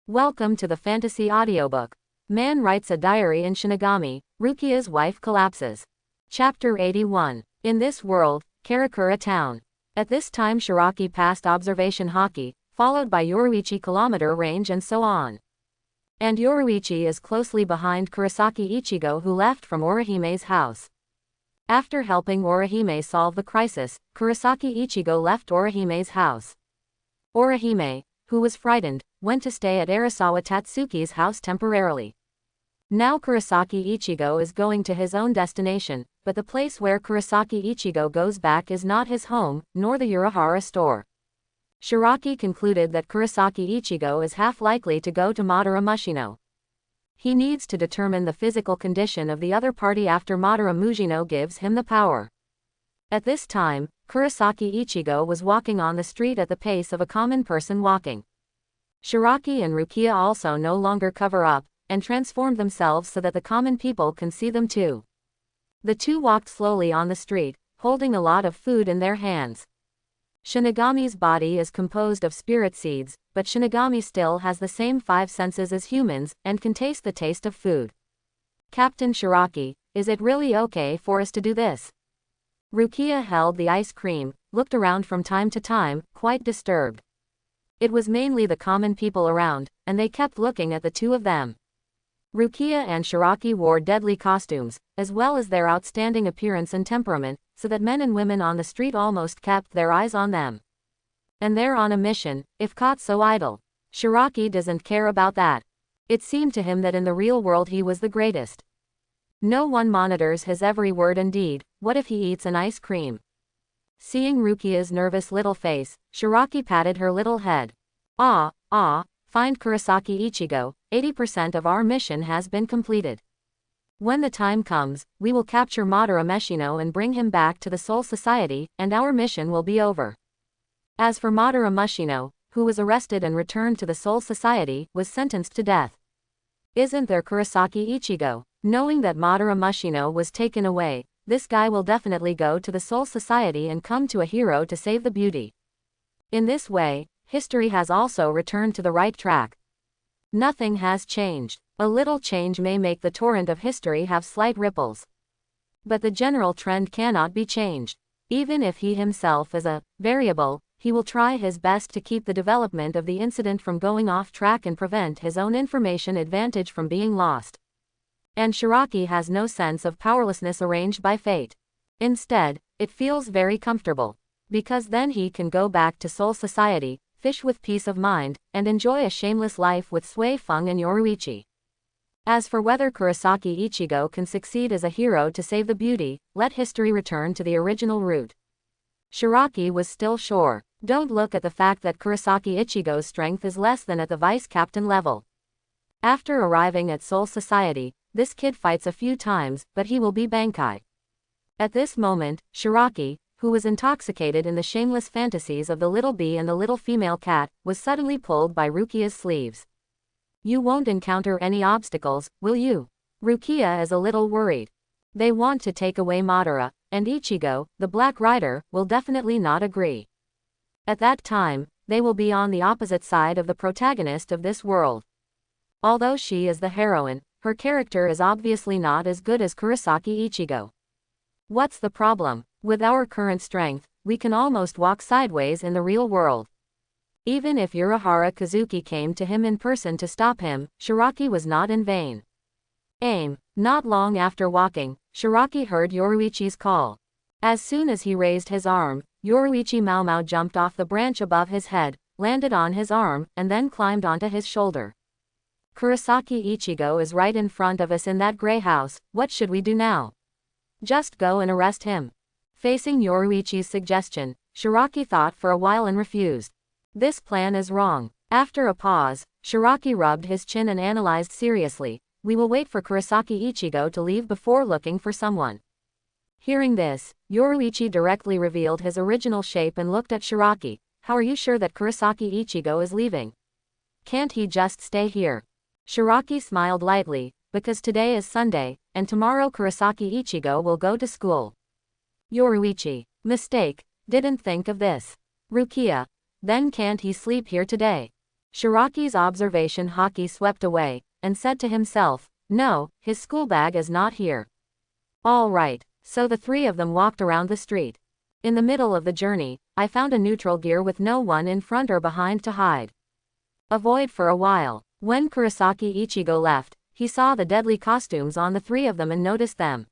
Welcome to the fantasy audiobook. Man writes a diary in Shinigami, Rukia's wife collapses. Chapter 81. In this world, Karakura town. At this time Shiraki passed observation hockey, followed by Yoruichi kilometer range and so on. And Yoruichi is closely behind Kurosaki Ichigo, who left from Orihime's house. After helping Orihime solve the crisis, Kurosaki Ichigo left Orihime's house. Orihime, who was frightened, went to stay at Arasawa Tatsuki's house temporarily. Now Kurosaki Ichigo is going to his own destination, but the place where Kurosaki Ichigo goes back is not his home, nor the Urahara store. Shiraki concluded that Kurosaki Ichigo is half likely to go to Madara Mushino. He needs to determine the physical condition of the other party after Madara Mushino gives him the power. At this time, Kurosaki Ichigo was walking on the street at the pace of a common person walking. Shiraki and Rukia also no longer cover up, and transformed themselves so that the common people can see them too. The two walked slowly on the street, holding a lot of food in their hands. Shinigami's body is composed of spirit seeds, but Shinigami still has the same 5 senses as humans, and can taste the taste of food. Captain Shiraki, is it really okay for us to do this? Rukia held the ice cream, looked around from time to time, quite disturbed. It was mainly the common people around, and they kept looking at the two of them. Rukia and Shiraki wore deadly costumes, as well as their outstanding appearance and temperament, so that men and women on the street almost kept their eyes on them. And they're on a mission, if caught so idle. Shiraki doesn't care about that. It seemed to him that in the real world he was the greatest. No one monitors his every word and deed. What if he eats an ice cream? Seeing Rukia's nervous little face, Shiraki patted her little head. Find Kurosaki Ichigo, 80% of our mission has been completed. When the time comes, we will capture Madara Mushino and bring him back to the Soul Society, and our mission will be over. As for Madara Mushino, who was arrested and returned to the Soul Society, was sentenced to death. Isn't there Kurosaki Ichigo? Knowing that Madara Mushino was taken away, this guy will definitely go to the Soul Society and come to a hero to save the beauty. In this way, history has also returned to the right track. Nothing has changed. A little change may make the torrent of history have slight ripples. But the general trend cannot be changed. Even if he himself is a variable, he will try his best to keep the development of the incident from going off track and prevent his own information advantage from being lost. And Shiraki has no sense of powerlessness arranged by fate. Instead, it feels very comfortable. Because then he can go back to Soul Society, fish with peace of mind, and enjoy a shameless life with Sui Feng and Yoruichi. As for whether Kurosaki Ichigo can succeed as a hero to save the beauty, let history return to the original route. Shiraki was still sure. Don't look at the fact that Kurosaki Ichigo's strength is less than at the vice-captain level. After arriving at Soul Society, this kid fights a few times, but he will be Bankai. At this moment, Shiraki, who was intoxicated in the shameless fantasies of the little bee and the little female cat, was suddenly pulled by Rukia's sleeves. You won't encounter any obstacles, will you? Rukia is a little worried. They want to take away Madara, and Ichigo, the Black Rider, will definitely not agree. At that time, they will be on the opposite side of the protagonist of this world. Although she is the heroine, her character is obviously not as good as Kurosaki Ichigo. What's the problem? With our current strength, we can almost walk sideways in the real world. Even if Urahara Kazuki came to him in person to stop him, Shiraki was not in vain. Aim. Not long after walking, Shiraki heard Yoruichi's call. As soon as he raised his arm, Yoruichi Mau jumped off the branch above his head, landed on his arm, and then climbed onto his shoulder. Kurosaki Ichigo is right in front of us in that gray house. What should we do now? Just go and arrest him. Facing Yoruichi's suggestion, Shiraki thought for a while and refused. This plan is wrong. After a pause, Shiraki rubbed his chin and analyzed seriously. We will wait for Kurosaki Ichigo to leave before looking for someone. Hearing this, Yoruichi directly revealed his original shape and looked at Shiraki. How are you sure that Kurosaki Ichigo is leaving? Can't he just stay here? Shiraki smiled lightly, because today is Sunday, and tomorrow Kurosaki Ichigo will go to school. Yoruichi. Mistake. Didn't think of this. Rukia. Then can't he sleep here today? Shiraki's observation Haki swept away, and said to himself, no, his school bag is not here. All right, so the three of them walked around the street. In the middle of the journey, I found a neutral gear with no one in front or behind to hide. Avoid for a while. When Kurosaki Ichigo left, he saw the deadly costumes on the three of them and noticed them.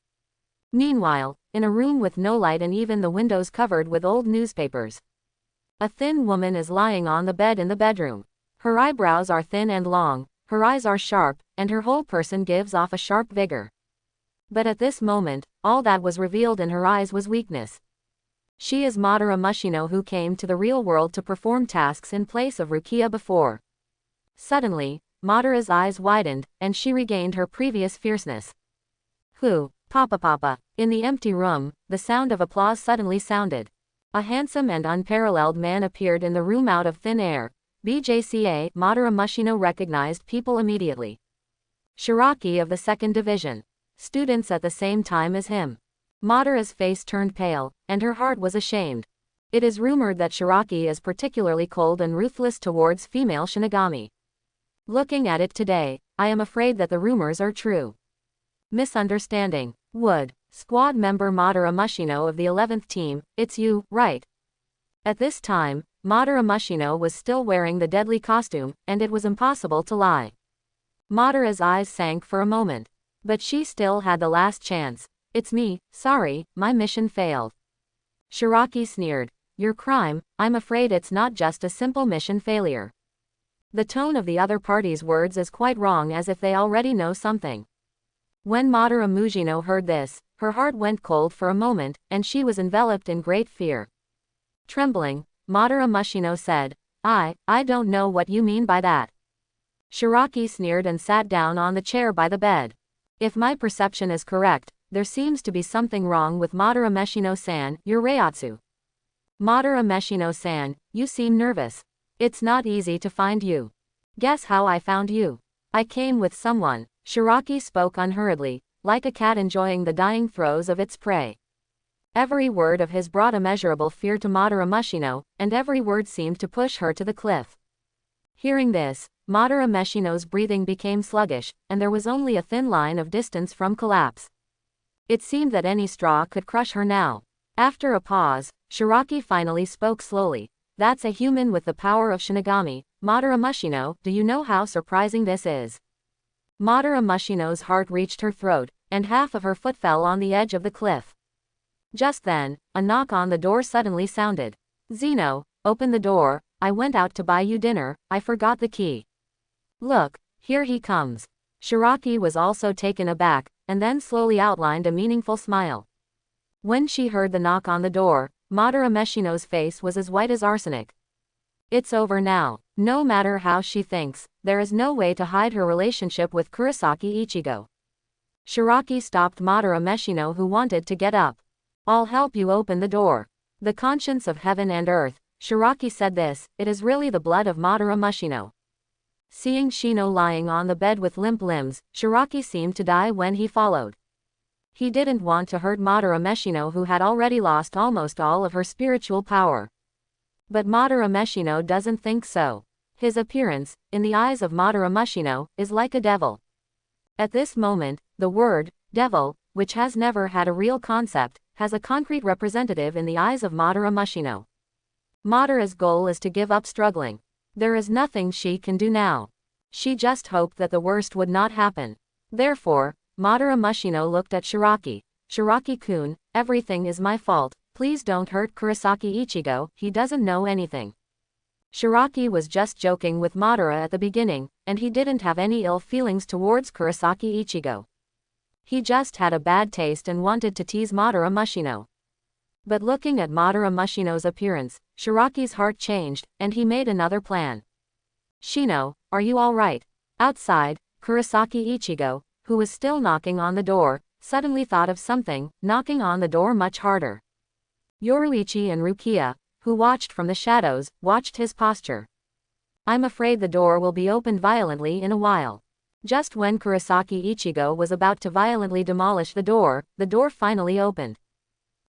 Meanwhile, in a room with no light and even the windows covered with old newspapers, a thin woman is lying on the bed in the bedroom. Her eyebrows are thin and long, her eyes are sharp, and her whole person gives off a sharp vigor. But at this moment, all that was revealed in her eyes was weakness. She is Madara Mushino, who came to the real world to perform tasks in place of Rukia before. Suddenly, Madara's eyes widened, and she regained her previous fierceness. Who? Papa. In the empty room, the sound of applause suddenly sounded. A handsome and unparalleled man appeared in the room out of thin air. BJCA, Madara Mushino recognized people immediately. Shiraki of the 2nd Division. Students at the same time as him. Madara's face turned pale, and her heart was ashamed. It is rumored that Shiraki is particularly cold and ruthless towards female Shinigami. Looking at it today, I am afraid that the rumors are true. Misunderstanding. Wood. Squad member Madara Mushino of the 11th team, it's you, right? At this time, Madara Mushino was still wearing the deadly costume, and it was impossible to lie. Madara's eyes sank for a moment. But she still had the last chance. It's me, sorry, my mission failed. Shiraki sneered. Your crime, I'm afraid it's not just a simple mission failure. The tone of the other party's words is quite wrong, as if they already know something. When Madara Mushino heard this, her heart went cold for a moment, and she was enveloped in great fear. Trembling, Madara Mushino said, I don't know what you mean by that. Shiraki sneered and sat down on the chair by the bed. If my perception is correct, there seems to be something wrong with Madara Mushino-san, your Reiatsu. Madara Mushino-san, you seem nervous. It's not easy to find you. Guess how I found you? I came with someone. Shiraki spoke unhurriedly, like a cat enjoying the dying throes of its prey. Every word of his brought immeasurable fear to Madara Mushino, and every word seemed to push her to the cliff. Hearing this, Madara Mushino's breathing became sluggish, and there was only a thin line of distance from collapse. It seemed that any straw could crush her now. After a pause, Shiraki finally spoke slowly. That's a human with the power of Shinigami. Madara Mushino, do you know how surprising this is? Madara Mushino's heart reached her throat, and half of her foot fell on the edge of the cliff. Just then, a knock on the door suddenly sounded. Zeno, open the door, I went out to buy you dinner, I forgot the key. Look, here he comes. Shiraki was also taken aback, and then slowly outlined a meaningful smile. When she heard the knock on the door, Madara Mushino's face was as white as arsenic. It's over now. No matter how she thinks, there is no way to hide her relationship with Kurosaki Ichigo. Shiraki stopped Madara Mushino, who wanted to get up. I'll help you open the door. The conscience of heaven and earth, Shiraki said this, it is really the blood of Madara Mushino. Seeing Shino lying on the bed with limp limbs, Shiraki seemed to die when he followed. He didn't want to hurt Madara Mushino, who had already lost almost all of her spiritual power. But Madara Mushino doesn't think so. His appearance, in the eyes of Madara Mushino, is like a devil. At this moment, the word, devil, which has never had a real concept, has a concrete representative in the eyes of Madara Mushino. Madara's goal is to give up struggling. There is nothing she can do now. She just hoped that the worst would not happen. Therefore, Madara Mushino looked at Shiraki. Shiraki-kun, everything is my fault, please don't hurt Kurosaki Ichigo, he doesn't know anything. Shiraki was just joking with Madara at the beginning, and he didn't have any ill feelings towards Kurosaki Ichigo. He just had a bad taste and wanted to tease Madara Mushino. But looking at Madara Mushino's appearance, Shiraki's heart changed, and he made another plan. Shino, are you alright? Outside, Kurosaki Ichigo, who was still knocking on the door, suddenly thought of something, knocking on the door much harder. Yoruichi and Rukia, who watched from the shadows, watched his posture. I'm afraid the door will be opened violently in a while. Just when Kurosaki Ichigo was about to violently demolish the door finally opened.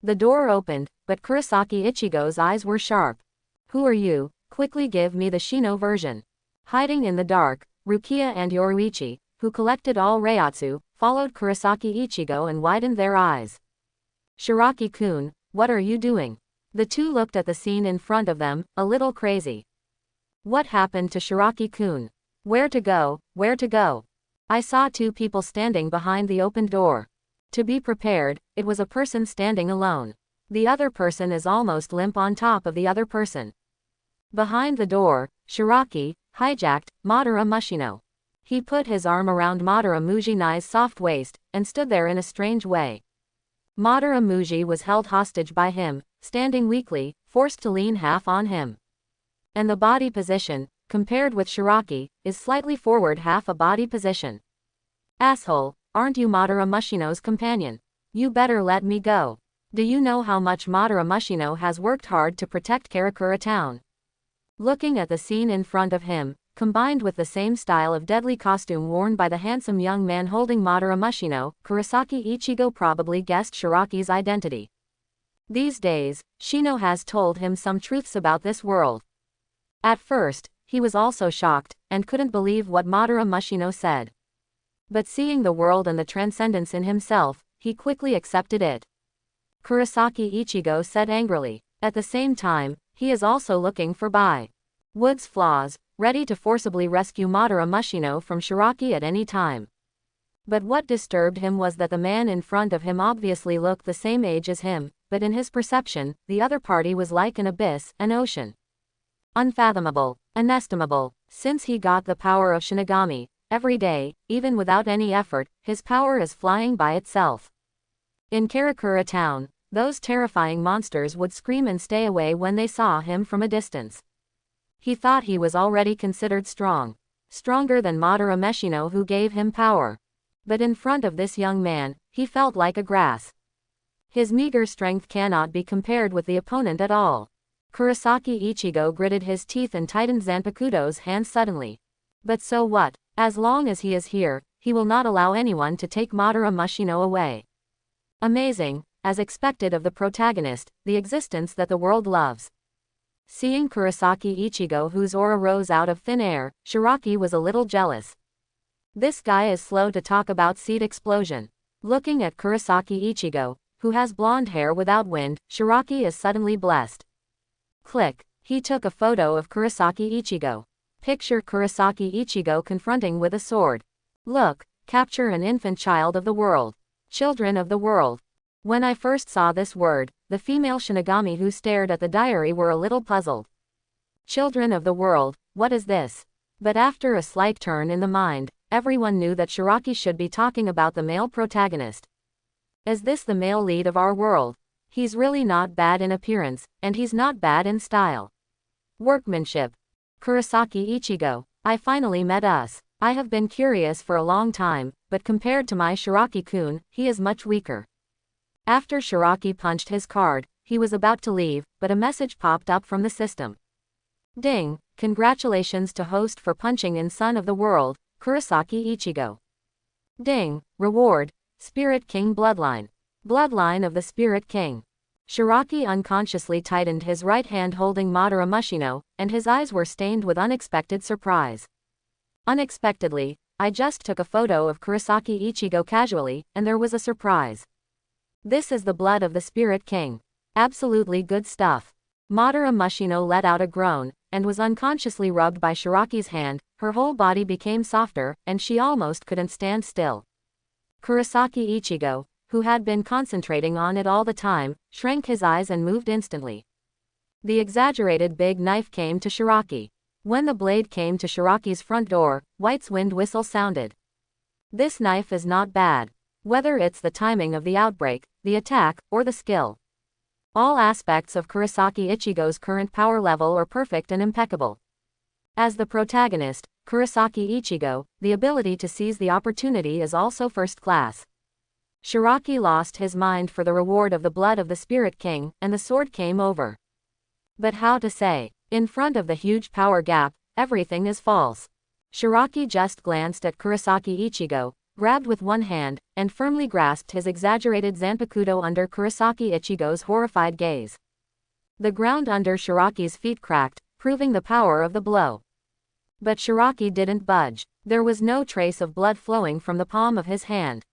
The door opened, but Kurosaki Ichigo's eyes were sharp. Who are you? Quickly give me the Shino version. Hiding in the dark, Rukia and Yoruichi, who collected all Reiatsu, followed Kurosaki Ichigo and widened their eyes. Shiraki-kun, what are you doing? The two looked at the scene in front of them, a little crazy. What happened to Shiraki-kun? Where to go, where to go? I saw two people standing behind the opened door. To be prepared, it was a person standing alone. The other person is almost limp on top of the other person. Behind the door, Shiraki hijacked Madara Mushino. He put his arm around Madara Mujinai's soft waist, and stood there in a strange way. Madara Muji was held hostage by him, standing weakly, forced to lean half on him. And the body position, compared with Shiraki, is slightly forward half a body position. Asshole, aren't you Madara Mushino's companion? You better let me go. Do you know how much Madara Mushino has worked hard to protect Karakura town? Looking at the scene in front of him, combined with the same style of deadly costume worn by the handsome young man holding Madara Mushino, Kurosaki Ichigo probably guessed Shiraki's identity. These days, Shino has told him some truths about this world. At first, he was also shocked, and couldn't believe what Madara Mushino said. But seeing the world and the transcendence in himself, he quickly accepted it. Kurosaki Ichigo said angrily. At the same time, he is also looking for Bai Wood's flaws, ready to forcibly rescue Madara Mushino from Shiraki at any time. But what disturbed him was that the man in front of him obviously looked the same age as him, but in his perception, the other party was like an abyss, an ocean. Unfathomable, inestimable. Since he got the power of Shinigami, every day, even without any effort, his power is flying by itself. In Karakura town, those terrifying monsters would scream and stay away when they saw him from a distance. He thought he was already considered strong. Stronger than Madara Mushino, who gave him power. But in front of this young man, he felt like a grass. His meager strength cannot be compared with the opponent at all. Kurosaki Ichigo gritted his teeth and tightened Zanpakuto's hands suddenly. But so what? As long as he is here, he will not allow anyone to take Madara Mushino away. Amazing, as expected of the protagonist, the existence that the world loves. Seeing Kurosaki Ichigo, whose aura rose out of thin air, Shiraki was a little jealous. This guy is slow to talk about seed explosion. Looking at Kurosaki Ichigo, who has blonde hair without wind, Shiraki is suddenly blessed. Click. He took a photo of Kurosaki Ichigo. Picture Kurosaki Ichigo confronting with a sword. Look, capture an infant child of the world. Children of the world. When I first saw this word, the female Shinigami who stared at the diary were a little puzzled. Children of the world, what is this? But after a slight turn in the mind, everyone knew that Shiraki should be talking about the male protagonist. Is this the male lead of our world? He's really not bad in appearance, and he's not bad in style. Workmanship. Kurosaki Ichigo, I finally met us. I have been curious for a long time, but compared to my Shiraki-kun, he is much weaker. After Shiraki punched his card, he was about to leave, but a message popped up from the system. Ding, congratulations to host for punching in Son of the World, Kurosaki Ichigo. Ding, reward, Spirit King Bloodline. Bloodline of the Spirit King. Shiraki unconsciously tightened his right hand holding Madara Mushino, and his eyes were stained with unexpected surprise. Unexpectedly, I just took a photo of Kurosaki Ichigo casually, and there was a surprise. This is the blood of the Spirit King. Absolutely good stuff. Madara Mushino let out a groan, and was unconsciously rubbed by Shiraki's hand. Her whole body became softer, and she almost couldn't stand still. Kurosaki Ichigo, who had been concentrating on it all the time, shrank his eyes and moved instantly. The exaggerated big knife came to Shiraki. When the blade came to Shiraki's front door, White's wind whistle sounded. This knife is not bad. Whether it's the timing of the outbreak, the attack, or the skill. All aspects of Kurosaki Ichigo's current power level are perfect and impeccable. As the protagonist, Kurosaki Ichigo, the ability to seize the opportunity is also first class. Shiraki lost his mind for the reward of the blood of the Spirit King, and the sword came over. But how to say? In front of the huge power gap, everything is false. Shiraki just glanced at Kurosaki Ichigo, grabbed with one hand, and firmly grasped his exaggerated Zanpakuto under Kurosaki Ichigo's horrified gaze. The ground under Shiraki's feet cracked, proving the power of the blow. But Shiraki didn't budge. There was no trace of blood flowing from the palm of his hand.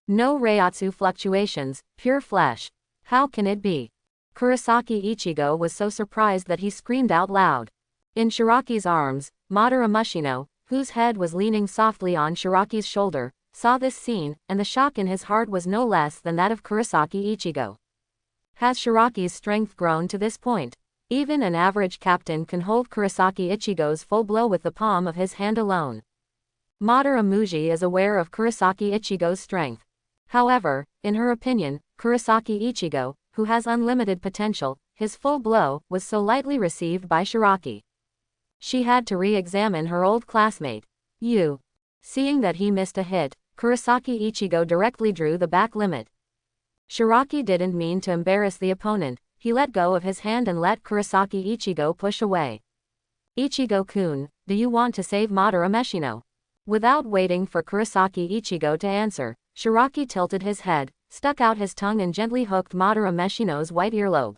No Reiatsu fluctuations, pure flesh. How can it be? Kurosaki Ichigo was so surprised that he screamed out loud. In Shiraki's arms, Madara Mushino, whose head was leaning softly on Shiraki's shoulder, saw this scene, and the shock in his heart was no less than that of Kurosaki Ichigo. Has Shiraki's strength grown to this point? Even an average captain can hold Kurosaki Ichigo's full blow with the palm of his hand alone. Madara Muji is aware of Kurosaki Ichigo's strength. However, in her opinion, Kurosaki Ichigo, who has unlimited potential, his full blow was so lightly received by Shiraki. She had to re-examine her old classmate. Seeing that he missed a hit, Kurosaki Ichigo directly drew the back limit. Shiraki didn't mean to embarrass the opponent. He let go of his hand and let Kurosaki Ichigo push away. Ichigo-kun, do you want to save Madara Mushino? Without waiting for Kurosaki Ichigo to answer, Shiraki tilted his head, stuck out his tongue and gently hooked Madara Mushino's white earlobe.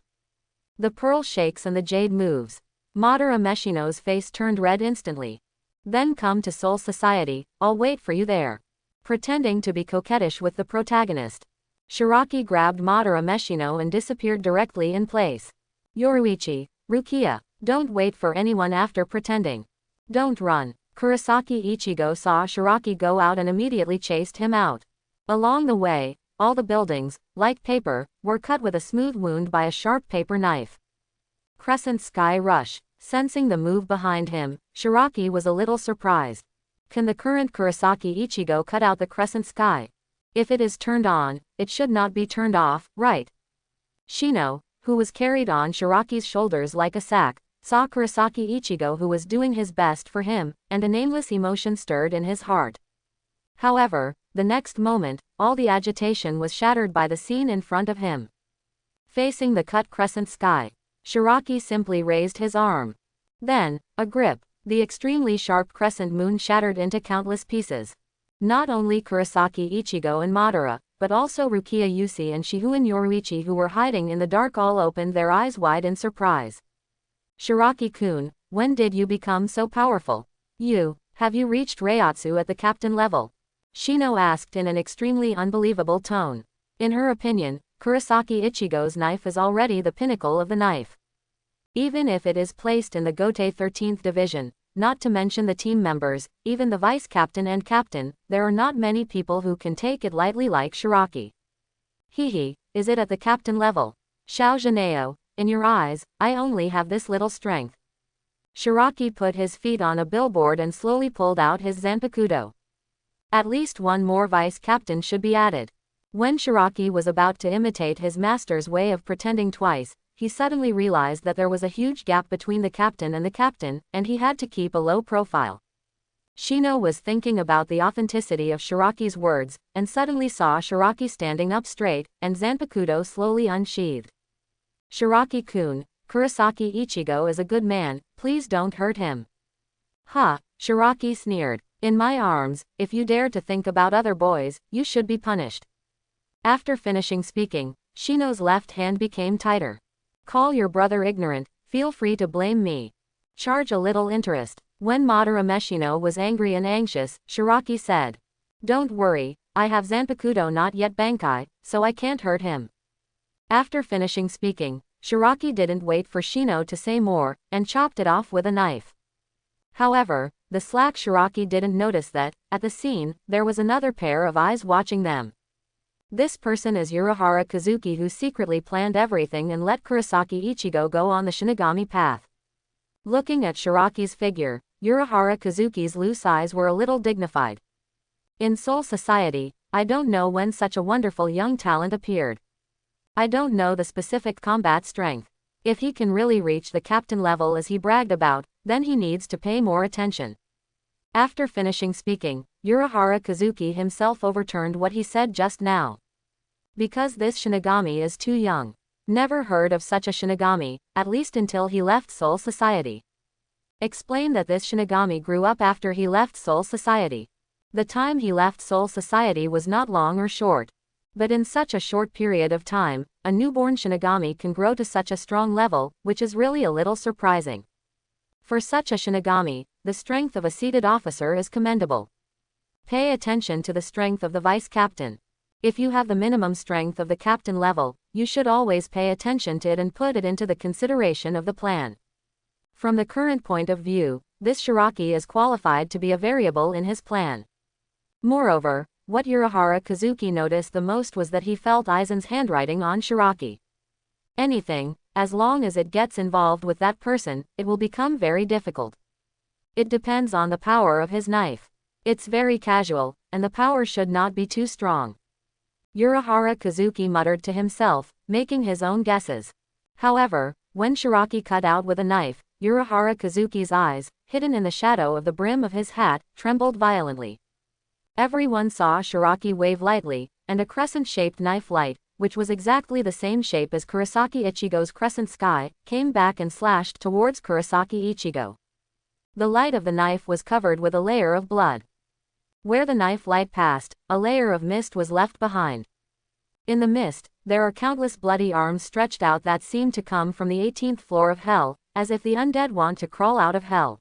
The pearl shakes and the jade moves. Madara Mushino's face turned red instantly. Then come to Soul Society, I'll wait for you there. Pretending to be coquettish with the protagonist, Shiraki grabbed Madara Mushino and disappeared directly in place. Yoruichi, Rukia, don't wait for anyone after pretending. Don't run. Kurosaki Ichigo saw Shiraki go out and immediately chased him out. Along the way, all the buildings, like paper, were cut with a smooth wound by a sharp paper knife. Crescent Sky Rush. Sensing the move behind him, Shiraki was a little surprised. Can the current Kurosaki Ichigo cut out the crescent sky? If it is turned on, it should not be turned off, right? Shino, who was carried on Shiraki's shoulders like a sack, saw Kurosaki Ichigo who was doing his best for him, and a nameless emotion stirred in his heart. However, the next moment, all the agitation was shattered by the scene in front of him. Facing the cut crescent sky, Shiraki simply raised his arm. Then, a grip. The extremely sharp crescent moon shattered into countless pieces. Not only Kurosaki Ichigo and Madara, but also Rukia Yusi and Shihu and Yoruichi who were hiding in the dark all opened their eyes wide in surprise. Shiraki-kun, when did you become so powerful? Have you reached Reiatsu at the captain level? Shino asked in an extremely unbelievable tone. In her opinion, Kurosaki Ichigo's knife is already the pinnacle of the knife. Even if it is placed in the Gotei 13th Division, not to mention the team members, even the vice-captain and captain, there are not many people who can take it lightly like Shiraki. Is it at the captain level? Xiao Zhaneo, in your eyes, I only have this little strength. Shiraki put his feet on a billboard and slowly pulled out his Zanpakuto. At least one more vice-captain should be added. When Shiraki was about to imitate his master's way of pretending twice, he suddenly realized that there was a huge gap between the captain, and he had to keep a low profile. Shino was thinking about the authenticity of Shiraki's words, and suddenly saw Shiraki standing up straight, and Zanpakuto slowly unsheathed. Shiraki-kun, Kurosaki Ichigo is a good man, please don't hurt him. Shiraki sneered. In my arms, if you dare to think about other boys, you should be punished. After finishing speaking, Shino's left hand became tighter. Call your brother ignorant, feel free to blame me. Charge a little interest. When Madara Mushino was angry and anxious, Shiraki said, don't worry, I have Zanpakuto not yet Bankai, so I can't hurt him. After finishing speaking, Shiraki didn't wait for Shino to say more, and chopped it off with a knife. However, the slack Shiraki didn't notice that, at the scene, there was another pair of eyes watching them. This person is Urahara Kazuki who secretly planned everything and let Kurosaki Ichigo go on the Shinigami path. Looking at Shiraki's figure, Urahara Kazuki's loose eyes were a little dignified. In Soul Society, I don't know when such a wonderful young talent appeared. I don't know the specific combat strength. If he can really reach the captain level as he bragged about, then he needs to pay more attention. After finishing speaking, Urahara Kazuki himself overturned what he said just now. Because this Shinigami is too young. Never heard of such a Shinigami, at least until he left Soul Society. Explain that this Shinigami grew up after he left Soul Society. The time he left Soul Society was not long or short. But in such a short period of time, a newborn Shinigami can grow to such a strong level, which is really a little surprising. For such a Shinigami, the strength of a seated officer is commendable. Pay attention to the strength of the vice captain. If you have the minimum strength of the captain level, you should always pay attention to it and put it into the consideration of the plan. From the current point of view, this Shiraki is qualified to be a variable in his plan. Moreover, what Urahara Kazuki noticed the most was that he felt Aizen's handwriting on Shiraki. Anything, as long as it gets involved with that person, it will become very difficult. It depends on the power of his knife. It's very casual, and the power should not be too strong. Urahara Kazuki muttered to himself, making his own guesses. However, when Shiraki cut out with a knife, Urahara Kazuki's eyes, hidden in the shadow of the brim of his hat, trembled violently. Everyone saw Shiraki wave lightly, and a crescent-shaped knife light, which was exactly the same shape as Kurosaki Ichigo's crescent sky, came back and slashed towards Kurosaki Ichigo. The light of the knife was covered with a layer of blood. Where the knife light passed, a layer of mist was left behind. In the mist, there are countless bloody arms stretched out that seem to come from the 18th floor of hell, as if the undead want to crawl out of hell.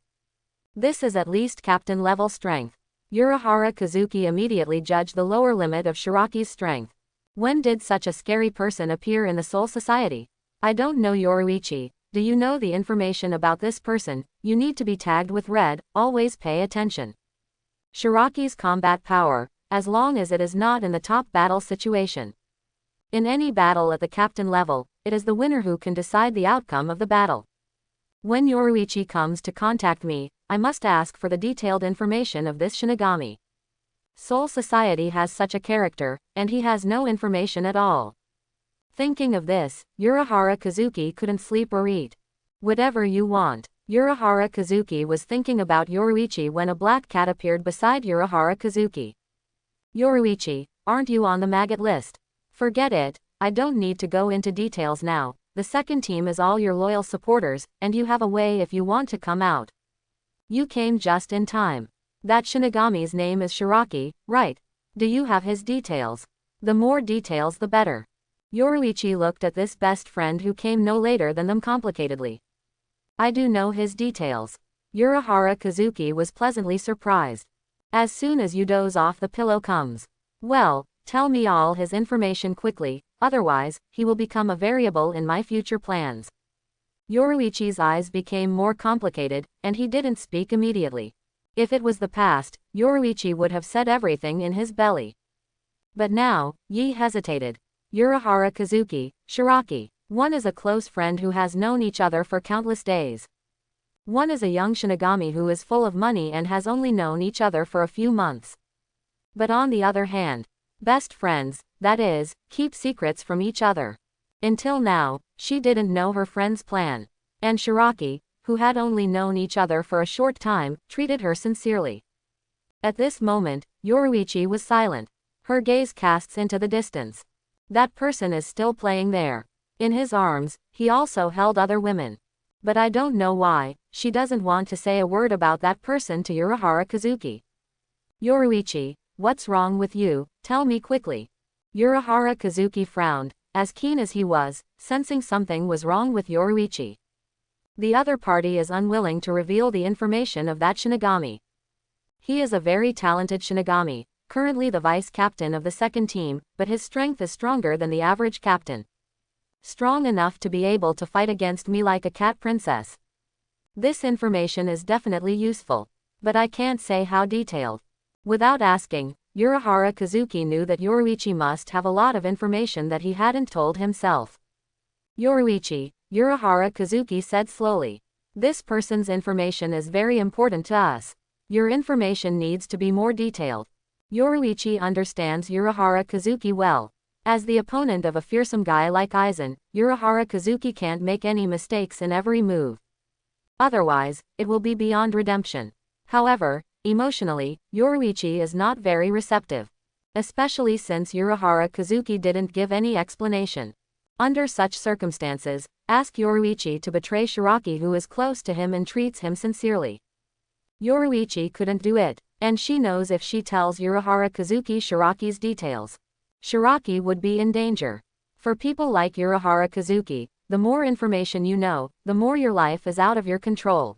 This is at least captain-level strength. Urahara Kazuki immediately judged the lower limit of Shiraki's strength. When did such a scary person appear in the Soul Society? I don't know Yoruichi. Do you know the information about this person? You need to be tagged with red, always pay attention. Shiraki's combat power, as long as it is not in the top battle situation. In any battle at the captain level, it is the winner who can decide the outcome of the battle. When Yoruichi comes to contact me, I must ask for the detailed information of this Shinigami. Soul Society has such a character, and he has no information at all. Thinking of this, Urahara Kazuki couldn't sleep or eat. Whatever you want. Urahara Kazuki was thinking about Yoruichi when a black cat appeared beside Urahara Kazuki. Yoruichi, aren't you on the maggot list? Forget it, I don't need to go into details now. The second team is all your loyal supporters, and you have a way if you want to come out. You came just in time. That Shinigami's name is Shiraki, right? Do you have his details? The more details the better. Yoruichi looked at this best friend who came no later than them complicatedly. I do know his details. Urahara Kazuki was pleasantly surprised. As soon as you doze off the pillow comes. Well, tell me all his information quickly, otherwise, he will become a variable in my future plans. Yoruichi's eyes became more complicated, and he didn't speak immediately. If it was the past, Yoruichi would have said everything in his belly. But now, Yi hesitated. Urahara Kazuki, Shiraki. One is a close friend who has known each other for countless days. One is a young Shinigami who is full of money and has only known each other for a few months. But on the other hand, best friends, that is, keep secrets from each other. Until now, she didn't know her friend's plan. And Shiraki, who had only known each other for a short time, treated her sincerely. At this moment, Yoruichi was silent. Her gaze casts into the distance. That person is still playing there. In his arms, he also held other women. But I don't know why, she doesn't want to say a word about that person to Urahara Kazuki. Yoruichi, what's wrong with you? Tell me quickly. Urahara Kazuki frowned, as keen as he was, sensing something was wrong with Yoruichi. The other party is unwilling to reveal the information of that Shinigami. He is a very talented Shinigami, currently the vice captain of the second team, but his strength is stronger than the average captain. Strong enough to be able to fight against me like a cat princess. This information is definitely useful, but I can't say how detailed. Without asking, Urahara Kazuki knew that Yoruichi must have a lot of information that he hadn't told himself. Yoruichi, Urahara Kazuki said slowly. This person's information is very important to us. Your information needs to be more detailed. Yoruichi understands Urahara Kazuki well. As the opponent of a fearsome guy like Aizen, Urahara Kazuki can't make any mistakes in every move. Otherwise, it will be beyond redemption. However, emotionally, Yoruichi is not very receptive. Especially since Urahara Kazuki didn't give any explanation. Under such circumstances, ask Yoruichi to betray Shiraki, who is close to him and treats him sincerely. Yoruichi couldn't do it, and she knows if she tells Urahara Kazuki Shiraki's details, Shiraki would be in danger. For people like Urahara Kazuki, the more information you know, the more your life is out of your control.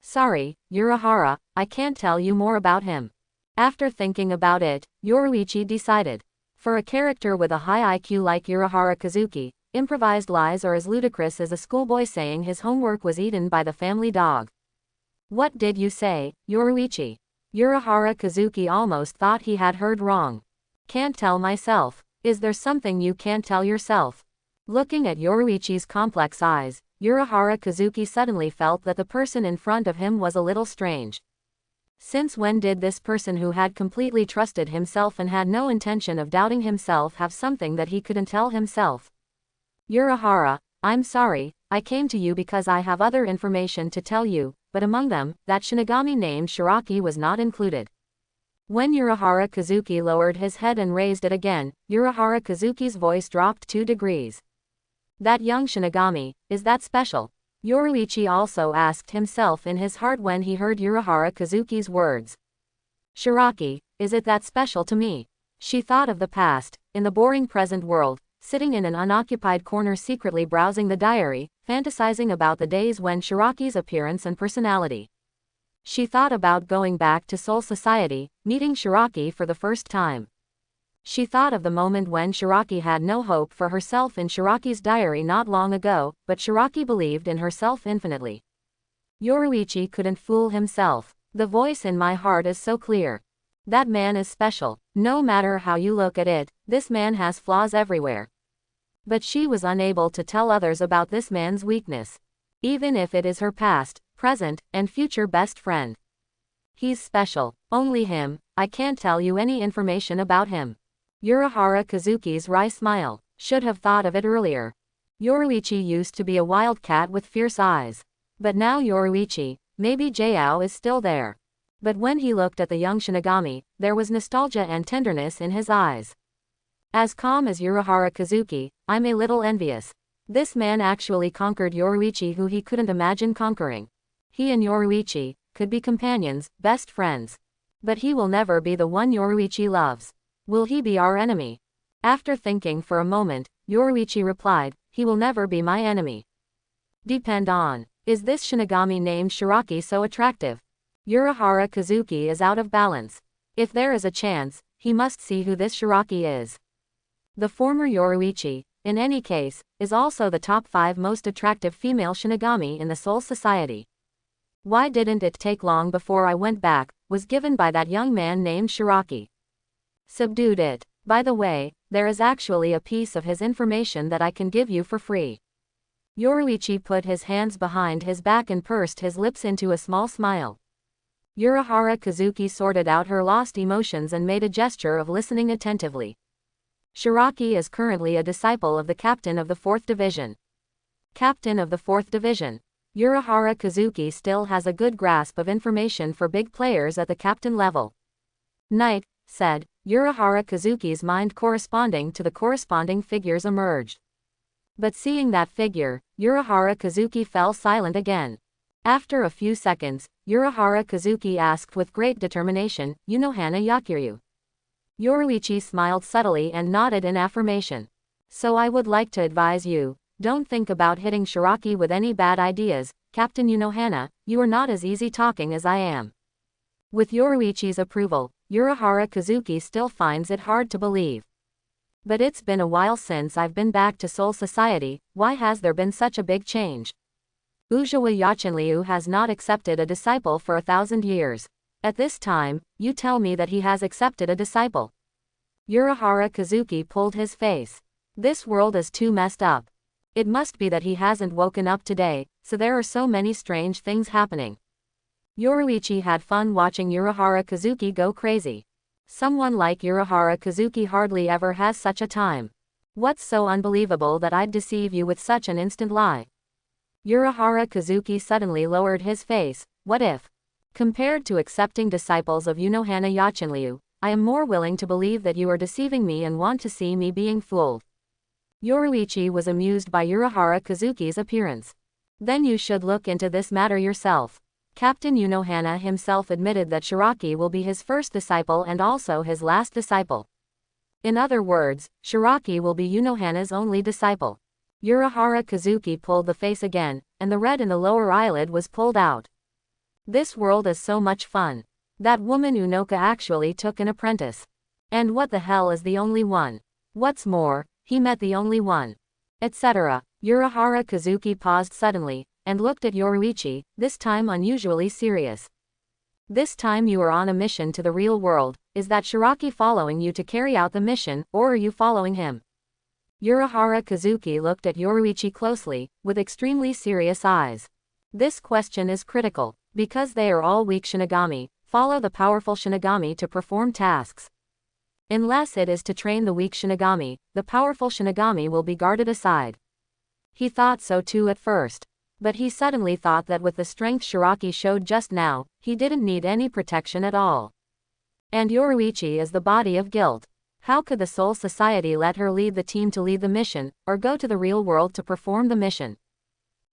Sorry, Urahara, I can't tell you more about him. After thinking about it, Yoruichi decided. For a character with a high IQ like Urahara Kazuki, improvised lies are as ludicrous as a schoolboy saying his homework was eaten by the family dog. What did you say, Yoruichi? Urahara Kazuki almost thought he had heard wrong. Can't tell myself. Is there something you can't tell yourself? Looking at Yoruichi's complex eyes, Urahara Kazuki suddenly felt that the person in front of him was a little strange. Since when did this person who had completely trusted himself and had no intention of doubting himself have something that he couldn't tell himself? Urahara, I'm sorry, I came to you because I have other information to tell you, but among them, that Shinigami named Shiraki was not included. When Urahara Kazuki lowered his head and raised it again, Urahara Kazuki's voice dropped 2 degrees. That young Shinigami, is that special? Yoruichi also asked himself in his heart when he heard Urahara Kazuki's words. Shiraki, is it that special to me? She thought of the past, in the boring present world, sitting in an unoccupied corner secretly browsing the diary, fantasizing about the days when Shiraki's appearance and personality. She thought about going back to Soul Society, meeting Shiraki for the first time. She thought of the moment when Shiraki had no hope for herself in Shiraki's diary not long ago, but Shiraki believed in herself infinitely. Yoruichi couldn't fool himself. The voice in my heart is so clear. That man is special. No matter how you look at it, this man has flaws everywhere. But she was unable to tell others about this man's weakness. Even if it is her past, present, and future best friend. He's special. Only him. I can't tell you any information about him. Urahara Kazuki's wry smile. Should have thought of it earlier. Yoruichi used to be a wild cat with fierce eyes. But now Yoruichi, maybe Jiao is still there. But when he looked at the young Shinigami, there was nostalgia and tenderness in his eyes. As calm as Urahara Kazuki, I'm a little envious. This man actually conquered Yoruichi who he couldn't imagine conquering. He and Yoruichi could be companions, best friends. But he will never be the one Yoruichi loves. Will he be our enemy? After thinking for a moment, Yoruichi replied, he will never be my enemy. Depend on, is this Shinigami named Shiraki so attractive? Urahara Kazuki is out of balance. If there is a chance, he must see who this Shiraki is. The former Yoruichi, in any case, is also the top 5 most attractive female Shinigami in the Soul Society. Why didn't it take long before I went back, was given by that young man named Shiraki. Subdued it. By the way, there is actually a piece of his information that I can give you for free. Yoruichi put his hands behind his back and pursed his lips into a small smile. Urahara Kazuki sorted out her lost emotions and made a gesture of listening attentively. Shiraki is currently a disciple of the captain of the 4th Division. Captain of the 4th Division. Urahara Kazuki still has a good grasp of information for big players at the captain level. Knight, said, Urahara Kazuki's mind corresponding to the corresponding figures emerged. But seeing that figure, Urahara Kazuki fell silent again. After a few seconds, Urahara Kazuki asked with great determination, Unohana Yakiryu. Yoruichi smiled subtly and nodded in affirmation. So I would like to advise you, don't think about hitting Shiraki with any bad ideas, Captain Unohana, you are not as easy talking as I am. With Yoruichi's approval, Urahara Kazuki still finds it hard to believe. But it's been a while since I've been back to Soul Society, why has there been such a big change? Ujiwa Yachinryu has not accepted a disciple for 1,000 years. At this time, you tell me that he has accepted a disciple. Urahara Kazuki pulled his face. This world is too messed up. It must be that he hasn't woken up today, so there are so many strange things happening. Yoruichi had fun watching Urahara Kazuki go crazy. Someone like Urahara Kazuki hardly ever has such a time. What's so unbelievable that I'd deceive you with such an instant lie? Urahara Kazuki suddenly lowered his face. What if? Compared to accepting disciples of Unohana Yachinryu, I am more willing to believe that you are deceiving me and want to see me being fooled. Yoruichi was amused by Urahara Kazuki's appearance. Then you should look into this matter yourself. Captain Unohana himself admitted that Shiraki will be his first disciple and also his last disciple. In other words, Shiraki will be Unohana's only disciple. Urahara Kazuki pulled the face again, and the red in the lower eyelid was pulled out. This world is so much fun. That woman Unoka actually took an apprentice. And what the hell is the only one? What's more, he met the only one. Etc. Urahara Kazuki paused suddenly, and looked at Yoruichi, this time unusually serious. This time you are on a mission to the real world. Is that Shiraki following you to carry out the mission, or are you following him? Urahara Kazuki looked at Yoruichi closely, with extremely serious eyes. This question is critical. Because they are all weak Shinigami, follow the powerful Shinigami to perform tasks. Unless it is to train the weak Shinigami, the powerful Shinigami will be guarded aside. He thought so too at first. But he suddenly thought that with the strength Shiraki showed just now, he didn't need any protection at all. And Yoruichi is the body of guilt. How could the Soul Society let her lead the team to lead the mission, or go to the real world to perform the mission?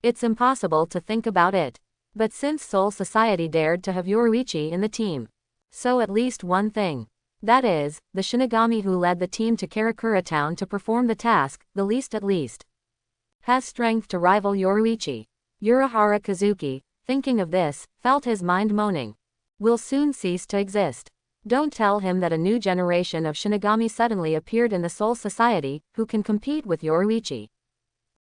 It's impossible to think about it. But since Soul Society dared to have Yoruichi in the team, so at least one thing. That is, the Shinigami who led the team to Karakura Town to perform the task, the least at least, has strength to rival Yoruichi. Urahara Kazuki, thinking of this, felt his mind moaning. Will soon cease to exist. Don't tell him that a new generation of Shinigami suddenly appeared in the Soul Society, who can compete with Yoruichi.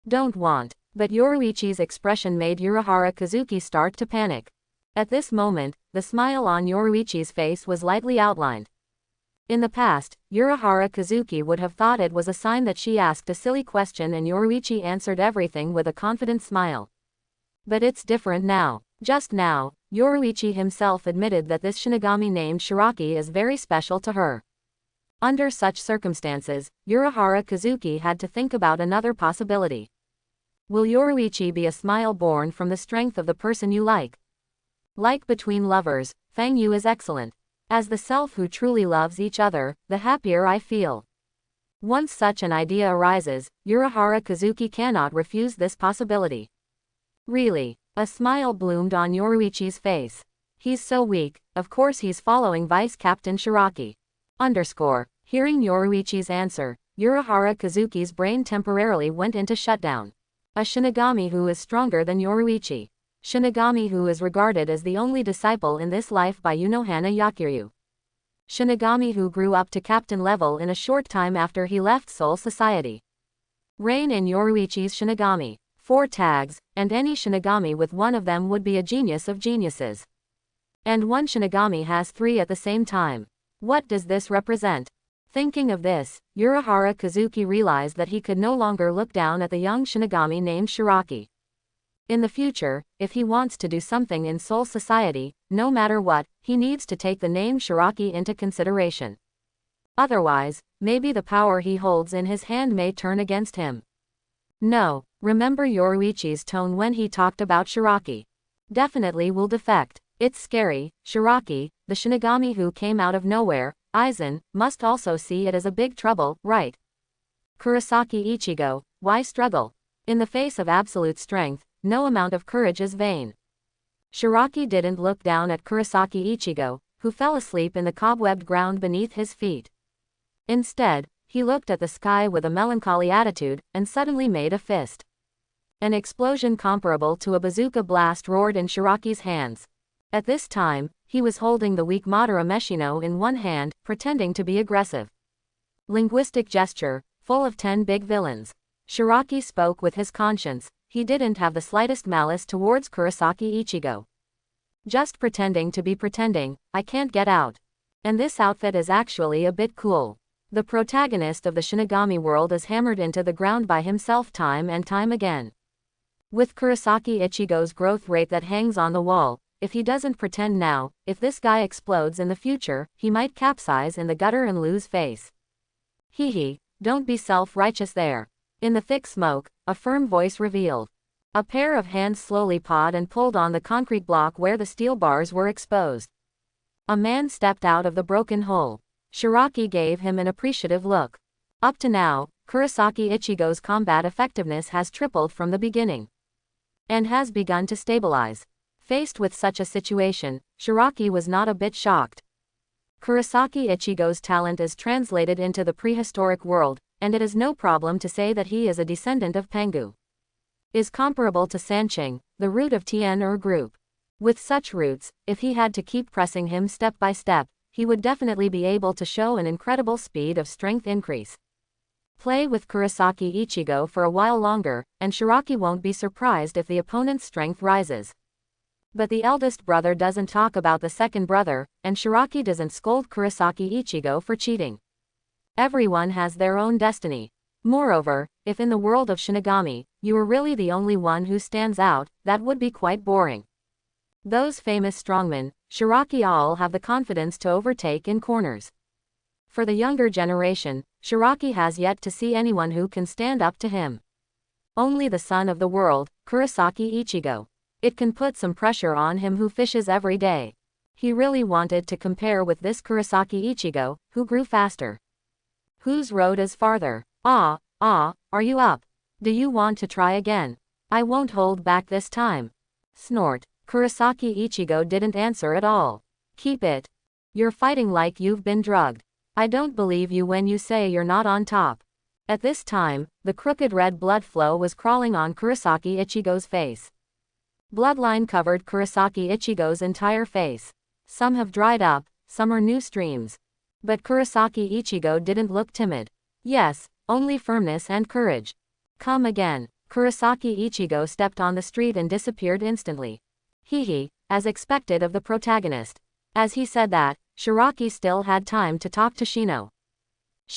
Don't want. But Yoruichi's expression made Urahara Kazuki start to panic. At this moment, the smile on Yoruichi's face was lightly outlined. In the past, Urahara Kazuki would have thought it was a sign that she asked a silly question and Yoruichi answered everything with a confident smile. But it's different now. Just now, Yoruichi himself admitted that this Shinigami named Shiraki is very special to her. Under such circumstances, Urahara Kazuki had to think about another possibility. Will Yoruichi be a smile born from the strength of the person you like? Like between lovers, Fang Yu is excellent. As the self who truly loves each other, the happier I feel. Once such an idea arises, Urahara Kazuki cannot refuse this possibility. Really, a smile bloomed on Yoruichi's face. He's so weak, of course he's following Vice Captain Shiraki. Hearing Yoruichi's answer, Urahara Kazuki's brain temporarily went into shutdown. A Shinigami who is stronger than Yoruichi. Shinigami who is regarded as the only disciple in this life by Unohana Yakiryu. Shinigami who grew up to captain level in a short time after he left Soul Society. Reign in Yoruichi's Shinigami. 4 tags, and any Shinigami with one of them would be a genius of geniuses. And one Shinigami has 3 at the same time. What does this represent? Thinking of this, Urahara Kazuki realized that he could no longer look down at the young Shinigami named Shiraki. In the future, if he wants to do something in Soul Society, no matter what, he needs to take the name Shiraki into consideration. Otherwise, maybe the power he holds in his hand may turn against him. No, remember Yoruichi's tone when he talked about Shiraki. Definitely will defect. It's scary. Shiraki, the Shinigami who came out of nowhere, Aizen, must also see it as a big trouble, right? Kurosaki Ichigo, why struggle? In the face of absolute strength, no amount of courage is vain. Shiraki didn't look down at Kurosaki Ichigo, who fell asleep in the cobwebbed ground beneath his feet. Instead, he looked at the sky with a melancholy attitude, and suddenly made a fist. An explosion comparable to a bazooka blast roared in Shiraki's hands. At this time, he was holding the weak Madara Meshino in one hand, pretending to be aggressive. Linguistic gesture, full of 10 big villains. Shiraki spoke with his conscience. He didn't have the slightest malice towards Kurosaki Ichigo. Just pretending to be pretending, I can't get out. And this outfit is actually a bit cool. The protagonist of the Shinigami world is hammered into the ground by himself time and time again. With Kurosaki Ichigo's growth rate that hangs on the wall, if he doesn't pretend now, if this guy explodes in the future, he might capsize in the gutter and lose face. Hee, don't be self-righteous there. In the thick smoke, a firm voice revealed. A pair of hands slowly pawed and pulled on the concrete block where the steel bars were exposed. A man stepped out of the broken hole. Shiraki gave him an appreciative look. Up to now, Kurosaki Ichigo's combat effectiveness has tripled from the beginning. And has begun to stabilize. Faced with such a situation, Shiraki was not a bit shocked. Kurosaki Ichigo's talent is translated into the prehistoric world, and it is no problem to say that he is a descendant of Pengu. Is comparable to Sanqing, the root of Tien group. With such roots, if he had to keep pressing him step by step, he would definitely be able to show an incredible speed of strength increase. Play with Kurosaki Ichigo for a while longer, and Shiraki won't be surprised if the opponent's strength rises. But the eldest brother doesn't talk about the second brother, and Shiraki doesn't scold Kurosaki Ichigo for cheating. Everyone has their own destiny. Moreover, if in the world of Shinigami, you were really the only one who stands out, that would be quite boring. Those famous strongmen, Shiraki all have the confidence to overtake in corners. For the younger generation, Shiraki has yet to see anyone who can stand up to him. Only the son of the world, Kurosaki Ichigo. It can put some pressure on him who fishes every day. He really wanted to compare with this Kurosaki Ichigo, who grew faster. Whose road is farther? Are you up? Do you want to try again? I won't hold back this time. Snort. Kurosaki Ichigo didn't answer at all. Keep it. You're fighting like you've been drugged. I don't believe you when you say you're not on top. At this time, the crooked red blood flow was crawling on Kurosaki Ichigo's face. Bloodline covered Kurosaki Ichigo's entire face. Some have dried up, some are new streams. But Kurosaki Ichigo didn't look timid. Yes, only firmness and courage. Come again. Kurosaki Ichigo stepped on the street and disappeared instantly. Hehe, as expected of the protagonist. As he said that, Shiraki still had time to talk to Shino.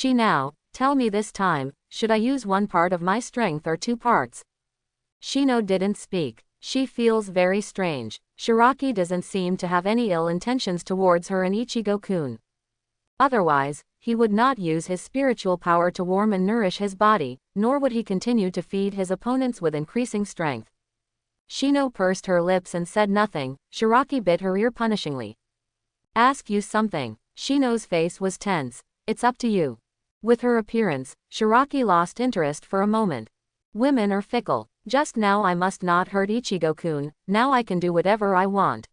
Now, tell me this time, should I use one part of my strength or two parts? Shino didn't speak. She feels very strange. Shiraki doesn't seem to have any ill intentions towards her and Ichigo-kun. Otherwise, he would not use his spiritual power to warm and nourish his body, nor would he continue to feed his opponents with increasing strength. Shino pursed her lips and said nothing. Shiraki bit her ear punishingly. Ask you something. Shino's face was tense. It's up to you. With her appearance, Shiraki lost interest for a moment. Women are fickle. Just now I must not hurt Ichigo-kun, now I can do whatever I want.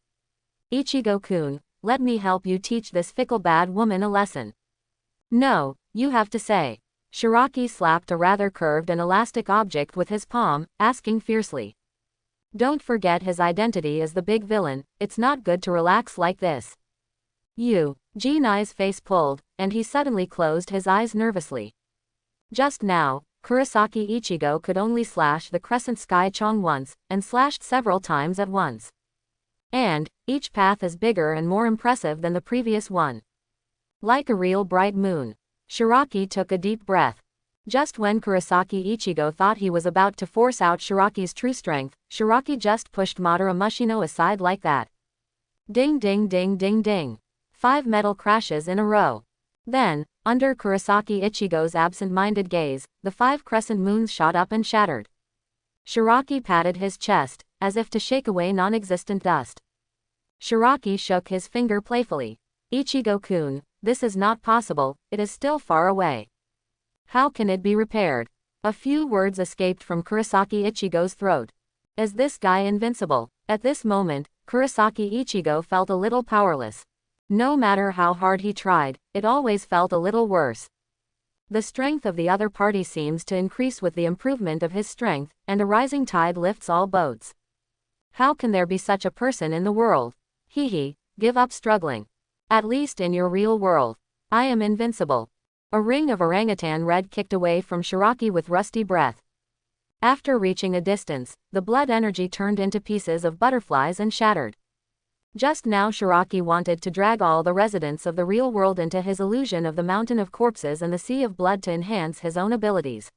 Ichigo-kun, let me help you teach this fickle bad woman a lesson. No, you have to say. Shiraki slapped a rather curved and elastic object with his palm, asking fiercely. Don't forget his identity as the big villain, it's not good to relax like this. Jinai's face pulled, and he suddenly closed his eyes nervously. Just now, Kurosaki Ichigo could only slash the crescent sky chong once, and slashed several times at once. And, each path is bigger and more impressive than the previous one. Like a real bright moon. Shiraki took a deep breath. Just when Kurosaki Ichigo thought he was about to force out Shiraki's true strength, Shiraki just pushed Madara Mushino aside like that. Ding ding ding ding ding. 5 metal crashes in a row. Then, under Kurosaki Ichigo's absent-minded gaze, the 5 crescent moons shot up and shattered. Shiraki patted his chest, as if to shake away non-existent dust. Shiraki shook his finger playfully. Ichigo-kun, this is not possible, it is still far away. How can it be repaired? A few words escaped from Kurosaki Ichigo's throat. Is this guy invincible? At this moment, Kurosaki Ichigo felt a little powerless. No matter how hard he tried, it always felt a little worse. The strength of the other party seems to increase with the improvement of his strength, and a rising tide lifts all boats. How can there be such a person in the world? Give up struggling. At least in your real world. I am invincible. A ring of orangutan red kicked away from Shiraki with rusty breath. After reaching a distance, the blood energy turned into pieces of butterflies and shattered. Just now Shiraki wanted to drag all the residents of the real world into his illusion of the mountain of corpses and the sea of blood to enhance his own abilities.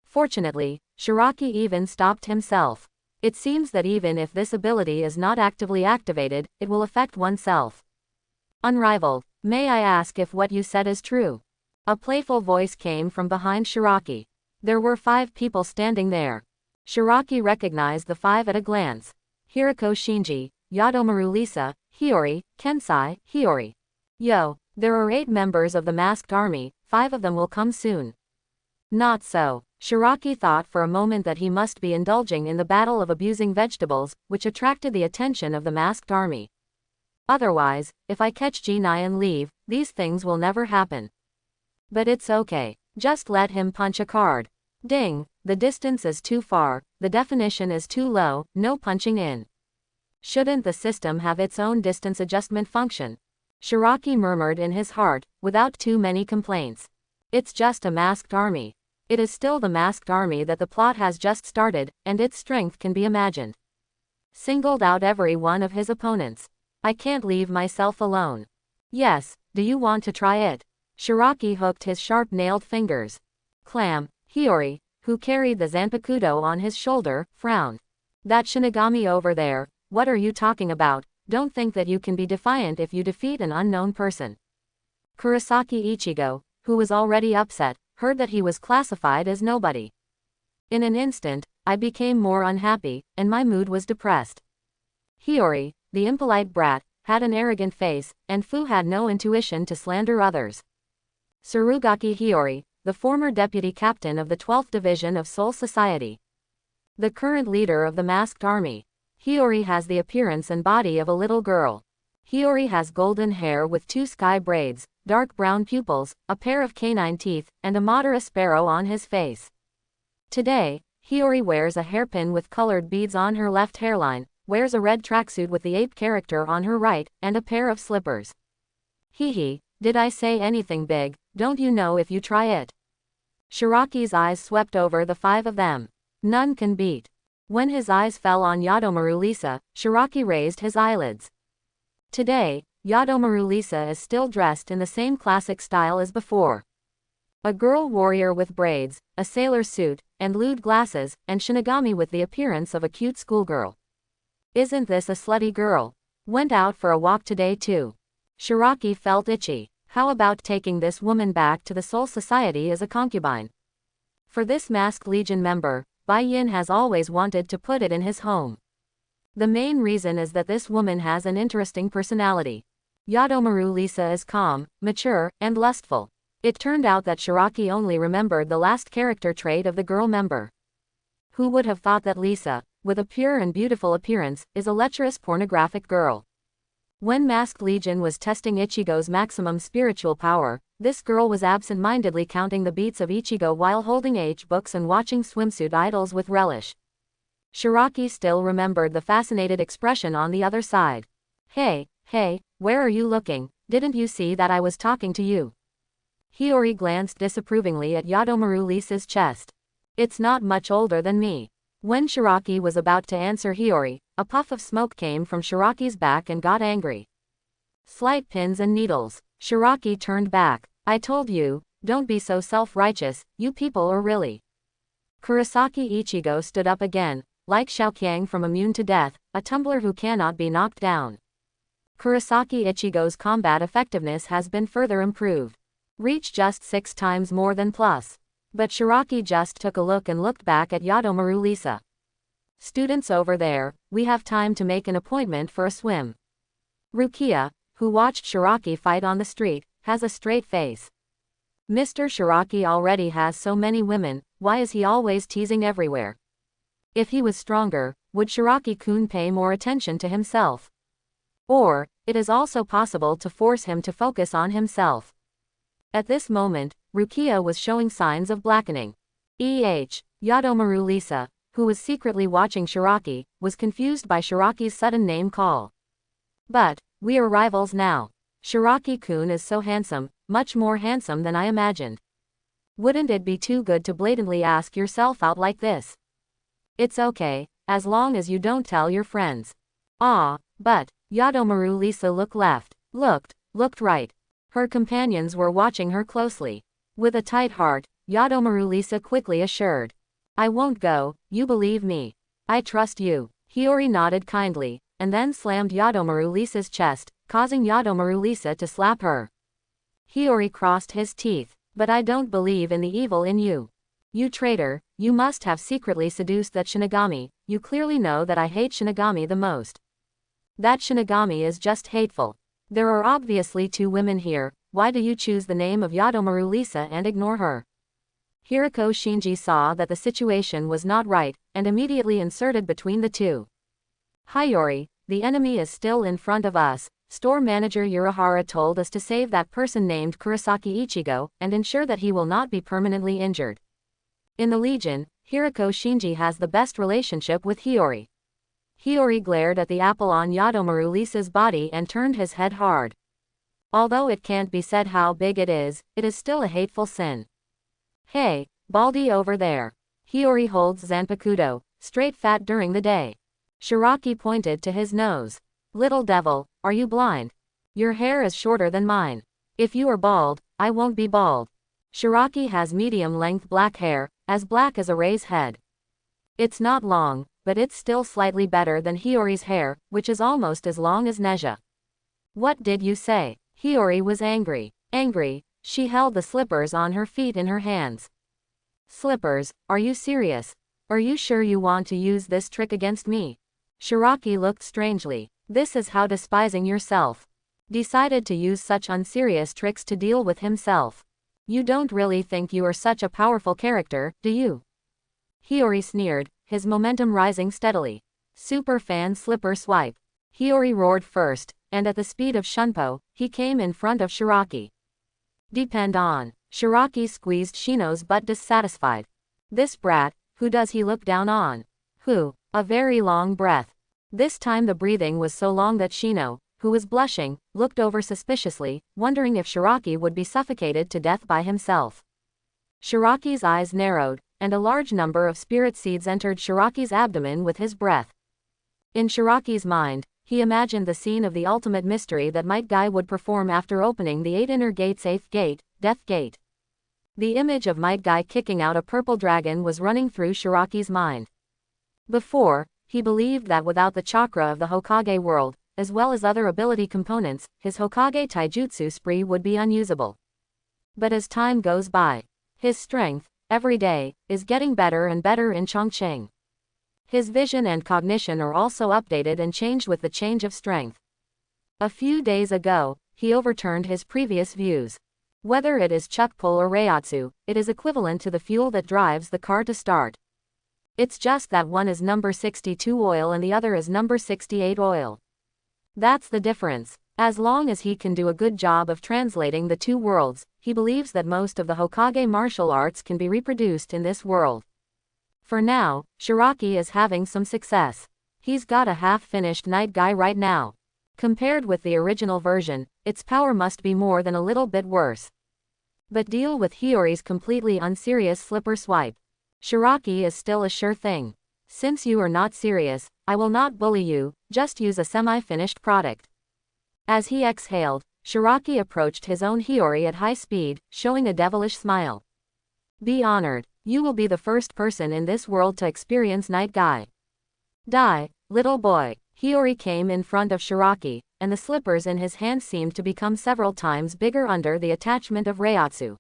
Fortunately, Shiraki even stopped himself. It seems that even if this ability is not actively activated, it will affect oneself. Unrivaled, may I ask if what you said is true? A playful voice came from behind Shiraki. There were 5 people standing there. Shiraki recognized the 5 at a glance. Hirako Shinji, Yadomaru Lisa, Hiyori, Kensai, Hiyori. Yo, there are 8 members of the masked army, 5 of them will come soon. Not so. Shiraki thought for a moment that he must be indulging in the battle of abusing vegetables, which attracted the attention of the masked army. Otherwise, if I catch Jinai and leave, these things will never happen. But it's okay. Just let him punch a card. Ding, the distance is too far, the definition is too low, no punching in. Shouldn't the system have its own distance adjustment function? Shiraki murmured in his heart, without too many complaints. It's just a masked army. It is still the masked army that the plot has just started, and its strength can be imagined. Singled out every one of his opponents. I can't leave myself alone. Yes, do you want to try it? Shiraki hooked his sharp-nailed fingers. Clam, Hiyori, who carried the Zanpakuto on his shoulder, frowned. That Shinigami over there, what are you talking about? Don't think that you can be defiant if you defeat an unknown person. Kurosaki Ichigo, who was already upset, heard that he was classified as nobody. In an instant, I became more unhappy, and my mood was depressed. Hiyori, the impolite brat, had an arrogant face, and Fu had no intuition to slander others. Surugaki Hiyori, the former deputy captain of the 12th Division of Soul Society. The current leader of the masked army. Hiyori has the appearance and body of a little girl. Hiyori has golden hair with 2 sky braids, dark brown pupils, a pair of canine teeth, and a Madara sparrow on his face. Today, Hiyori wears a hairpin with colored beads on her left hairline, wears a red tracksuit with the ape character on her right, and a pair of slippers. Hee, did I say anything big? Don't you know if you try it? Shiraki's eyes swept over the 5 of them. None can beat. When his eyes fell on Yadomaru Lisa, Shiraki raised his eyelids. Today, Yadomaru Lisa is still dressed in the same classic style as before. A girl warrior with braids, a sailor suit, and lewd glasses, and Shinigami with the appearance of a cute schoolgirl. Isn't this a slutty girl? Went out for a walk today too. Shiraki felt itchy. How about taking this woman back to the Soul Society as a concubine? For this Masked Legion member, Bai Yin has always wanted to put it in his home. The main reason is that this woman has an interesting personality. Yadomaru Lisa is calm, mature, and lustful. It turned out that Shiraki only remembered the last character trait of the girl member. Who would have thought that Lisa, with a pure and beautiful appearance, is a lecherous pornographic girl? When Masked Legion was testing Ichigo's maximum spiritual power, this girl was absent-mindedly counting the beats of Ichigo while holding H-books and watching swimsuit idols with relish. Shiraki still remembered the fascinated expression on the other side. Hey, where are you looking? Didn't you see that I was talking to you? Hiyori glanced disapprovingly at Yadomaru Lisa's chest. It's not much older than me. When Shiraki was about to answer Hiyori, a puff of smoke came from Shiraki's back and got angry. Slight pins and needles. Shiraki turned back. I told you, don't be so self-righteous, you people are really. Kurosaki Ichigo stood up again, like Xiaoqiang from Immune to Death, a tumbler who cannot be knocked down. Kurosaki Ichigo's combat effectiveness has been further improved. Reach just 6 times more than plus. But Shiraki just took a look and looked back at Yadomaru Lisa. Students over there, we have time to make an appointment for a swim. Rukia, who watched Shiraki fight on the street, has a straight face. Mr. Shiraki already has so many women, why is he always teasing everywhere? If he was stronger, would Shiraki-kun pay more attention to himself? Or, it is also possible to force him to focus on himself. At this moment, Rukia was showing signs of blackening. Yadomaru Lisa, who was secretly watching Shiraki, was confused by Shiraki's sudden name call. But, we are rivals now. Shiraki-kun is so handsome, much more handsome than I imagined. Wouldn't it be too good to blatantly ask yourself out like this? It's okay, as long as you don't tell your friends. But, Yadomaru Lisa looked left, looked right. Her companions were watching her closely. With a tight heart, Yadomaru Lisa quickly assured. I won't go, you believe me. I trust you. Hiyori nodded kindly, and then slammed Yadomaru Lisa's chest, causing Yadomaru Lisa to slap her. Hiyori crossed his teeth. But I don't believe in the evil in you. You traitor, you must have secretly seduced that Shinigami, you clearly know that I hate Shinigami the most. That Shinigami is just hateful. There are obviously 2 women here, why do you choose the name of Yadomaru Lisa and ignore her? Hirako Shinji saw that the situation was not right, and immediately inserted between the 2. Hiyori, the enemy is still in front of us. Store manager Urahara told us to save that person named Kurosaki Ichigo, and ensure that he will not be permanently injured. In the Legion, Hirako Shinji has the best relationship with Hiyori. Hiyori glared at the apple on Yadomaru Lisa's body and turned his head hard. Although it can't be said how big it is still a hateful sin. Hey, Baldy over there. Hiyori holds Zanpakuto, straight fat during the day. Shiraki pointed to his nose. Little devil, are you blind? Your hair is shorter than mine. If you are bald, I won't be bald. Shiraki has medium-length black hair, as black as a ray's head. It's not long, but it's still slightly better than Hiyori's hair, which is almost as long as Neja. What did you say? Hiyori was angry. Angry, she held the slippers on her feet in her hands. Slippers, are you serious? Are you sure you want to use this trick against me? Shiraki looked strangely. This is how despising yourself. Decided to use such unserious tricks to deal with himself. You don't really think you are such a powerful character, do you? Hiyori sneered, his momentum rising steadily. Super fan slipper swipe. Hiyori roared first, and at the speed of Shunpo, he came in front of Shiraki. Depend on. Shiraki squeezed Shino's butt dissatisfied. This brat, who does he look down on? Who? A very long breath. This time the breathing was so long that Shino, who was blushing, looked over suspiciously, wondering if Shiraki would be suffocated to death by himself. Shiraki's eyes narrowed, and a large number of spirit seeds entered Shiraki's abdomen with his breath. In Shiraki's mind, he imagined the scene of the ultimate mystery that Might Guy would perform after opening the 8 inner gate's 8th gate, Death Gate. The image of Might Guy kicking out a purple dragon was running through Shiraki's mind. Before, he believed that without the chakra of the Hokage world, as well as other ability components, his Hokage taijutsu spree would be unusable. But as time goes by, his strength, every day, is getting better and better in Chongqing. His vision and cognition are also updated and changed with the change of strength. A few days ago, he overturned his previous views. Whether it is chuck pull or reiatsu, it is equivalent to the fuel that drives the car to start. It's just that one is number 62 oil and the other is number 68 oil. That's the difference. As long as he can do a good job of translating the two worlds, he believes that most of the Hokage martial arts can be reproduced in this world. For now, Shiraki is having some success. He's got a half-finished Night Guy right now. Compared with the original version, its power must be more than a little bit worse. But deal with Hiyori's completely unserious slipper swipe. Shiraki is still a sure thing. Since you are not serious, I will not bully you, just use a semi-finished product. As he exhaled, Shiraki approached his own Hiyori at high speed, showing a devilish smile. Be honored. You will be the first person in this world to experience Night Guy. Die, little boy. Hiyori came in front of Shiraki, and the slippers in his hand seemed to become several times bigger under the attachment of Reiatsu.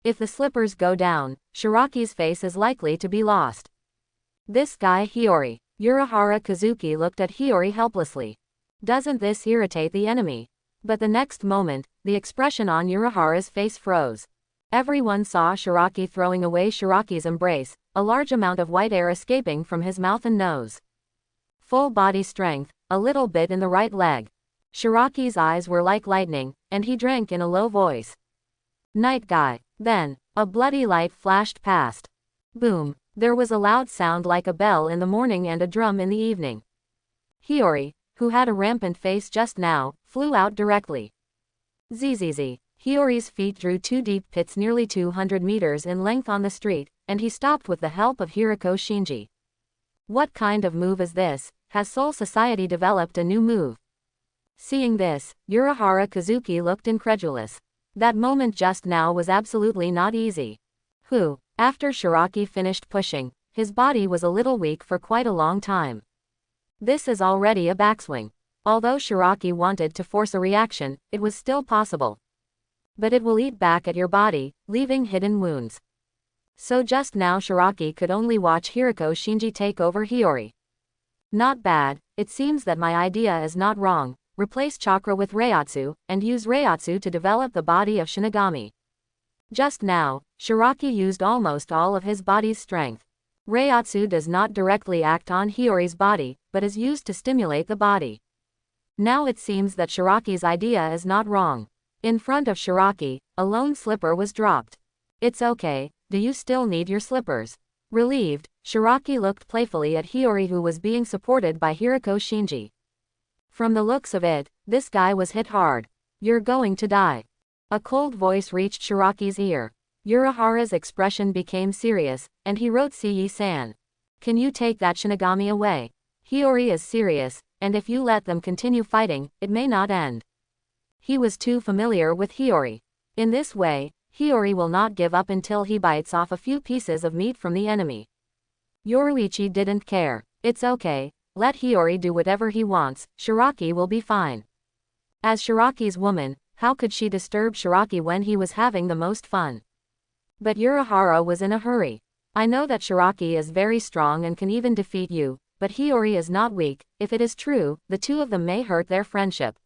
If the slippers go down, Shiraki's face is likely to be lost. This guy Hiyori. Urahara Kazuki looked at Hiyori helplessly. Doesn't this irritate the enemy? But the next moment, the expression on Urahara's face froze. Everyone saw Shiraki throwing away Shiraki's embrace, a large amount of white air escaping from his mouth and nose. Full body strength, a little bit in the right leg. Shiraki's eyes were like lightning, and he drank in a low voice. Night Guy. Then, a bloody light flashed past. Boom. There was a loud sound like a bell in the morning and a drum in the evening. Hiyori, who had a rampant face just now, flew out directly. Zzz. Hiyori's feet drew 2 deep pits nearly 200 meters in length on the street, and he stopped with the help of Hiriko Shinji. What kind of move is this? Has Soul Society developed a new move? Seeing this, Urahara Kazuki looked incredulous. That moment just now was absolutely not easy. After Shiraki finished pushing, his body was a little weak for quite a long time. This is already a backswing. Although Shiraki wanted to force a reaction, it was still possible. But it will eat back at your body, leaving hidden wounds. So just now Shiraki could only watch Hiriko Shinji take over Hiyori. Not bad, it seems that my idea is not wrong. Replace chakra with Reiatsu, and use Reiatsu to develop the body of Shinigami. Just now, Shiraki used almost all of his body's strength. Reiatsu does not directly act on Hiyori's body, but is used to stimulate the body. Now it seems that Shiraki's idea is not wrong. In front of Shiraki, a lone slipper was dropped. It's okay, do you still need your slippers? Relieved, Shiraki looked playfully at Hiyori, who was being supported by Hirako Shinji. From the looks of it, this guy was hit hard. You're going to die. A cold voice reached Shiraki's ear. Urahara's expression became serious, and he wrote, "Sei-san. Can you take that Shinigami away? Hiyori is serious, and if you let them continue fighting, it may not end." He was too familiar with Hiyori. In this way, Hiyori will not give up until he bites off a few pieces of meat from the enemy. Yoruichi didn't care. It's okay, let Hiyori do whatever he wants, Shiraki will be fine. As Shiraki's woman, how could she disturb Shiraki when he was having the most fun? But Urahara was in a hurry. I know that Shiraki is very strong and can even defeat you, but Hiyori is not weak. If it is true, the two of them may hurt their friendship.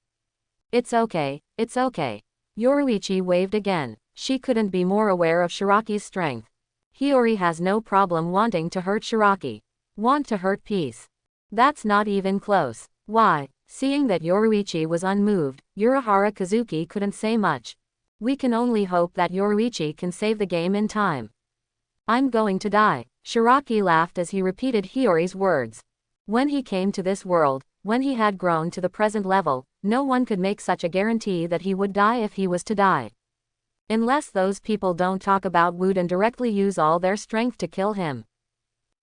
It's okay, it's okay. Yoruichi waved again. She couldn't be more aware of Shiraki's strength. Hiyori has no problem wanting to hurt Shiraki. Want to hurt peace. That's not even close. Why? Seeing that Yoruichi was unmoved, Urahara Kazuki couldn't say much. We can only hope that Yoruichi can save the game in time. I'm going to die. Shiraki laughed as he repeated Hiyori's words. When he came to this world, when he had grown to the present level, no one could make such a guarantee that he would die if he was to die. Unless those people don't talk about Wood and directly use all their strength to kill him.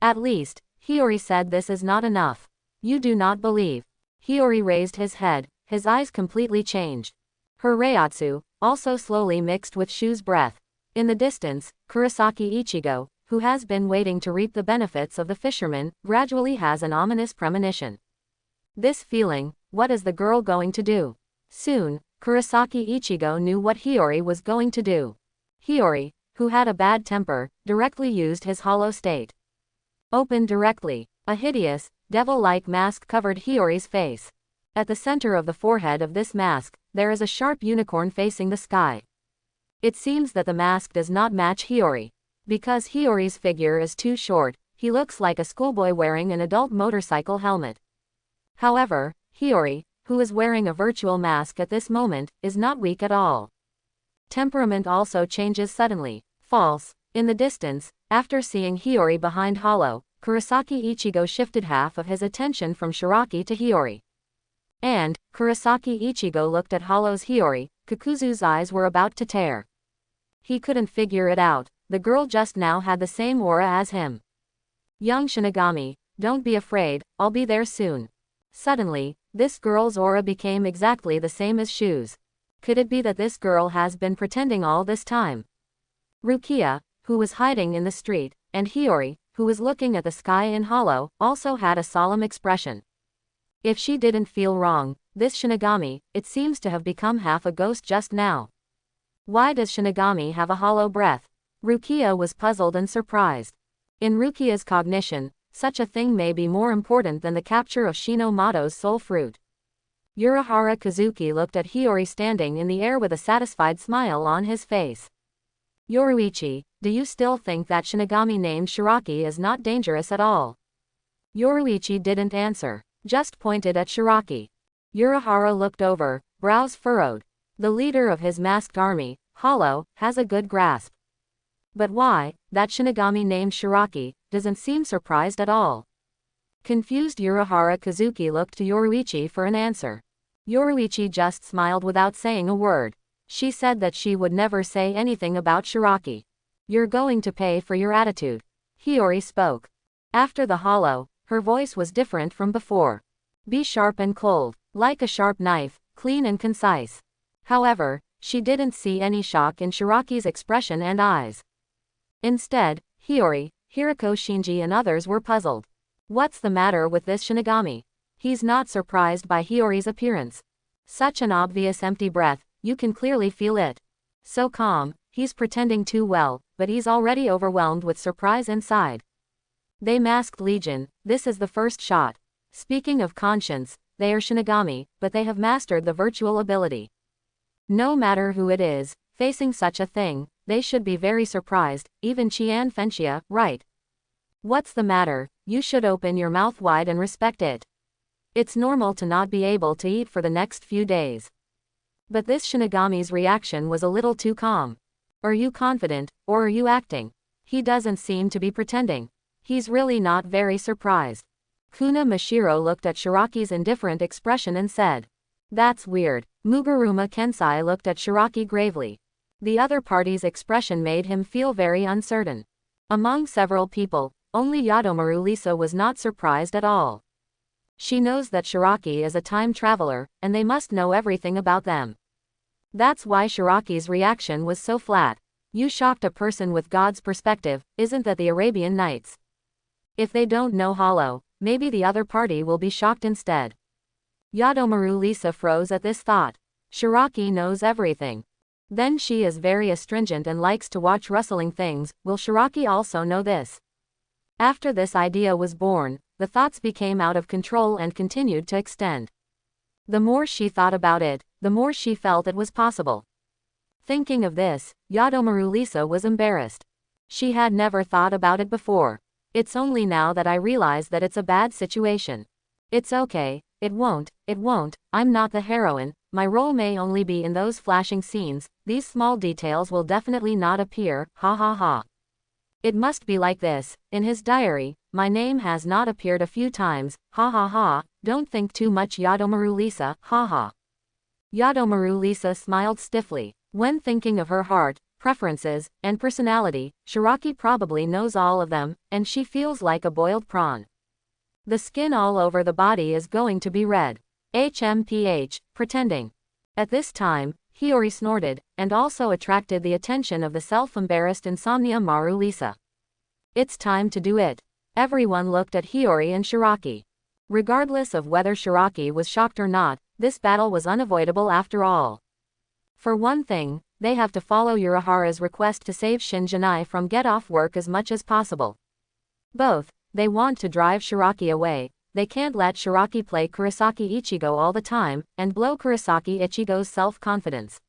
At least, Hiyori said this is not enough. You do not believe. Hiyori raised his head, his eyes completely changed. Her reiatsu, also slowly mixed with Shu's breath. In the distance, Kurosaki Ichigo, who has been waiting to reap the benefits of the fisherman, gradually has an ominous premonition. This feeling, what is the girl going to do? Soon, Kurosaki Ichigo knew what Hiyori was going to do. Hiyori, who had a bad temper, directly used his hollow state. Opened directly. A hideous, devil-like mask covered Hiyori's face. At the center of the forehead of this mask, there is a sharp unicorn facing the sky. It seems that the mask does not match Hiyori. Because Hiyori's figure is too short, he looks like a schoolboy wearing an adult motorcycle helmet. However, Hiyori, who is wearing a virtual mask at this moment, is not weak at all. Temperament also changes suddenly. False. In the distance, after seeing Hiyori behind Hollow, Kurosaki Ichigo shifted half of his attention from Shiraki to Hiyori. And, Kurosaki Ichigo looked at Hollow's Hiyori, Kakuzu's eyes were about to tear. He couldn't figure it out, the girl just now had the same aura as him. Young Shinigami, don't be afraid, I'll be there soon. Suddenly, this girl's aura became exactly the same as Shu's. Could it be that this girl has been pretending all this time? Rukia, who was hiding in the street, and Hiyori, who was looking at the sky in Hollow, also had a solemn expression. If she didn't feel wrong, this Shinigami, it seems to have become half a ghost just now. Why does Shinigami have a hollow breath? Rukia was puzzled and surprised. In Rukia's cognition, such a thing may be more important than the capture of Shinomado's soul fruit. Urahara Kazuki looked at Hiyori standing in the air with a satisfied smile on his face. Yoruichi, do you still think that Shinigami named Shiraki is not dangerous at all? Yoruichi didn't answer, just pointed at Shiraki. Urahara looked over, brows furrowed. The leader of his masked army, Hollow, has a good grasp. But why, that Shinigami named Shiraki, doesn't seem surprised at all. Confused Urahara Kazuki looked to Yoruichi for an answer. Yoruichi just smiled without saying a word. She said that she would never say anything about Shiraki. You're going to pay for your attitude. Hiyori spoke. After the Hollow, her voice was different from before. Be sharp and cold, like a sharp knife, clean and concise. However, she didn't see any shock in Shiraki's expression and eyes. Instead, Hiyori, Hirako Shinji and others were puzzled. What's the matter with this Shinigami? He's not surprised by Hiyori's appearance. Such an obvious empty breath, you can clearly feel it. So calm, he's pretending too well, but he's already overwhelmed with surprise inside. They masked Legion, this is the first shot. Speaking of conscience, they are Shinigami, but they have mastered the virtual ability. No matter who it is, facing such a thing, they should be very surprised, even Qian Fenxia, right? What's the matter? You should open your mouth wide and respect it. It's normal to not be able to eat for the next few days. But this Shinigami's reaction was a little too calm. Are you confident, or are you acting? He doesn't seem to be pretending. He's really not very surprised. Kuna Mashiro looked at Shiraki's indifferent expression and said, "That's weird." Mugaruma Kensai looked at Shiraki gravely. The other party's expression made him feel very uncertain. Among several people, only Yadomaru Lisa was not surprised at all. She knows that Shiraki is a time traveler, and they must know everything about them. That's why Shiraki's reaction was so flat. You shocked a person with God's perspective, isn't that the Arabian Nights? If they don't know Hollow, maybe the other party will be shocked instead. Yadomaru Lisa froze at this thought. Shiraki knows everything. Then she is very astringent and likes to watch rustling things. Will Shiraki also know this? After this idea was born, the thoughts became out of control and continued to extend. The more she thought about it, the more she felt it was possible. Thinking of this, Yadomaru Lisa was embarrassed. She had never thought about it before. It's only now that I realize that it's a bad situation. It's okay, it won't, I'm not the heroine, my role may only be in those flashing scenes, these small details will definitely not appear, ha ha ha. It must be like this, in his diary, my name has not appeared a few times, ha ha ha, don't think too much Yadomaru Lisa, ha ha. Yadomaru Lisa smiled stiffly. When thinking of her heart, preferences, and personality, Shiraki probably knows all of them, and she feels like a boiled prawn. The skin all over the body is going to be red. HMPH, pretending. At this time, Hiyori snorted, and also attracted the attention of the self-embarrassed insomnia Maru Lisa. It's time to do it. Everyone looked at Hiyori and Shiraki. Regardless of whether Shiraki was shocked or not, this battle was unavoidable after all. For one thing, they have to follow Urahara's request to save Shinjanai from get off work as much as possible. Both, they want to drive Shiraki away, they can't let Shiraki play Kurosaki Ichigo all the time, and blow Kurosaki Ichigo's self-confidence.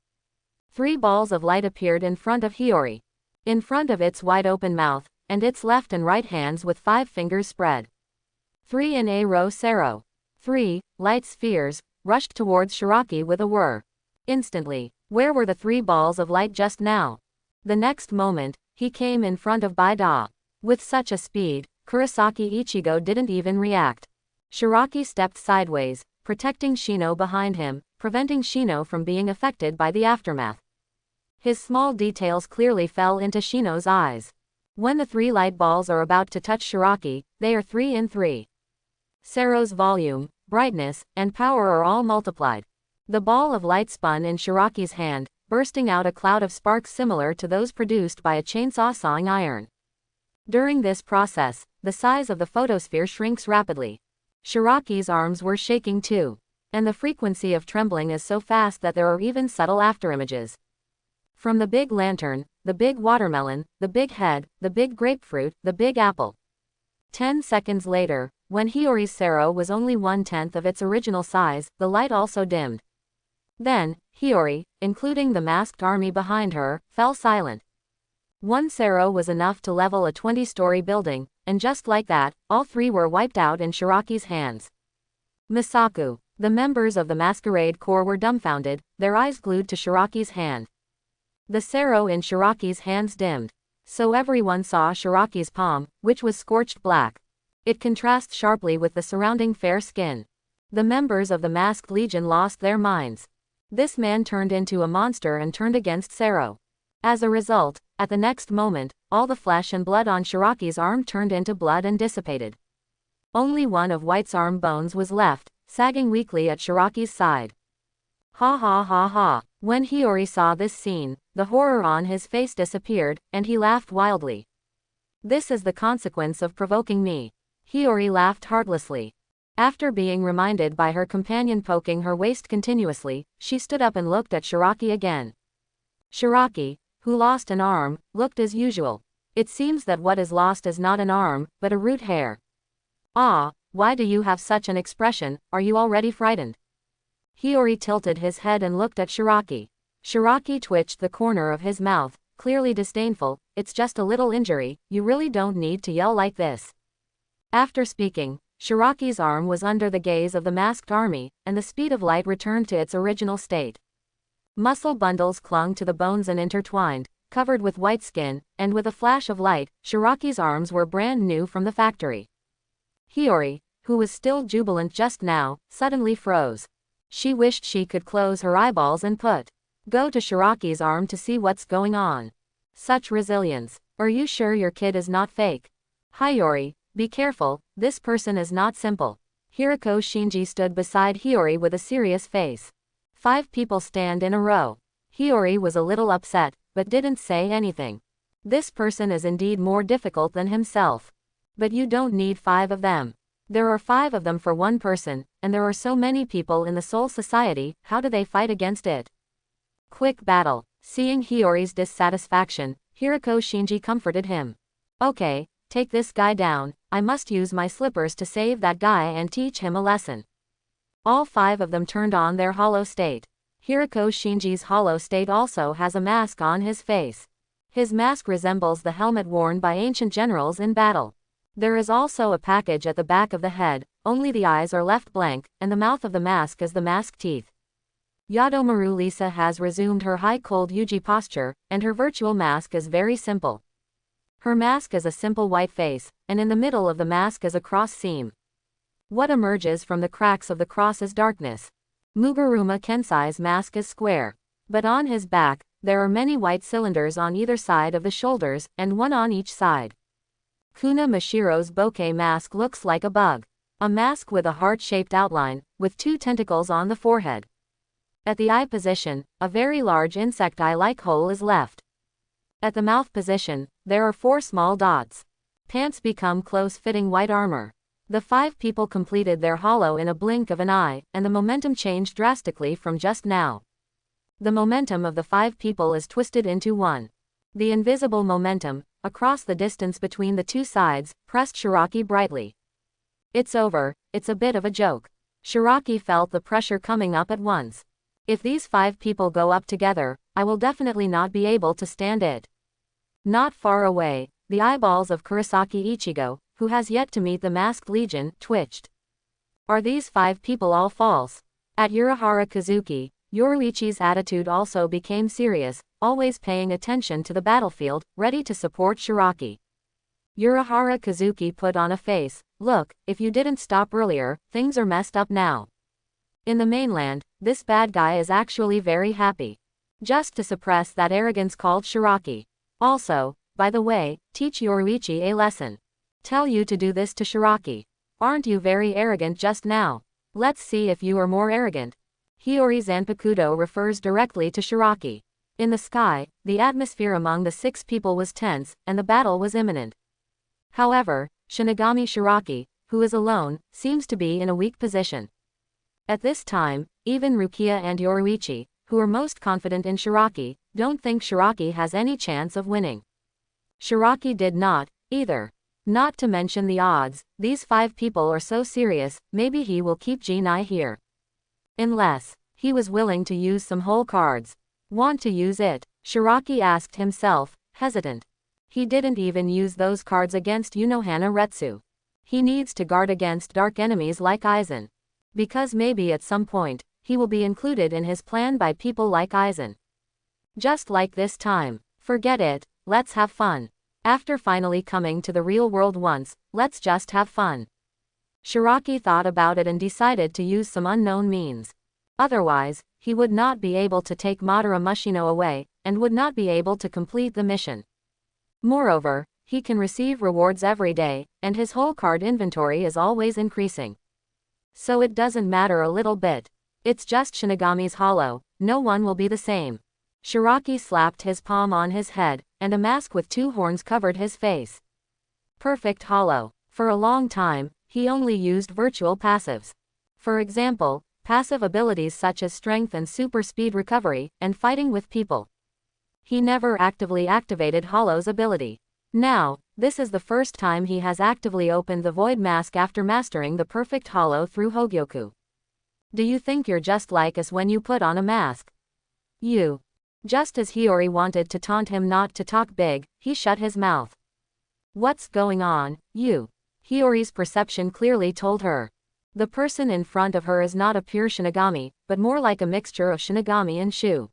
3 balls of light appeared in front of Hiyori. In front of its wide-open mouth, and its left and right hands with 5 fingers spread. 3 in a row Sero. 3, light spheres, rushed towards Shiraki with a whir. Instantly, where were the 3 balls of light just now? The next moment, he came in front of Baida. With such a speed, Kurosaki Ichigo didn't even react. Shiraki stepped sideways, protecting Shino behind him, preventing Shino from being affected by the aftermath. His small details clearly fell into Shino's eyes. When the 3 light balls are about to touch Shiraki, they are 3 in 3. Sero's volume, brightness, and power are all multiplied. The ball of light spun in Shiraki's hand, bursting out a cloud of sparks similar to those produced by a chainsaw sawing iron. During this process, the size of the photosphere shrinks rapidly. Shiraki's arms were shaking too. And the frequency of trembling is so fast that there are even subtle afterimages. From the big lantern, the big watermelon, the big head, the big grapefruit, the big apple. 10 seconds later, when Hiyori's Sero was only 1/10 of its original size, the light also dimmed. Then, Hiyori, including the masked army behind her, fell silent. 1 Sero was enough to level a 20-story building, and just like that, all 3 were wiped out in Shiraki's hands. Misaku. The members of the Masquerade Corps were dumbfounded, their eyes glued to Shiraki's hand. The Sero in Shiraki's hands dimmed. So everyone saw Shiraki's palm, which was scorched black. It contrasts sharply with the surrounding fair skin. The members of the Masked Legion lost their minds. This man turned into a monster and turned against Sero. As a result, at the next moment, all the flesh and blood on Shiraki's arm turned into blood and dissipated. Only one of White's arm bones was left, sagging weakly at Shiraki's side. Ha ha ha ha. When Hiyori saw this scene, the horror on his face disappeared, and he laughed wildly. This is the consequence of provoking me. Hiyori laughed heartlessly. After being reminded by her companion poking her waist continuously, she stood up and looked at Shiraki again. Shiraki, who lost an arm, looked as usual. It seems that what is lost is not an arm, but a root hair. Ah, why do you have such an expression, are you already frightened? Hiyori tilted his head and looked at Shiraki. Shiraki twitched the corner of his mouth, clearly disdainful, it's just a little injury, you really don't need to yell like this. After speaking, Shiraki's arm was under the gaze of the masked army, and the speed of light returned to its original state. Muscle bundles clung to the bones and intertwined, covered with white skin, and with a flash of light, Shiraki's arms were brand new from the factory. Hiyori, who was still jubilant just now, suddenly froze. She wished she could close her eyeballs and go to Shiraki's arm to see what's going on. Such resilience. Are you sure your kid is not fake? Hiyori, be careful, this person is not simple. Hirako Shinji stood beside Hiyori with a serious face. 5 people stand in a row. Hiyori was a little upset, but didn't say anything. This person is indeed more difficult than himself. But you don't need 5 of them. There are 5 of them for one person, and there are so many people in the Soul Society, how do they fight against it? Quick battle. Seeing Hiyori's dissatisfaction, Hirako Shinji comforted him. Okay, take this guy down, I must use my slippers to save that guy and teach him a lesson. All 5 of them turned on their hollow state. Hirako Shinji's hollow state also has a mask on his face. His mask resembles the helmet worn by ancient generals in battle. There is also a package at the back of the head, only the eyes are left blank, and the mouth of the mask is the mask teeth. Yadomaru Lisa has resumed her high cold Yuji posture, and her virtual mask is very simple. Her mask is a simple white face, and in the middle of the mask is a cross seam. What emerges from the cracks of the cross is darkness. Mugaruma Kensai's mask is square. But on his back, there are many white cylinders on either side of the shoulders, and one on each side. Kuna Mashiro's bokeh mask looks like a bug. A mask with a heart-shaped outline, with 2 tentacles on the forehead. At the eye position, a very large insect eye-like hole is left. At the mouth position, there are 4 small dots. Pants become close-fitting white armor. The 5 people completed their hollow in a blink of an eye, and the momentum changed drastically from just now. The momentum of the 5 people is twisted into one. The invisible momentum, across the distance between the 2 sides, pressed Shiraki brightly. It's over, it's a bit of a joke. Shiraki felt the pressure coming up at once. If these 5 people go up together, I will definitely not be able to stand it. Not far away, the eyeballs of Kurosaki Ichigo, who has yet to meet the Masked Legion, twitched. Are these 5 people all false? At Urahara Kazuki, Yoruichi's attitude also became serious, always paying attention to the battlefield, ready to support Shiraki. Urahara Kazuki put on a face, look, if you didn't stop earlier, things are messed up now. In the mainland, this bad guy is actually very happy. Just to suppress that arrogance called Shiraki. Also, by the way, teach Yoruichi a lesson. Tell you to do this to Shiraki. Aren't you very arrogant just now? Let's see if you are more arrogant. Hiyori Zanpakuto refers directly to Shiraki. In the sky, the atmosphere among the 6 people was tense, and the battle was imminent. However, Shinigami Shiraki, who is alone, seems to be in a weak position. At this time, even Rukia and Yoruichi, who are most confident in Shiraki, don't think Shiraki has any chance of winning. Shiraki did not, either. Not to mention the odds, these 5 people are so serious, maybe he will keep Jinai here. Unless, he was willing to use some whole cards. Want to use it? Shiraki asked himself, hesitant. He didn't even use those cards against Unohana Retsu. He needs to guard against dark enemies like Aizen. Because maybe at some point, he will be included in his plan by people like Aizen. Just like this time. Forget it, let's have fun. After finally coming to the real world once, let's just have fun. Shiraki thought about it and decided to use some unknown means. Otherwise, he would not be able to take Madara Mushino away, and would not be able to complete the mission. Moreover, he can receive rewards every day, and his whole card inventory is always increasing. So it doesn't matter a little bit. It's just Shinigami's hollow, no one will be the same. Shiraki slapped his palm on his head, and a mask with 2 horns covered his face. Perfect hollow. For a long time, he only used virtual passives. For example, passive abilities such as strength and super speed recovery, and fighting with people. He never actively activated Hollow's ability. Now, this is the first time he has actively opened the Void Mask after mastering the perfect Hollow through Hogyoku. Do you think you're just like us when you put on a mask? You. Just as Hiyori wanted to taunt him not to talk big, he shut his mouth. What's going on, you? Hiyori's perception clearly told her. The person in front of her is not a pure Shinigami, but more like a mixture of Shinigami and Shu.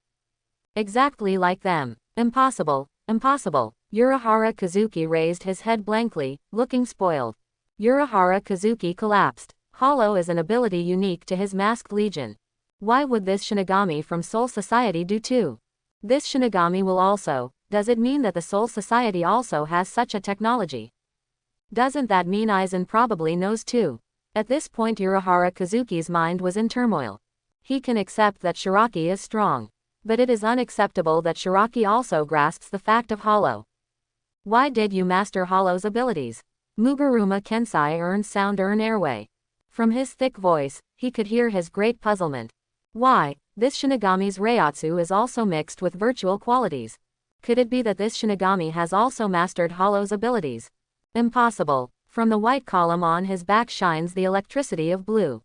Exactly like them. Impossible, impossible. Urahara Kazuki raised his head blankly, looking spoiled. Urahara Kazuki collapsed. Hollow is an ability unique to his Masked Legion. Why would this Shinigami from Soul Society do too? This Shinigami will also. Does it mean that the Soul Society also has such a technology? Doesn't that mean Aizen probably knows too? At this point Urahara Kazuki's mind was in turmoil. He can accept that Shiraki is strong. But it is unacceptable that Shiraki also grasps the fact of Hollow. Why did you master Hollow's abilities? Muguruma Kensai earned sound airway. From his thick voice, he could hear his great puzzlement. Why, this Shinigami's Reiatsu is also mixed with virtual qualities. Could it be that this Shinigami has also mastered Hollow's abilities? Impossible. From the white column on his back shines the electricity of blue.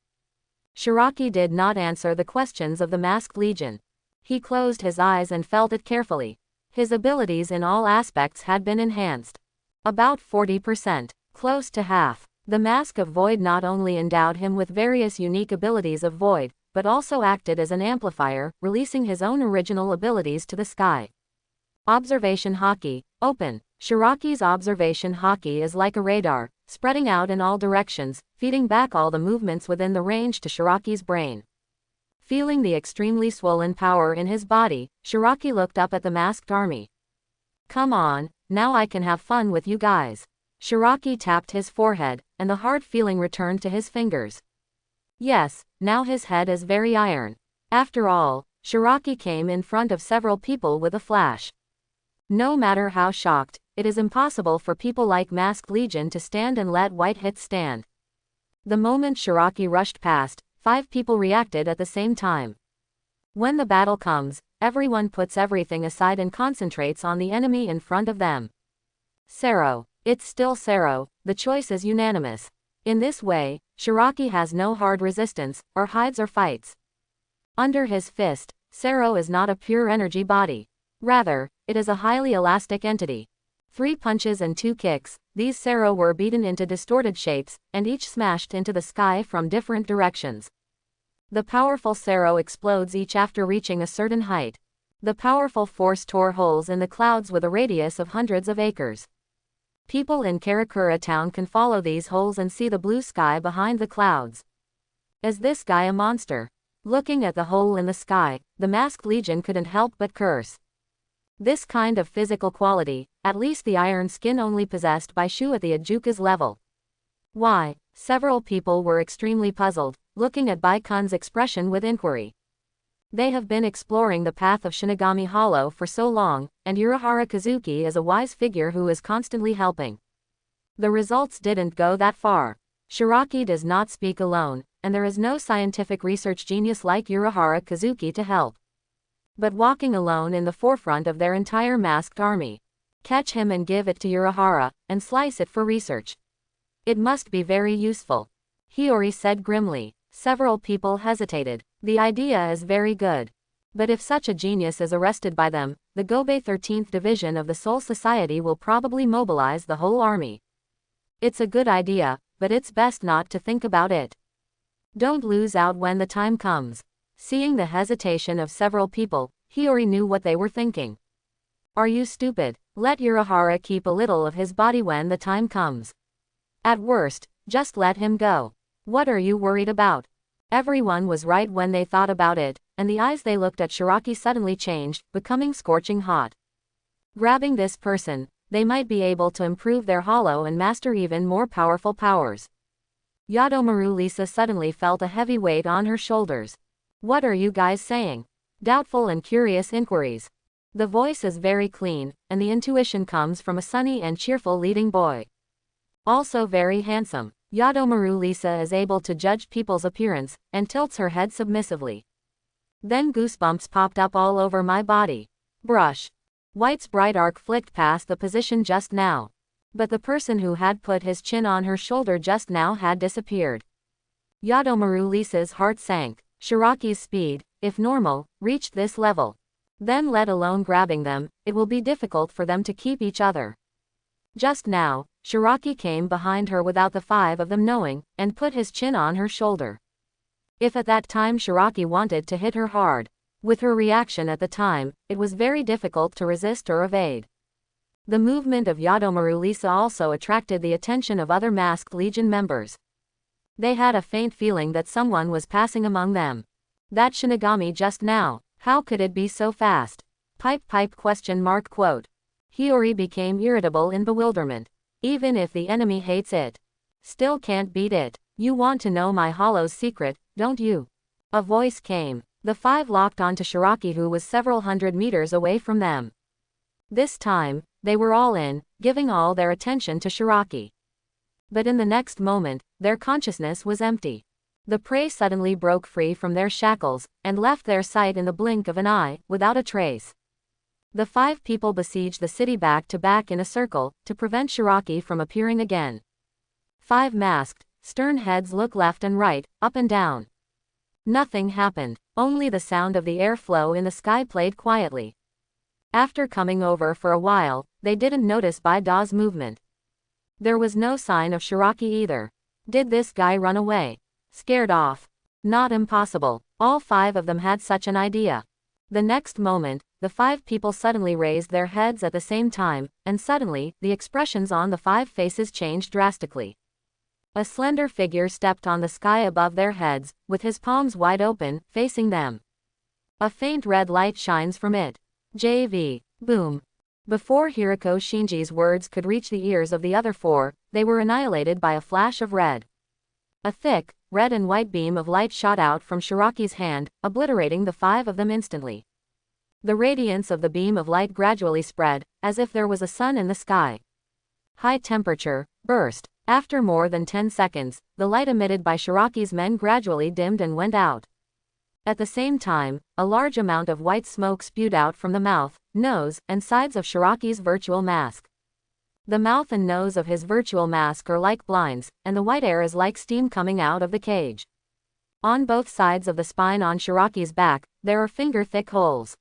Shiraki did not answer the questions of the Masked Legion. He closed his eyes and felt it carefully. His abilities in all aspects had been enhanced. About 40%, close to half. The Mask of Void not only endowed him with various unique abilities of Void, but also acted as an amplifier, releasing his own original abilities to the sky. Observation Haki, open. Shiraki's observation Haki is like a radar, spreading out in all directions, feeding back all the movements within the range to Shiraki's brain. Feeling the extremely swollen power in his body, Shiraki looked up at the masked army. Come on, now I can have fun with you guys. Shiraki tapped his forehead, and the hard feeling returned to his fingers. Yes, now his head is very iron. After all, Shiraki came in front of several people with a flash. No matter how shocked, it is impossible for people like Masked Legion to stand and let white hits stand. The moment Shiraki rushed past, 5 people reacted at the same time. When the battle comes, everyone puts everything aside and concentrates on the enemy in front of them. Sero. It's still Sero, the choice is unanimous. In this way, Shiraki has no hard resistance, or hides or fights. Under his fist, Sero is not a pure energy body. Rather, it is a highly elastic entity. 3 punches and 2 kicks, these Sero were beaten into distorted shapes, and each smashed into the sky from different directions. The powerful Sero explodes each after reaching a certain height. The powerful force tore holes in the clouds with a radius of hundreds of acres. People in Karakura town can follow these holes and see the blue sky behind the clouds. Is this guy a monster? Looking at the hole in the sky, the Masked Legion couldn't help but curse. This kind of physical quality, at least the iron skin only possessed by Shu at the Ajuka's level. Why? Several people were extremely puzzled, looking at Baikun's expression with inquiry. They have been exploring the path of Shinigami Hollow for so long, and Urahara Kazuki is a wise figure who is constantly helping. The results didn't go that far. Shiraki does not speak alone, and there is no scientific research genius like Urahara Kazuki to help. But walking alone in the forefront of their entire masked army. Catch him and give it to Urahara, and slice it for research. It must be very useful. Hiyori said grimly. Several people hesitated. The idea is very good. But if such a genius is arrested by them, the Gobe 13th Division of the Soul Society will probably mobilize the whole army. It's a good idea, but it's best not to think about it. Don't lose out when the time comes. Seeing the hesitation of several people, Hiyori knew what they were thinking. Are you stupid? Let Urahara keep a little of his body when the time comes. At worst, just let him go. What are you worried about? Everyone was right when they thought about it, and the eyes they looked at Shiraki suddenly changed, becoming scorching hot. Grabbing this person, they might be able to improve their hollow and master even more powerful powers. Yadomaru Lisa suddenly felt a heavy weight on her shoulders. What are you guys saying? Doubtful and curious inquiries. The voice is very clean, and the intuition comes from a sunny and cheerful leading boy. Also very handsome. Yadomaru Lisa is able to judge people's appearance, and tilts her head submissively. Then goosebumps popped up all over my body. Brush. White's bright arc flicked past the position just now. But the person who had put his chin on her shoulder just now had disappeared. Yadomaru Lisa's heart sank. Shiraki's speed, if normal, reached this level. Then let alone grabbing them, it will be difficult for them to keep each other. Just now, Shiraki came behind her without the 5 of them knowing, and put his chin on her shoulder. If at that time Shiraki wanted to hit her hard, With her reaction at the time, it was very difficult to resist or evade. The movement of Yadomaru Lisa also attracted the attention of other Masked Legion members. They had a faint feeling that someone was passing among them. That Shinigami just now, how could it be so fast? Pipe question mark quote. Hiyori became irritable in bewilderment. Even if the enemy hates it, still can't beat it. You want to know my hollow's secret, don't you? A voice came. The five locked onto Shiraki, who was several hundred meters away from them. This time, they were all in, giving all their attention to Shiraki. But in the next moment, their consciousness was empty. The prey suddenly broke free from their shackles, and left their sight in the blink of an eye, without a trace. The five people besieged the city back to back in a circle, to prevent Shiraki from appearing again. Five masked, stern heads looked left and right, up and down. Nothing happened. Only the sound of the airflow in the sky played quietly. After coming over for a while, they didn't notice Baida's movement. There was no sign of Shiraki either. Did this guy run away? Scared off? Not impossible. All five of them had such an idea. The next moment, the five people suddenly raised their heads at the same time, and suddenly, the expressions on the five faces changed drastically. A slender figure stepped on the sky above their heads, with his palms wide open, facing them. A faint red light shines from it. JV. Boom. Before Hiriko Shinji's words could reach the ears of the other four, they were annihilated by a flash of red. A thick, red and white beam of light shot out from Shiraki's hand, obliterating the five of them instantly. The radiance of the beam of light gradually spread, as if there was a sun in the sky. High temperature, burst. After more than 10 seconds, the light emitted by Shiraki's men gradually dimmed and went out. At the same time, a large amount of white smoke spewed out from the mouth, nose, and sides of Shiraki's virtual mask. The mouth and nose of his virtual mask are like blinds, and the white air is like steam coming out of the cage. On both sides of the spine on Shiraki's back, there are finger-thick holes.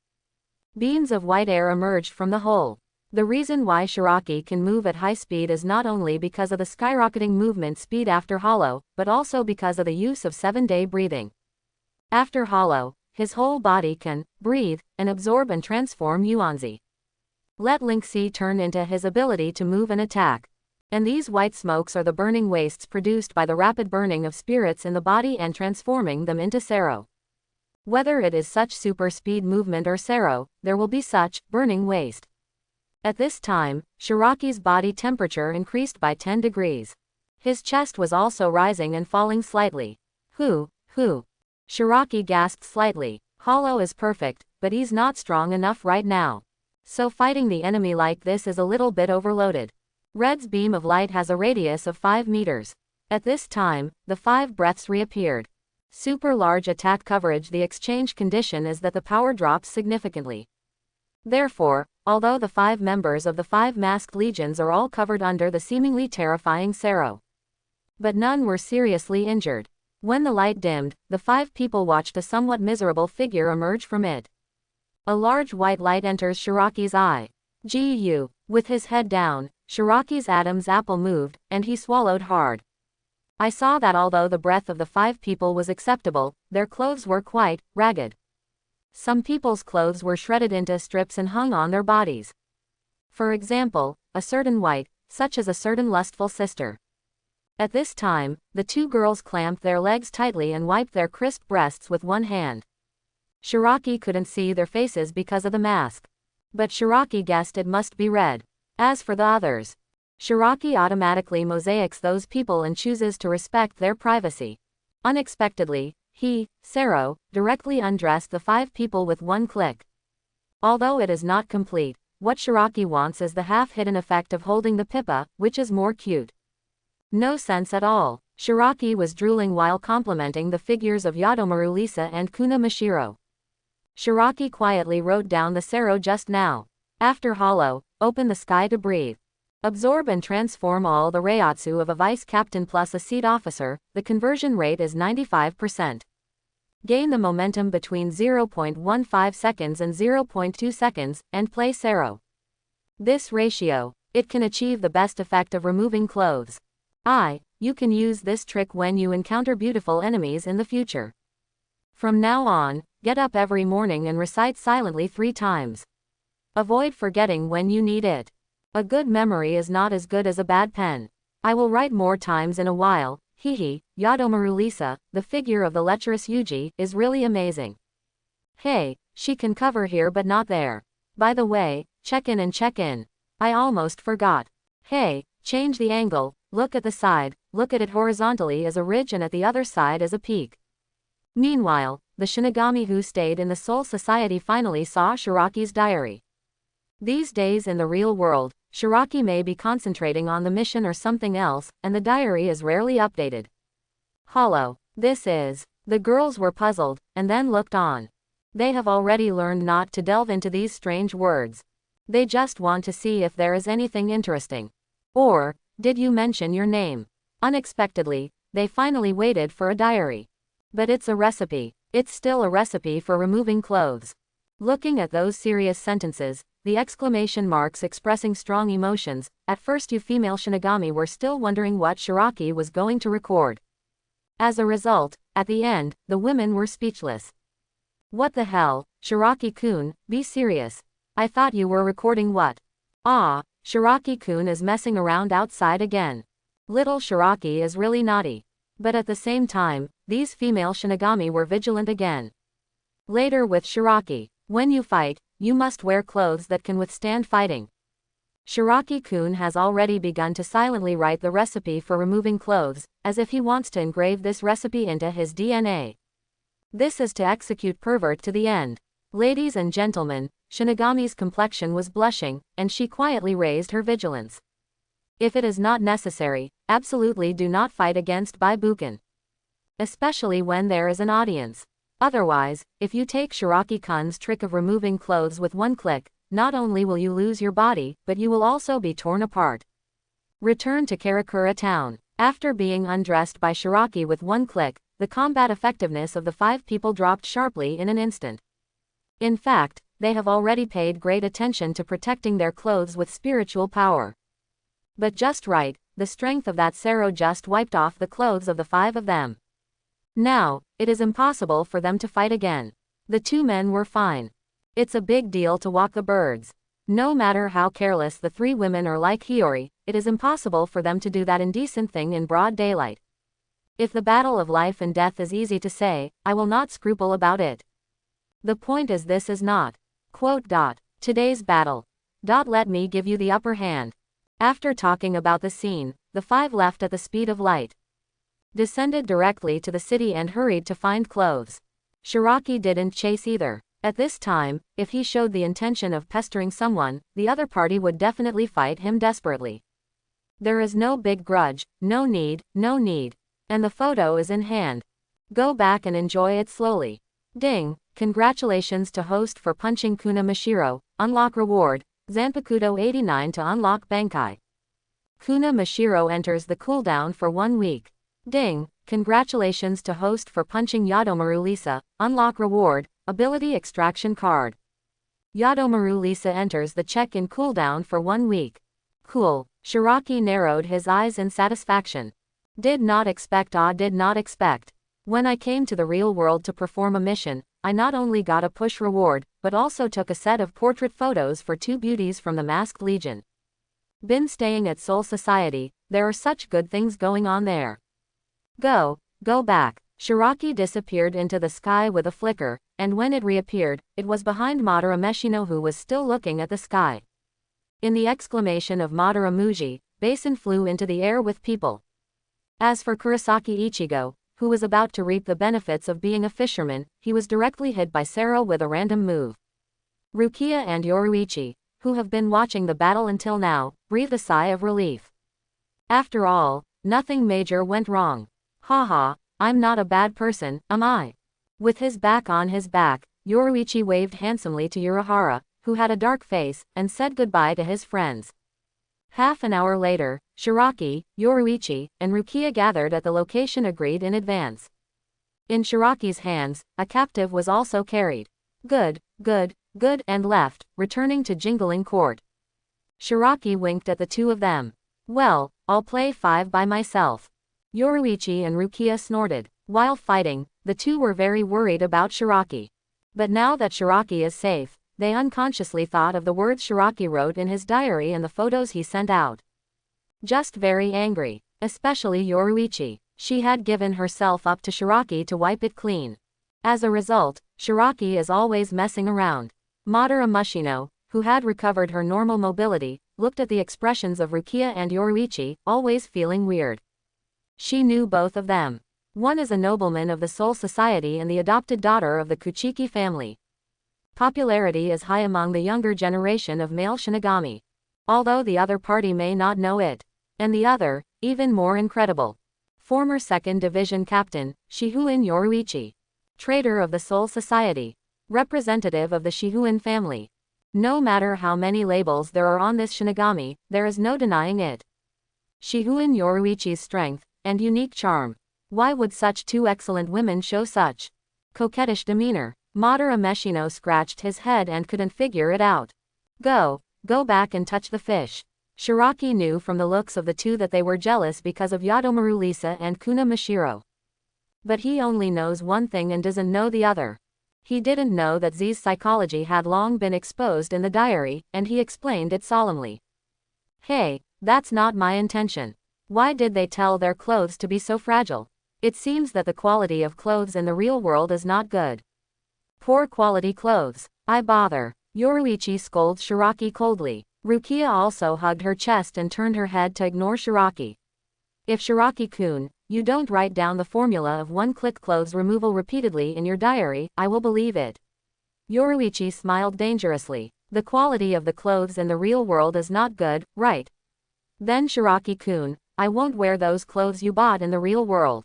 Beams of white air emerged from the hole. The reason why Shiraki can move at high speed is not only because of the skyrocketing movement speed after Hollow, but also because of the use of 7-day breathing. After Hollow, his whole body can breathe and absorb and transform Yuanzi. Let Link C turn into his ability to move and attack. And these white smokes are the burning wastes produced by the rapid burning of spirits in the body and transforming them into Sero. Whether it is such super speed movement or Sero, there will be such burning waste. At this time, Shiraki's body temperature increased by 10 degrees. His chest was also rising and falling slightly. Who? Shiraki gasped slightly. Hollow is perfect, but he's not strong enough right now. So fighting the enemy like this is a little bit overloaded. Red's beam of light has a radius of 5 meters. At this time, the 5 breaths reappeared. Super large attack coverage. The exchange condition is that the power drops significantly. Therefore, although the 5 members of the 5 masked legions are all covered under the seemingly terrifying Sero, but none were seriously injured. When the light dimmed, the 5 people watched a somewhat miserable figure emerge from it. A large white light enters Shiraki's eye. Gu. With his head down, Shiraki's Adam's apple moved, and he swallowed hard. I saw that although the breath of the 5 people was acceptable, their clothes were quite ragged. Some people's clothes were shredded into strips and hung on their bodies. For example, a certain white, such as a certain lustful sister. At this time, the 2 girls clamped their legs tightly and wiped their crisp breasts with one hand. Shiraki couldn't see their faces because of the mask. But Shiraki guessed it must be red. As for the others, Shiraki automatically mosaics those people and chooses to respect their privacy. Unexpectedly, he, Sero, directly undressed the 5 people with one click. Although it is not complete, what Shiraki wants is the half-hidden effect of holding the Pippa, which is more cute. No sense at all. Shiraki was drooling while complimenting the figures of Yadomaru Lisa and Kuna Mashiro. Shiraki quietly wrote down the Sero just now. After Hollow, open the sky to breathe. Absorb and transform all the Reiatsu of a vice captain plus a seat officer. The conversion rate is 95%. Gain the momentum between 0.15 seconds and 0.2 seconds, and play Sero. This ratio, it can achieve the best effect of removing clothes. You can use this trick when you encounter beautiful enemies in the future. From now on, get up every morning and recite silently 3 times. Avoid forgetting when you need it. A good memory is not as good as a bad pen. I will write more times in a while. Hihi, Yadomaru Lisa, the figure of the lecherous Yuji, is really amazing. Hey, she can cover here but not there. By the way, check in and check in. I almost forgot. Hey, change the angle, look at the side, look at it horizontally as a ridge and at the other side as a peak. Meanwhile, the Shinigami who stayed in the Soul Society finally saw Shiraki's diary. These days in the real world, Shiraki may be concentrating on the mission or something else, and the diary is rarely updated. Hollow. This is. The girls were puzzled, and then looked on. They have already learned not to delve into these strange words. They just want to see if there is anything interesting. Or, did you mention your name? Unexpectedly, they finally waited for a diary. But it's a recipe. It's still a recipe for removing clothes. Looking at those serious sentences, the exclamation marks expressing strong emotions, at first you female Shinigami were still wondering what Shiraki was going to record. As a result, at the end, the women were speechless. What the hell, Shiraki-kun, be serious. I thought you were recording what? Ah, Shiraki-kun is messing around outside again. Little Shiraki is really naughty. But at the same time, these female Shinigami were vigilant again. Later with Shiraki, when you fight, you must wear clothes that can withstand fighting. Shiraki-kun has already begun to silently write the recipe for removing clothes, as if he wants to engrave this recipe into his DNA. This is to execute pervert to the end. Ladies and gentlemen, Shinigami's complexion was blushing, and she quietly raised her vigilance. If it is not necessary, absolutely do not fight against Baibuken. Especially when there is an audience. Otherwise, if you take Shiraki-kun's trick of removing clothes with one click, not only will you lose your body, but you will also be torn apart. Return to Karakura town. After being undressed by Shiraki with one click, the combat effectiveness of the 5 people dropped sharply in an instant. In fact, they have already paid great attention to protecting their clothes with spiritual power. But just right, the strength of that Sero just wiped off the clothes of the 5 of them. Now, it is impossible for them to fight again. The 2 men were fine. It's a big deal to walk the birds. No matter how careless the 3 women are like Hiyori, it is impossible for them to do that indecent thing in broad daylight. If the battle of life and death is easy to say, I will not scruple about it. The point is this is not. Today's battle. Let me give you the upper hand. After talking about the scene, the 5 left at the speed of light. Descended directly to the city and hurried to find clothes. Shiraki didn't chase either. At this time, if he showed the intention of pestering someone, the other party would definitely fight him desperately. There is no big grudge, no need. And the photo is in hand. Go back and enjoy it slowly. Ding, congratulations to host for punching Kuna Mashiro, unlock reward, Zanpakuto 89 to unlock Bankai. Kuna Mashiro enters the cooldown for 1 week. Ding, congratulations to host for punching Yadomaru Lisa, unlock reward, ability extraction card. Yadomaru Lisa enters the check-in cooldown for 1 week. Cool, Shiraki narrowed his eyes in satisfaction. Did not expect. When I came to the real world to perform a mission, I not only got a push reward, but also took a set of portrait photos for 2 beauties from the Masked Legion. Been staying at Soul Society, there are such good things going on there. Go back. Shiraki disappeared into the sky with a flicker, and when it reappeared, it was behind Madara Meshino who was still looking at the sky. In the exclamation of Madara Muji, Basin flew into the air with people. As for Kurosaki Ichigo, who was about to reap the benefits of being a fisherman, he was directly hit by Sero with a random move. Rukia and Yoruichi, who have been watching the battle until now, breathed a sigh of relief. After all, nothing major went wrong. Haha, I'm not a bad person, am I? With his back on his back, Yoruichi waved handsomely to Urahara, who had a dark face, and said goodbye to his friends. Half an hour later, Shiraki, Yoruichi, and Rukia gathered at the location agreed in advance. In Shiraki's hands, a captive was also carried. Good, and left, returning to Jingling Court. Shiraki winked at the 2 of them. Well, I'll play 5 by myself. Yoruichi and Rukia snorted. While fighting, the two were very worried about Shiraki. But now that Shiraki is safe, they unconsciously thought of the words Shiraki wrote in his diary and the photos he sent out. Just very angry, especially Yoruichi. She had given herself up to Shiraki to wipe it clean. As a result, Shiraki is always messing around. Madara Mushino, who had recovered her normal mobility, looked at the expressions of Rukia and Yoruichi, always feeling weird. She knew both of them. One is a nobleman of the Soul Society and the adopted daughter of the Kuchiki family. Popularity is high among the younger generation of male Shinigami. Although the other party may not know it. And the other, even more incredible. Former 2nd Division Captain, Shihuin Yoruichi. Traitor of the Soul Society. Representative of the Shihuin family. No matter how many labels there are on this Shinigami, there is no denying it. Shihuin Yoruichi's strength, and unique charm. Why would such two excellent women show such coquettish demeanor? Madara Mushino scratched his head and couldn't figure it out. Go back and touch the fish. Shiraki knew from the looks of the two that they were jealous because of Yadomaru Lisa and Kuna Mashiro. But he only knows one thing and doesn't know the other. He didn't know that Z's psychology had long been exposed in the diary, and he explained it solemnly. Hey, that's not my intention. Why did they tell their clothes to be so fragile? It seems that the quality of clothes in the real world is not good. Poor quality clothes. I bother. Yoruichi scolds Shiraki coldly. Rukia also hugged her chest and turned her head to ignore Shiraki. If Shiraki-kun, you don't write down the formula of one-click clothes removal repeatedly in your diary, I will believe it. Yoruichi smiled dangerously. The quality of the clothes in the real world is not good, right? Then Shiraki-kun, I won't wear those clothes you bought in the real world.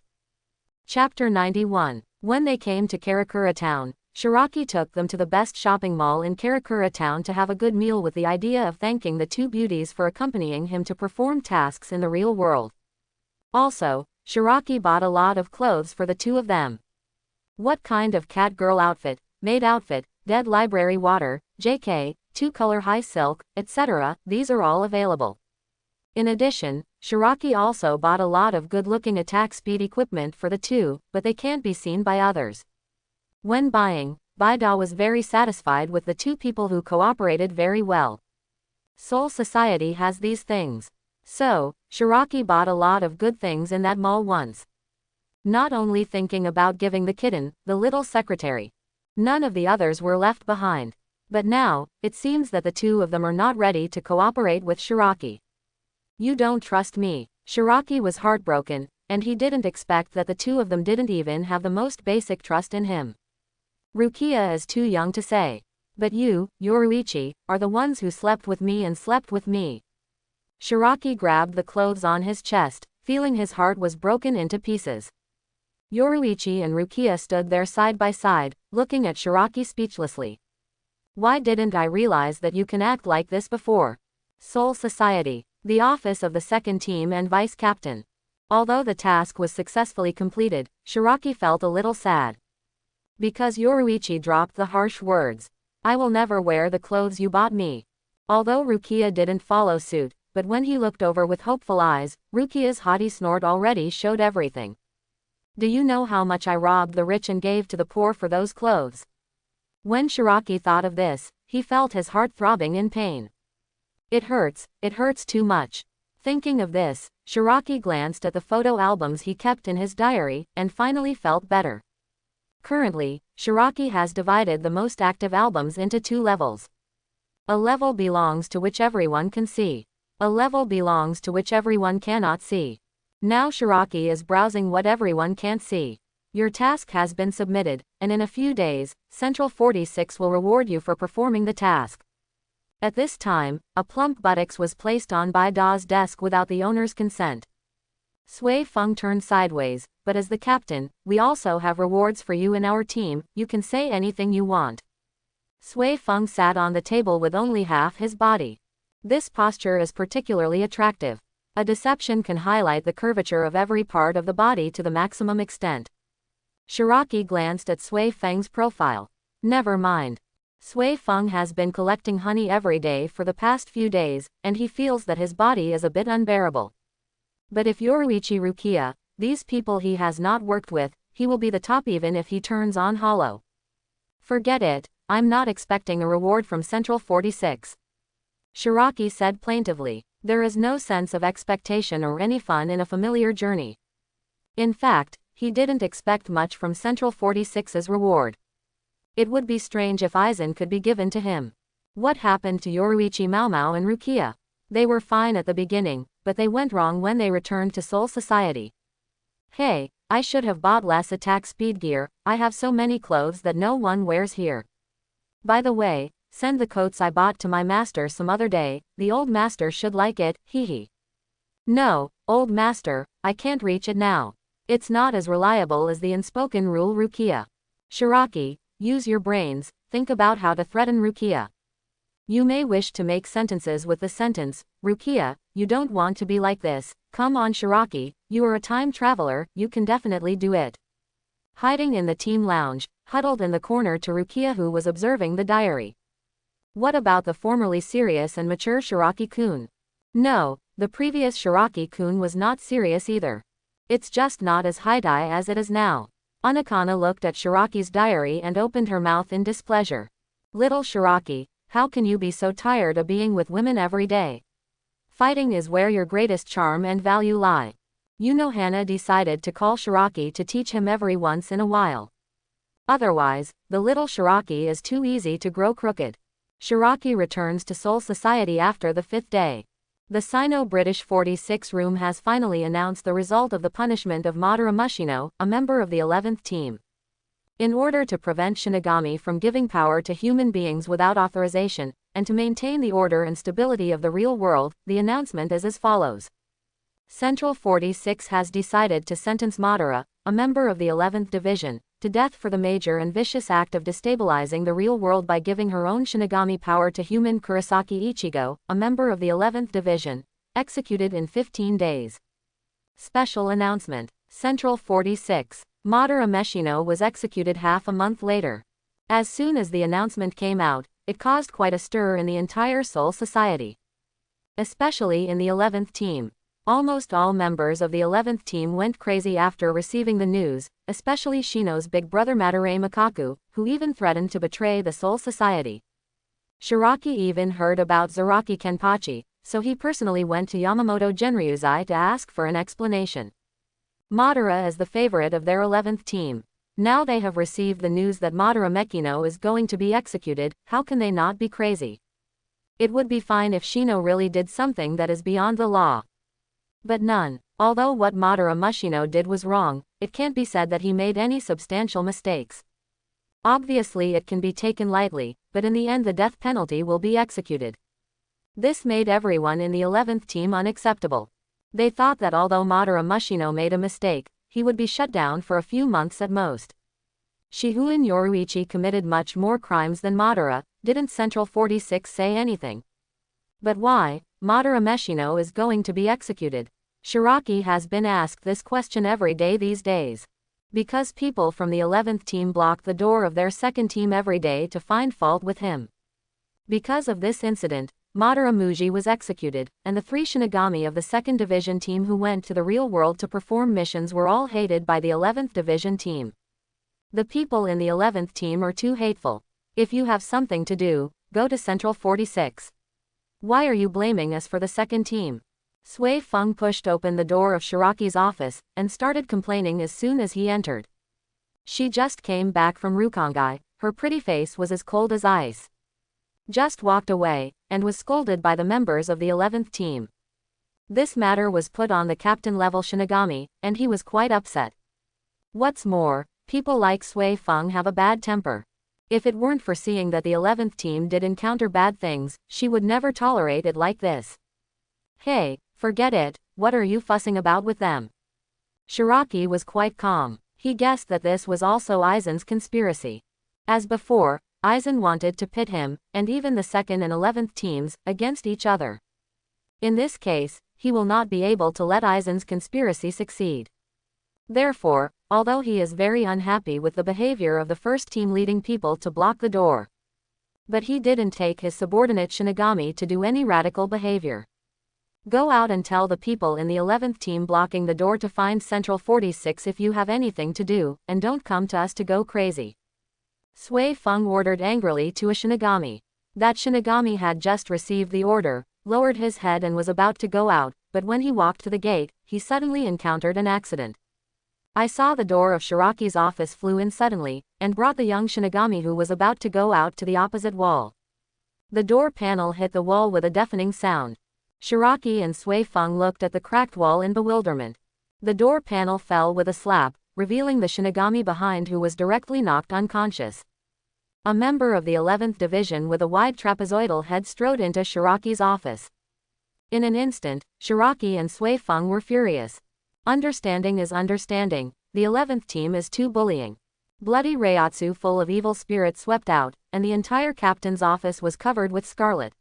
Chapter 91. When they came to Karakura town, Shiraki took them to the best shopping mall in Karakura town to have a good meal with the idea of thanking the two beauties for accompanying him to perform tasks in the real world. Also, Shiraki bought a lot of clothes for the two of them. What kind of cat girl outfit, maid outfit, dead library water, JK, two-color high silk, etc., these are all available. In addition, Shiraki also bought a lot of good-looking attack speed equipment for the two, but they can't be seen by others. When buying, Baida was very satisfied with the two people who cooperated very well. Soul Society has these things. So, Shiraki bought a lot of good things in that mall once. Not only thinking about giving the kitten, the little secretary. None of the others were left behind. But now, it seems that the two of them are not ready to cooperate with Shiraki. You don't trust me. Shiraki was heartbroken, and he didn't expect that the two of them didn't even have the most basic trust in him. Rukia is too young to say. But you, Yoruichi, are the ones who slept with me and slept with me. Shiraki grabbed the clothes on his chest, feeling his heart was broken into pieces. Yoruichi and Rukia stood there side by side, looking at Shiraki speechlessly. Why didn't I realize that you can act like this before? Soul Society. The office of the second team and vice captain. Although the task was successfully completed, Shiraki felt a little sad. Because Yoruichi dropped the harsh words. I will never wear the clothes you bought me. Although Rukia didn't follow suit, but when he looked over with hopeful eyes, Rukia's haughty snort already showed everything. Do you know how much I robbed the rich and gave to the poor for those clothes? When Shiraki thought of this, he felt his heart throbbing in pain. It hurts too much. Thinking of this, Shiraki glanced at the photo albums he kept in his diary, and finally felt better. Currently, Shiraki has divided the most active albums into two levels. A level belongs to which everyone can see. A level belongs to which everyone cannot see. Now Shiraki is browsing what everyone can't see. Your task has been submitted, and in a few days, Central 46 will reward you for performing the task. At this time, a plump buttocks was placed on Bai Da's desk without the owner's consent. Sui Feng turned sideways, but as the captain, we also have rewards for you in our team, you can say anything you want. Sui Feng sat on the table with only half his body. This posture is particularly attractive. A deception can highlight the curvature of every part of the body to the maximum extent. Shiraki glanced at Sui Feng's profile. Never mind. Sui Feng has been collecting honey every day for the past few days, and he feels that his body is a bit unbearable. But if Yoruichi Rukia, these people he has not worked with, he will be the top even if he turns on hollow. Forget it, I'm not expecting a reward from Central 46. Shiraki said plaintively. There is no sense of expectation or any fun in a familiar journey. In fact, he didn't expect much from Central 46's reward. It would be strange if Aizen could be given to him. What happened to Yoruichi Maomao and Rukia? They were fine at the beginning, but they went wrong when they returned to Soul Society. Hey, I should have bought less attack speed gear, I have so many clothes that no one wears here. By the way, send the coats I bought to my master some other day, the old master should like it, hehe. No, old master, I can't reach it now. It's not as reliable as the unspoken rule Rukia. Shiraki, use your brains, think about how to threaten Rukia. You may wish to make sentences with the sentence, Rukia, you don't want to be like this, come on Shiraki, you are a time traveler, you can definitely do it. Hiding in the team lounge, huddled in the corner to Rukia who was observing the diary. What about the formerly serious and mature Shiraki-kun? No, the previous Shiraki-kun was not serious either. It's just not as high-dai as it is now. Anakana looked at Shiraki's diary and opened her mouth in displeasure. Little Shiraki, how can you be so tired of being with women every day? Fighting is where your greatest charm and value lie. Hana decided to call Shiraki to teach him every once in a while. Otherwise, the little Shiraki is too easy to grow crooked. Shiraki returns to Soul Society after the 5th day. The Sino-British 46 room has finally announced the result of the punishment of Madara Mushino, a member of the 11th team. In order to prevent Shinigami from giving power to human beings without authorization, and to maintain the order and stability of the real world, the announcement is as follows. Central 46 has decided to sentence Madara, a member of the 11th Division, to death for the major and vicious act of destabilizing the real world by giving her own Shinigami power to human Kurosaki Ichigo, a member of the 11th Division, executed in 15 days. Special announcement. Central 46. Madara Meshino was executed half a month later. As soon as the announcement came out, it caused quite a stir in the entire Soul Society. Especially in the 11th team. Almost all members of the 11th team went crazy after receiving the news, especially Shino's big brother Madarame Makaku, who even threatened to betray the Soul Society. Shiraki even heard about Zaraki Kenpachi, so he personally went to Yamamoto Genryuzai to ask for an explanation. Madara is the favorite of their 11th team. Now they have received the news that Madara Mekino is going to be executed, how can they not be crazy? It would be fine if Shino really did something that is beyond the law. But none. Although what Madara Mushino did was wrong, it can't be said that he made any substantial mistakes. Obviously it can be taken lightly, but in the end the death penalty will be executed. This made everyone in the 11th team unacceptable. They thought that although Madara Mushino made a mistake, he would be shut down for a few months at most. Shihoin Yoruichi committed much more crimes than Madara, didn't Central 46 say anything? But why, Madara Meshino is going to be executed? Shiraki has been asked this question every day these days. Because people from the 11th team block the door of their second team every day to find fault with him. Because of this incident, Madara Muji was executed, and the 3 Shinigami of the 2nd Division team who went to the real world to perform missions were all hated by the 11th Division team. The people in the 11th team are too hateful. If you have something to do, go to Central 46. Why are you blaming us for the second team? Sui Feng pushed open the door of Shiraki's office, and started complaining as soon as he entered. She just came back from Rukongai, her pretty face was as cold as ice. Just walked away, and was scolded by the members of the 11th team. This matter was put on the captain-level Shinigami, and he was quite upset. What's more, people like Sui Feng have a bad temper. If it weren't for seeing that the 11th team did encounter bad things, she would never tolerate it like this. Hey, forget it, what are you fussing about with them? Shiraki was quite calm. He guessed that this was also Aizen's conspiracy. As before, Aizen wanted to pit him, and even the 2nd and 11th teams, against each other. In this case, he will not be able to let Aizen's conspiracy succeed. Therefore, although he is very unhappy with the behavior of the first team leading people to block the door. But he didn't take his subordinate Shinigami to do any radical behavior. Go out and tell the people in the 11th team blocking the door to find Central 46 if you have anything to do, and don't come to us to go crazy. Sui Feng ordered angrily to a Shinigami. That Shinigami had just received the order, lowered his head and was about to go out, but when he walked to the gate, he suddenly encountered an accident. I saw the door of Shiraki's office flew in suddenly, and brought the young Shinigami who was about to go out to the opposite wall. The door panel hit the wall with a deafening sound. Shiraki and Sui Feng looked at the cracked wall in bewilderment. The door panel fell with a slap, revealing the Shinigami behind who was directly knocked unconscious. A member of the 11th Division with a wide trapezoidal head strode into Shiraki's office. In an instant, Shiraki and Sui Feng were furious. Understanding is understanding, the 11th team is too bullying. Bloody Reiatsu full of evil spirits swept out, and the entire captain's office was covered with scarlet.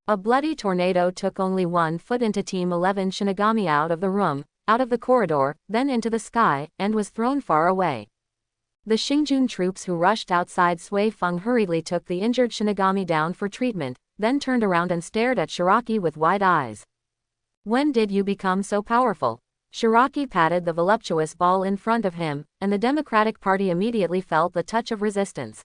A bloody tornado took only 1 foot into Team 11 Shinigami out of the room, out of the corridor, then into the sky, and was thrown far away. The Xingjun troops who rushed outside Sui Feng hurriedly took the injured Shinigami down for treatment, then turned around and stared at Shiraki with wide eyes. When did you become so powerful? Shiraki patted the voluptuous ball in front of him, and the Democratic Party immediately felt the touch of resistance.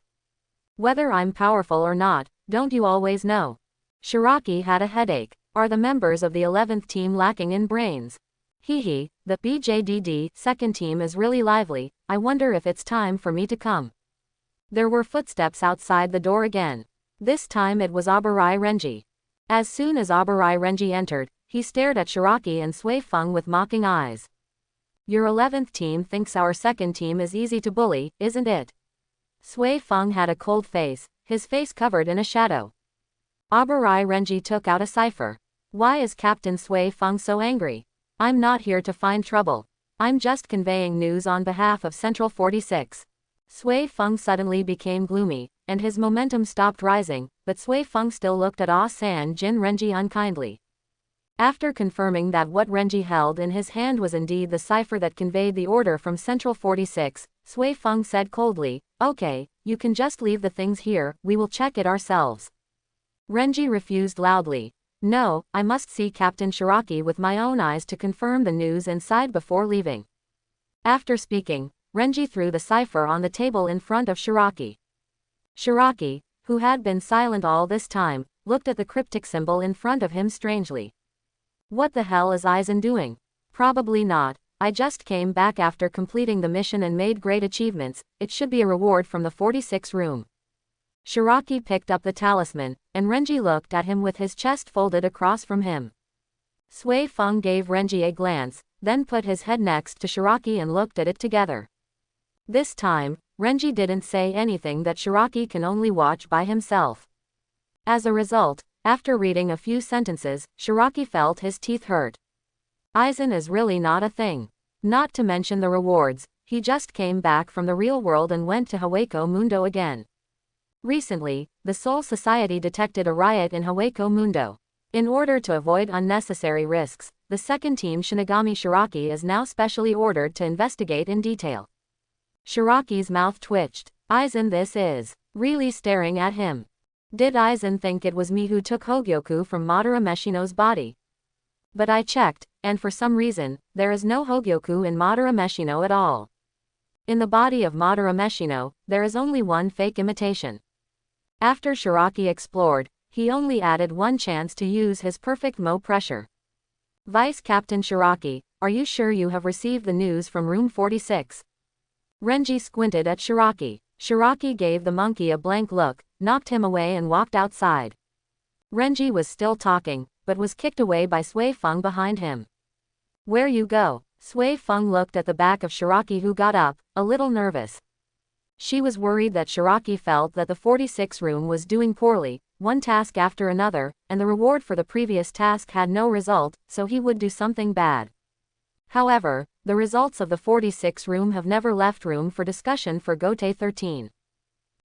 Whether I'm powerful or not, don't you always know? Shiraki had a headache. Are the members of the 11th team lacking in brains? Hee, the BJDD second team is really lively, I wonder if it's time for me to come. There were footsteps outside the door again. This time it was Abarai Renji. As soon as Abarai Renji entered, he stared at Shiraki and Sui Feng with mocking eyes. Your 11th team thinks our second team is easy to bully, isn't it? Sui Feng had a cold face, his face covered in a shadow. Abarai Renji took out a cipher. Why is Captain Sui Feng so angry? I'm not here to find trouble. I'm just conveying news on behalf of Central 46. Sui Feng suddenly became gloomy, and his momentum stopped rising, but Sui Feng still looked at San Jin Renji unkindly. After confirming that what Renji held in his hand was indeed the cipher that conveyed the order from Central 46, Sui Feng said coldly, okay, you can just leave the things here, we will check it ourselves. Renji refused loudly. No, I must see Captain Shiraki with my own eyes to confirm the news inside before leaving. After speaking, Renji threw the cipher on the table in front of Shiraki. Shiraki, who had been silent all this time, looked at the cryptic symbol in front of him strangely. What the hell is Aizen doing? Probably not. I just came back after completing the mission and made great achievements, it should be a reward from the 46 room. Shiraki picked up the talisman, and Renji looked at him with his chest folded across from him. Sui Feng gave Renji a glance, then put his head next to Shiraki and looked at it together. This time, Renji didn't say anything that Shiraki can only watch by himself. As a result, after reading a few sentences, Shiraki felt his teeth hurt. Aizen is really not a thing. Not to mention the rewards, he just came back from the real world and went to Hawako Mundo again. Recently, the Soul Society detected a riot in Hawako Mundo. In order to avoid unnecessary risks, the second team Shinigami Shiraki is now specially ordered to investigate in detail. Shiraki's mouth twitched. Aizen, this is really staring at him. Did Aizen think it was me who took Hogyoku from Madara Meshino's body? But I checked, and for some reason, there is no Hogyoku in Madara Meshino at all. In the body of Madara Meshino, there is only one fake imitation. After Shiraki explored, he only added one chance to use his perfect Mo pressure. Vice Captain Shiraki, are you sure you have received the news from room 46? Renji squinted at Shiraki. Shiraki gave the monkey a blank look, knocked him away and walked outside. Renji was still talking, but was kicked away by Sui Feng behind him. Where you go? Sui Feng looked at the back of Shiraki who got up, a little nervous. She was worried that Shiraki felt that the 46 room was doing poorly, one task after another, and the reward for the previous task had no result, so he would do something bad. However, the results of the 46 room have never left room for discussion for Gote 13.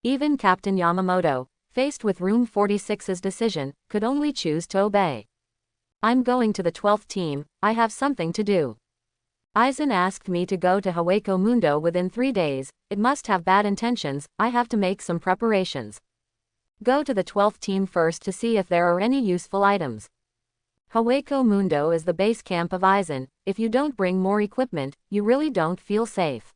Even Captain Yamamoto, faced with room 46's decision, could only choose to obey. I'm going to the 12th team, I have something to do. Aizen asked me to go to Hawako Mundo within 3 days, it must have bad intentions, I have to make some preparations. Go to the 12th team first to see if there are any useful items. Haweko Mundo is the base camp of Aizen. If you don't bring more equipment, you really don't feel safe.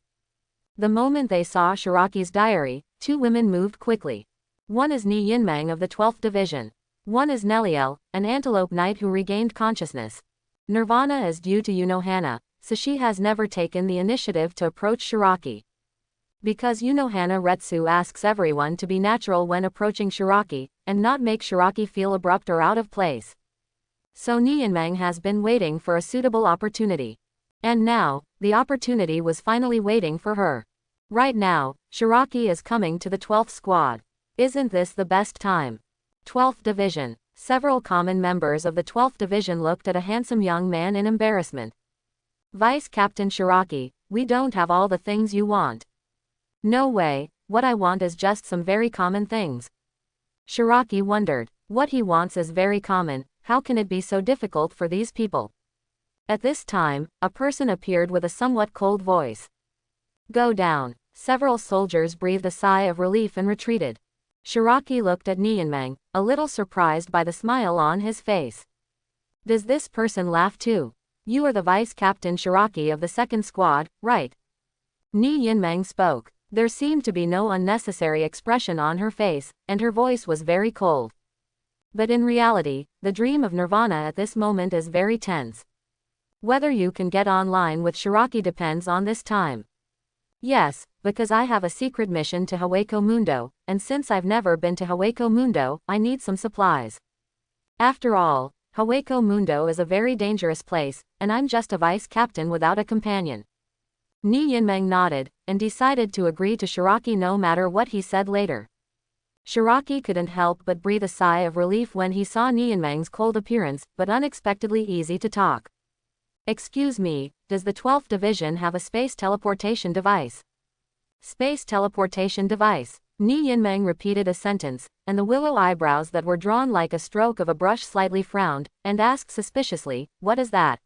The moment they saw Shiraki's diary, two women moved quickly. One is Ni Yinmeng of the 12th Division. One is Neliel, an antelope knight who regained consciousness. Nirvana is due to Unohana, so she has never taken the initiative to approach Shiraki. Because Unohana Retsu asks everyone to be natural when approaching Shiraki, and not make Shiraki feel abrupt or out of place. So Ni Yinmeng has been waiting for a suitable opportunity. And now, the opportunity was finally waiting for her. Right now, Shiraki is coming to the 12th squad. Isn't this the best time? 12th Division. Several common members of the 12th Division looked at a handsome young man in embarrassment. Vice Captain Shiraki, we don't have all the things you want. No way, what I want is just some very common things. Shiraki wondered. What he wants is very common, how can it be so difficult for these people? At this time, a person appeared with a somewhat cold voice. Go down. Several soldiers breathed a sigh of relief and retreated. Shiraki looked at Ni Yinmeng, a little surprised by the smile on his face. Does this person laugh too? You are the Vice Captain Shiraki of the 2nd Squad, right? Ni Yinmeng spoke. There seemed to be no unnecessary expression on her face, and her voice was very cold. But in reality, the dream of Nirvana at this moment is very tense. Whether you can get online with Shiraki depends on this time. Yes, because I have a secret mission to Haweko Mundo, and since I've never been to Haweko Mundo, I need some supplies. After all, Haweko Mundo is a very dangerous place, and I'm just a vice captain without a companion. Ni Yinmeng nodded, and decided to agree to Shiraki no matter what he said later. Shiraki couldn't help but breathe a sigh of relief when he saw Ni Yinmeng's cold appearance, but unexpectedly easy to talk. Excuse me, does the 12th Division have a space teleportation device? Space teleportation device. Ni Yinmeng repeated a sentence, and the willow eyebrows that were drawn like a stroke of a brush slightly frowned, and asked suspiciously, what is that?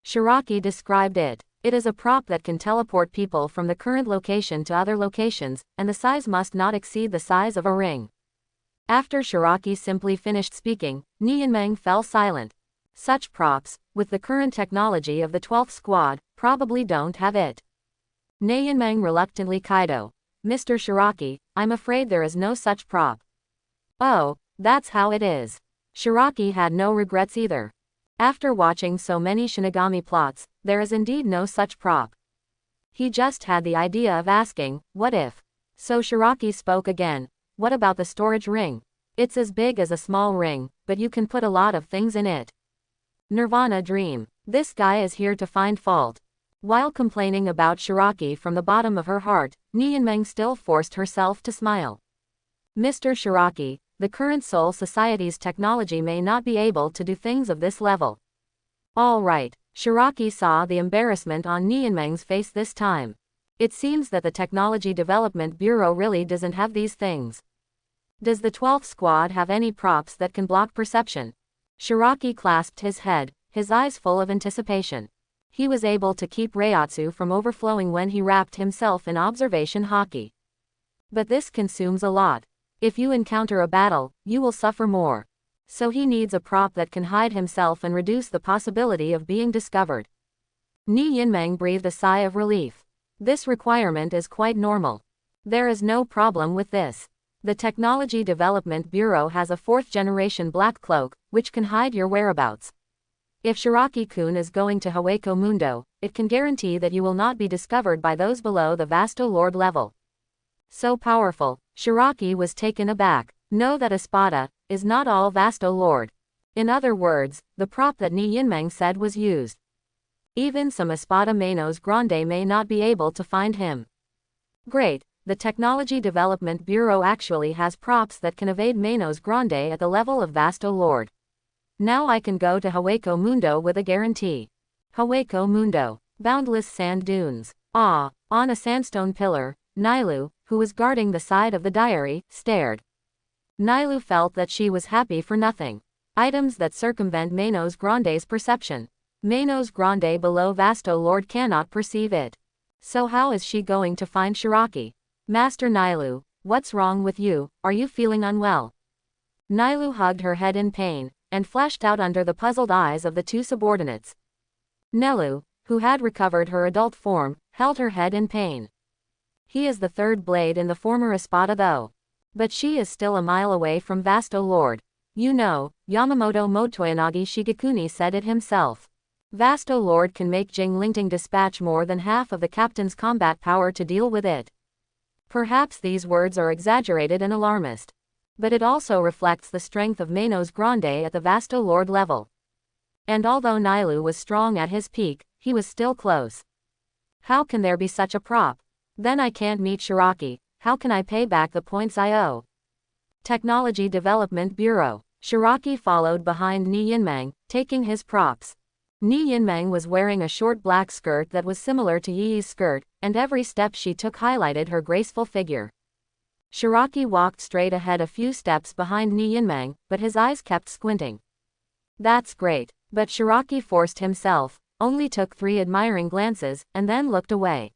Shiraki described it. It is a prop that can teleport people from the current location to other locations, and the size must not exceed the size of a ring. After Shiraki simply finished speaking, Ni Yinmeng fell silent. Such props, with the current technology of the 12th Squad, probably don't have it. Ni Yinmeng reluctantly Kaido. Mr. Shiraki, I'm afraid there is no such prop. Oh, that's how it is. Shiraki had no regrets either. After watching so many Shinigami plots, there is indeed no such prop. He just had the idea of asking, what if? So Shiraki spoke again. What about the storage ring? It's as big as a small ring, but you can put a lot of things in it. Nirvana dream. This guy is here to find fault. While complaining about Shiraki from the bottom of her heart, Ni Yinmeng still forced herself to smile. Mr. Shiraki, the current Soul Society's technology may not be able to do things of this level. All right. Shiraki saw the embarrassment on Ni Yinmeng's face this time. It seems that the Technology Development Bureau really doesn't have these things. Does the 12th Squad have any props that can block perception? Shiraki clasped his head, his eyes full of anticipation. He was able to keep Reiatsu from overflowing when he wrapped himself in observation haki. But this consumes a lot. If you encounter a battle, you will suffer more. So he needs a prop that can hide himself and reduce the possibility of being discovered. Ni Yinmeng breathed a sigh of relief. This requirement is quite normal. There is no problem with this. The Technology Development Bureau has a 4th-generation black cloak, which can hide your whereabouts. If Shiraki-kun is going to Haweko Mundo, it can guarantee that you will not be discovered by those below the Vasto Lord level. So powerful, Shiraki was taken aback. Know that Espada is not all Vasto Lord. In other words, the prop that Ni Yinmeng said was used. Even some Espada Manos Grande may not be able to find him. Great. The Technology Development Bureau actually has props that can evade Manos Grande at the level of Vasto Lord. Now I can go to Haweko Mundo with a guarantee. Haweko Mundo. Boundless sand dunes. Ah, on a sandstone pillar, Nailu, who was guarding the side of the diary, stared. Nailu felt that she was happy for nothing. Items that circumvent Manos Grande's perception. Manos Grande below Vasto Lord cannot perceive it. So how is she going to find Shiraki? Master Nailu, what's wrong with you, are you feeling unwell? Nailu hugged her head in pain, and flashed out under the puzzled eyes of the two subordinates. Nelu, who had recovered her adult form, held her head in pain. He is the third blade in the former Espada though. But she is still a mile away from Vasto Lord. You know, Yamamoto Motoyanagi Shigekuni said it himself. Vasto Lord can make Jing Lingting dispatch more than half of the captain's combat power to deal with it. Perhaps these words are exaggerated and alarmist. But it also reflects the strength of Manos Grande at the Vasto Lord level. And although Nailu was strong at his peak, he was still close. How can there be such a prop? Then I can't meet Shiraki. How can I pay back the points I owe? Technology Development Bureau. Shiraki followed behind Ni Yinmang, taking his props. Ni Yinmang was wearing a short black skirt that was similar to Yi's skirt, and every step she took highlighted her graceful figure. Shiraki walked straight ahead a few steps behind Ni Yinmang, but his eyes kept squinting. That's great, but Shiraki forced himself, only took 3 admiring glances, and then looked away.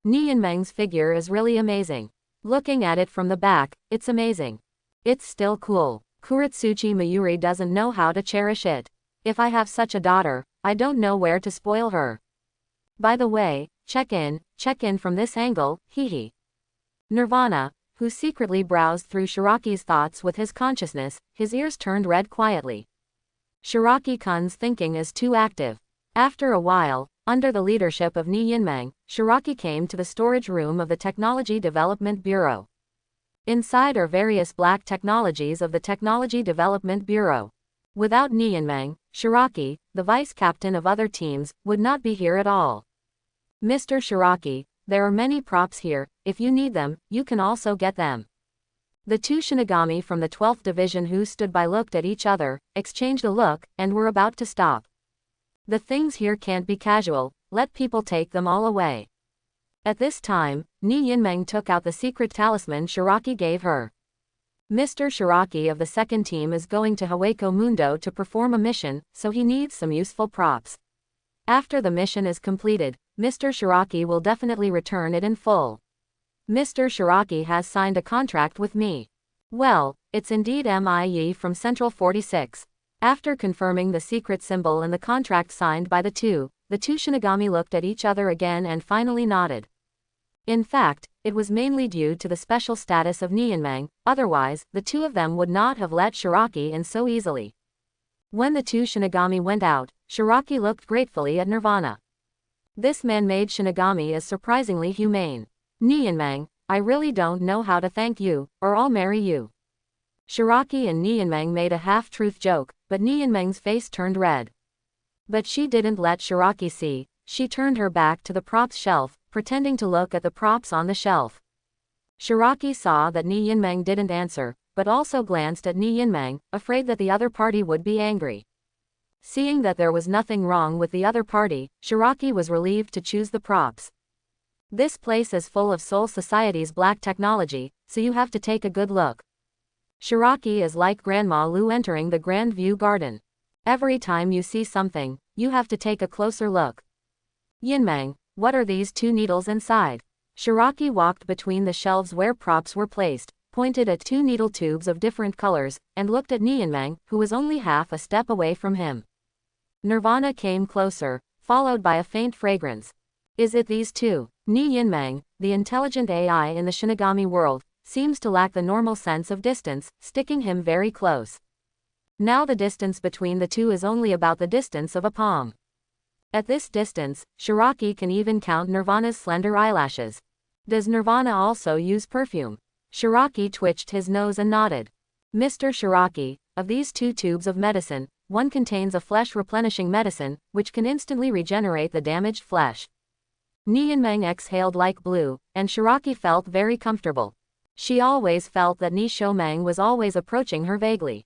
Ni Yinmang's figure is really amazing. Looking at it from the back, it's amazing. It's still cool. Kuretsuchi Mayuri doesn't know how to cherish it. If I have such a daughter, I don't know where to spoil her. By the way, check in from this angle, hehe. Nirvana, who secretly browsed through Shiraki's thoughts with his consciousness, his ears turned red quietly. Shiraki-kun's thinking is too active. After a while, under the leadership of Ni Yinmang, Shiraki came to the storage room of the Technology Development Bureau. Inside are various black technologies of the Technology Development Bureau. Without Ni Yinmang, Shiraki, the vice captain of other teams, would not be here at all. Mr. Shiraki, there are many props here. If you need them, you can also get them. The two Shinigami from the 12th Division who stood by looked at each other, exchanged a look, and were about to stop. The things here can't be casual, let people take them all away. At this time, Ni Yinmang took out the secret talisman Shiraki gave her. Mr. Shiraki of the second team is going to Hueco Mundo to perform a mission, so he needs some useful props. After the mission is completed, Mr. Shiraki will definitely return it in full. Mr. Shiraki has signed a contract with me. Well, it's indeed MIE from Central 46. After confirming the secret symbol and the contract signed by the two Shinigami looked at each other again and finally nodded. In fact, it was mainly due to the special status of Ni Yinmang, otherwise, the two of them would not have let Shiraki in so easily. When the two Shinigami went out, Shiraki looked gratefully at Nirvana. This man-made Shinigami is surprisingly humane. Ni Yinmang, I really don't know how to thank you, or I'll marry you. Shiraki and Ni Yinmang made a half-truth joke, but Ni Yinmang's face turned red. But she didn't let Shiraki see, she turned her back to the props shelf, pretending to look at the props on the shelf. Shiraki saw that Ni Yinmang didn't answer, but also glanced at Ni Yinmang, afraid that the other party would be angry. Seeing that there was nothing wrong with the other party, Shiraki was relieved to choose the props. This place is full of Soul Society's black technology, so you have to take a good look. Shiraki is like Grandma Lu entering the Grand View Garden. Every time you see something, you have to take a closer look. Yinmang, what are these 2 needles inside? Shiraki walked between the shelves where props were placed, pointed at 2 needle tubes of different colors, and looked at Ni Yinmang, who was only half a step away from him. Nirvana came closer, followed by a faint fragrance. Is it these 2? Ni Yinmang, the intelligent AI in the Shinigami world, seems to lack the normal sense of distance, sticking him very close. Now the distance between the two is only about the distance of a palm. At this distance, Shiraki can even count Nirvana's slender eyelashes. Does Nirvana also use perfume? Shiraki twitched his nose and nodded. Mr. Shiraki, of these 2 tubes of medicine, one contains a flesh-replenishing medicine, which can instantly regenerate the damaged flesh. Ni Yinmang exhaled like blue, and Shiraki felt very comfortable. She always felt that Ni Shomang was always approaching her vaguely.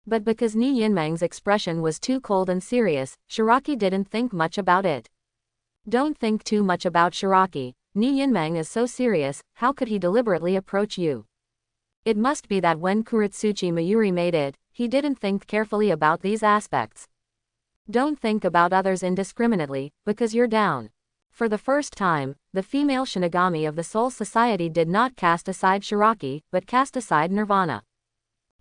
But because Ni Yinmang's expression was too cold and serious, Shiraki didn't think much about it. Don't think too much about Shiraki. Ni Yinmang is so serious, how could he deliberately approach you? It must be that when Kuretsuchi Mayuri made it, he didn't think carefully about these aspects. Don't think about others indiscriminately, because you're down. For the first time, the female Shinigami of the Soul Society did not cast aside Shiraki, but cast aside Nirvana.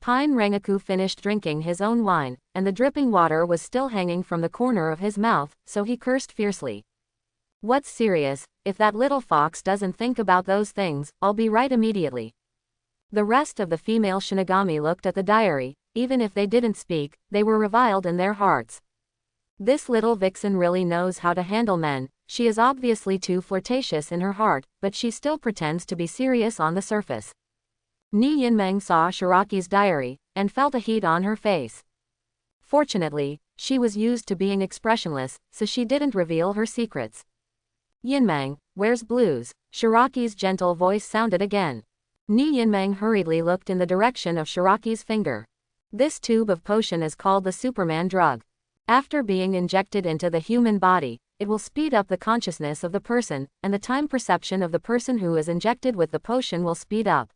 Pine Rengoku finished drinking his own wine, and the dripping water was still hanging from the corner of his mouth, so he cursed fiercely. What's serious? If that little fox doesn't think about those things, I'll be right immediately. The rest of the female Shinigami looked at the diary. Even if they didn't speak, they were reviled in their hearts. This little vixen really knows how to handle men. She is obviously too flirtatious in her heart, but she still pretends to be serious on the surface. Ni Yinmeng saw Shiraki's diary, and felt a heat on her face. Fortunately, she was used to being expressionless, so she didn't reveal her secrets. Yinmeng, where's Blues? Shiraki's gentle voice sounded again. Ni Yinmeng hurriedly looked in the direction of Shiraki's finger. This tube of potion is called the Superman drug. After being injected into the human body, it will speed up the consciousness of the person, and the time perception of the person who is injected with the potion will speed up.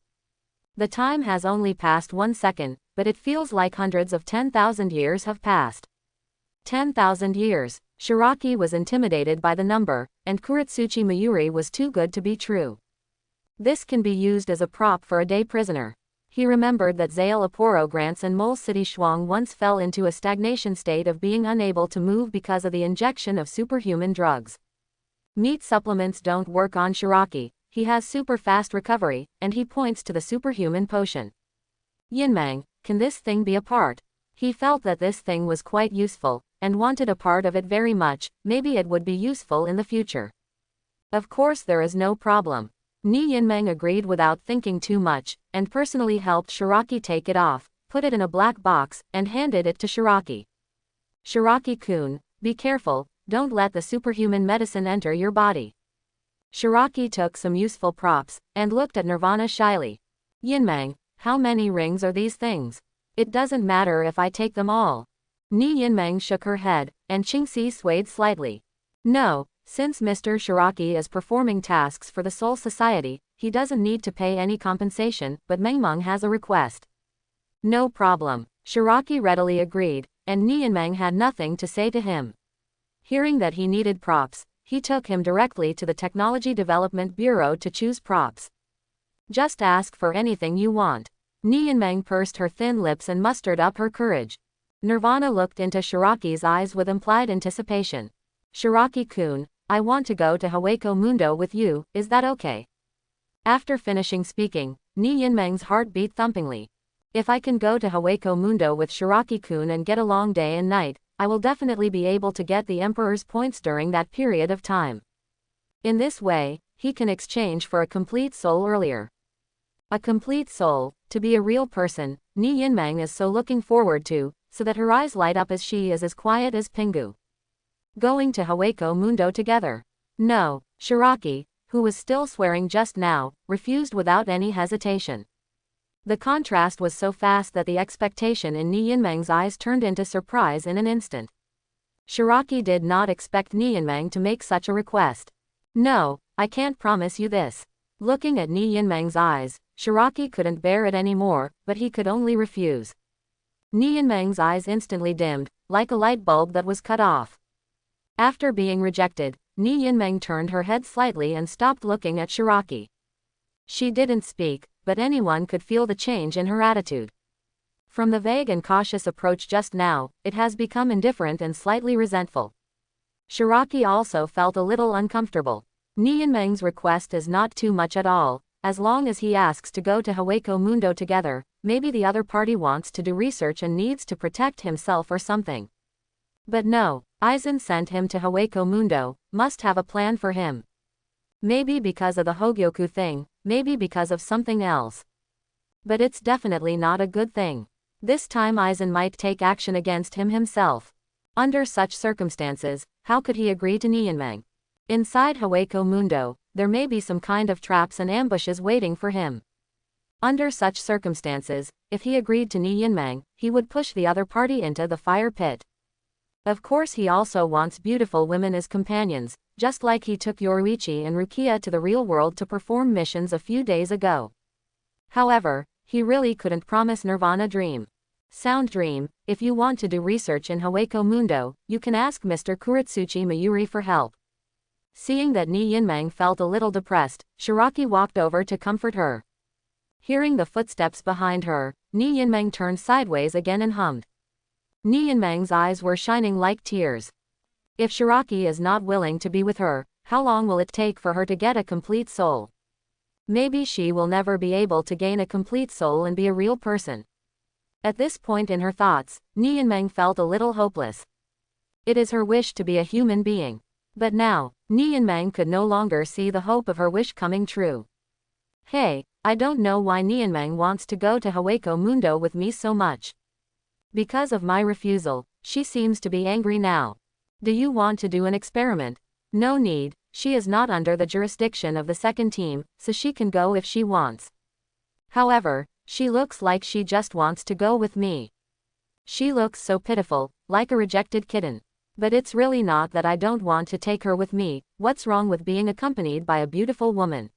The time has only passed 1 second, but it feels like hundreds of 10,000 years have passed. 10,000 years. Shiraki was intimidated by the number, and Kuretsuchi Mayuri was too good to be true. This can be used as a prop for a day prisoner. He remembered that Zale Aporo Grants and Mole City Shuang once fell into a stagnation state of being unable to move because of the injection of superhuman drugs. Meat supplements don't work on Shiraki. He has super fast recovery, and he points to the superhuman potion. Yinmeng, can this thing be a part? He felt that this thing was quite useful, and wanted a part of it very much. Maybe it would be useful in the future. Of course there is no problem. Ni Yinmeng agreed without thinking too much, and personally helped Shiraki take it off, put it in a black box, and handed it to Shiraki. Shiraki-kun, be careful, don't let the superhuman medicine enter your body. Shiraki took some useful props, and looked at Nirvana shyly. Yinmeng, how many rings are these things? It doesn't matter if I take them all. Ni Yinmeng shook her head, and Qingxi swayed slightly. No. Since Mr. Shiraki is performing tasks for the Soul Society, he doesn't need to pay any compensation, but Mengmeng has a request. No problem. Shiraki readily agreed, and Ni Yinmeng had nothing to say to him. Hearing that he needed props, he took him directly to the Technology Development Bureau to choose props. Just ask for anything you want. Ni Yinmeng pursed her thin lips and mustered up her courage. Nirvana looked into Shiraki's eyes with implied anticipation. Shiraki-kun, I want to go to Hawako Mundo with you, is that okay? After finishing speaking, Ni Yinmeng's heart beat thumpingly. If I can go to Hawako Mundo with Shiraki-kun and get along day and night, I will definitely be able to get the Emperor's points during that period of time. In this way, he can exchange for a complete soul earlier. A complete soul, to be a real person, Ni Yinmeng is so looking forward to, so that her eyes light up as she is as quiet as Pingu. Going to Hawako Mundo together. No, Shiraki, who was still swearing just now, refused without any hesitation. The contrast was so fast that the expectation in Ni Yinmeng's eyes turned into surprise in an instant. Shiraki did not expect Ni Yinmeng to make such a request. No, I can't promise you this. Looking at Ni Yinmeng's eyes, Shiraki couldn't bear it anymore, but he could only refuse. Ni Yinmeng's eyes instantly dimmed, like a light bulb that was cut off. After being rejected, Ni Yinmeng turned her head slightly and stopped looking at Shiraki. She didn't speak, but anyone could feel the change in her attitude. From the vague and cautious approach just now, it has become indifferent and slightly resentful. Shiraki also felt a little uncomfortable. Ni Yinmeng's request is not too much at all. As long as he asks to go to Hawako Mundo together, maybe the other party wants to do research and needs to protect himself or something. But no, Aizen sent him to Hawako Mundo, must have a plan for him. Maybe because of the Hogyoku thing, maybe because of something else. But it's definitely not a good thing. This time Aizen might take action against him himself. Under such circumstances, how could he agree to Ni Yinmeng? Inside Hawako Mundo, there may be some kind of traps and ambushes waiting for him. Under such circumstances, if he agreed to Ni Yinmeng, he would push the other party into the fire pit. Of course he also wants beautiful women as companions, just like he took Yoruichi and Rukia to the real world to perform missions a few days ago. However, he really couldn't promise Nirvana Dream. Sound Dream, if you want to do research in Hawako Mundo, you can ask Mr. Kuretsuchi Mayuri for help. Seeing that Ni Yinmeng felt a little depressed, Shiraki walked over to comfort her. Hearing the footsteps behind her, Ni Yinmeng turned sideways again and hummed. Ni Yinmeng's eyes were shining like tears. If Shiraki is not willing to be with her, how long will it take for her to get a complete soul? Maybe she will never be able to gain a complete soul and be a real person. At this point in her thoughts, Ni Yinmeng felt a little hopeless. It is her wish to be a human being. But now, Ni Yinmeng could no longer see the hope of her wish coming true. Hey, I don't know why Ni Yinmeng wants to go to Hueco Mundo with me so much. Because of my refusal, she seems to be angry now. Do you want to do an experiment? No need, she is not under the jurisdiction of the second team, so she can go if she wants. However, she looks like she just wants to go with me. She looks so pitiful, like a rejected kitten. But it's really not that I don't want to take her with me. What's wrong with being accompanied by a beautiful woman?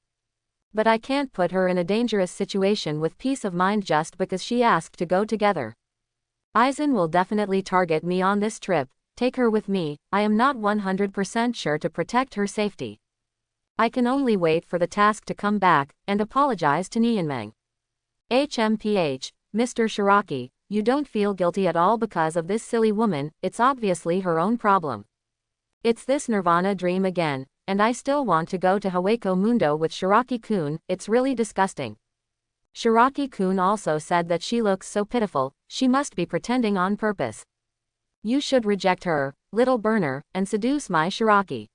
But I can't put her in a dangerous situation with peace of mind just because she asked to go together. Aizen will definitely target me on this trip. Take her with me. I am not 100% sure to protect her safety. I can only wait for the task to come back, and apologize to Ni Yinmeng. HMPH, Mr. Shiraki, you don't feel guilty at all because of this silly woman, it's obviously her own problem. It's this Nirvana dream again, and I still want to go to Hueco Mundo with Shiraki-kun, it's really disgusting. Shiraki-kun also said that she looks so pitiful, she must be pretending on purpose. You should reject her, little burner, and seduce my Shiraki.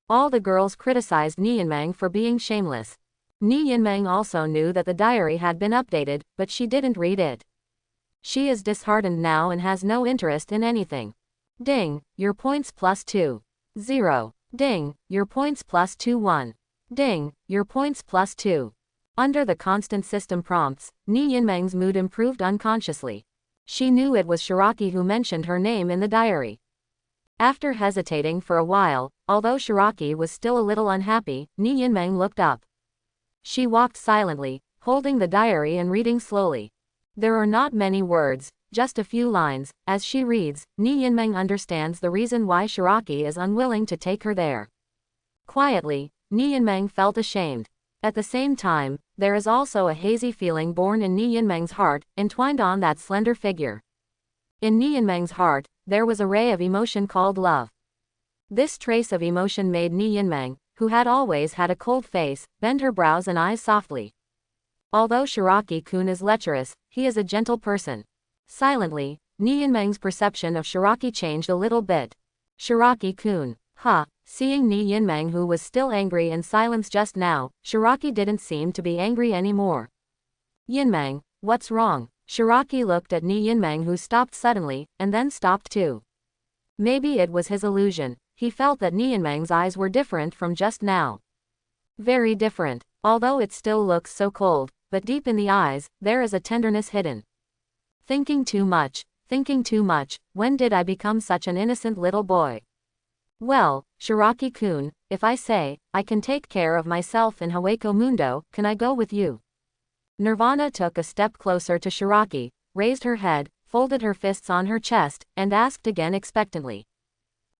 All the girls criticized Ni Yinmeng for being shameless. Ni Yinmeng also knew that the diary had been updated, but she didn't read it. She is disheartened now and has no interest in anything. Ding, your points +2. 0. Ding, your points +2 1. Ding, your points +2. Under the constant system prompts, Ni Yinmeng's mood improved unconsciously. She knew it was Shiraki who mentioned her name in the diary. After hesitating for a while, although Shiraki was still a little unhappy, Ni Yinmeng looked up. She walked silently, holding the diary and reading slowly. There are not many words, just a few lines. As she reads, Ni Yinmeng understands the reason why Shiraki is unwilling to take her there. Quietly, Ni Yinmeng felt ashamed. At the same time, there is also a hazy feeling born in Ni Yinmeng's heart, entwined on that slender figure. In Ni Yinmeng's heart, there was a ray of emotion called love. This trace of emotion made Ni Yinmeng, who had always had a cold face, bend her brows and eyes softly. Although Shiraki-kun is lecherous, he is a gentle person. Silently, Ni Yinmeng's perception of Shiraki changed a little bit. Shiraki-kun. Seeing Ni Yinmeng, who was still angry in silence just now, Shiraki didn't seem to be angry anymore. Yinmeng, what's wrong? Shiraki looked at Ni Yinmeng, who stopped suddenly, and then stopped too. Maybe it was his illusion. He felt that Ni Yinmeng's eyes were different from just now. Very different. Although it still looks so cold, but deep in the eyes, there is a tenderness hidden. Thinking too much, when did I become such an innocent little boy? Well, Shiraki-kun, if I say, I can take care of myself in Hueco Mundo, can I go with you? Nirvana took a step closer to Shiraki, raised her head, folded her fists on her chest, and asked again expectantly.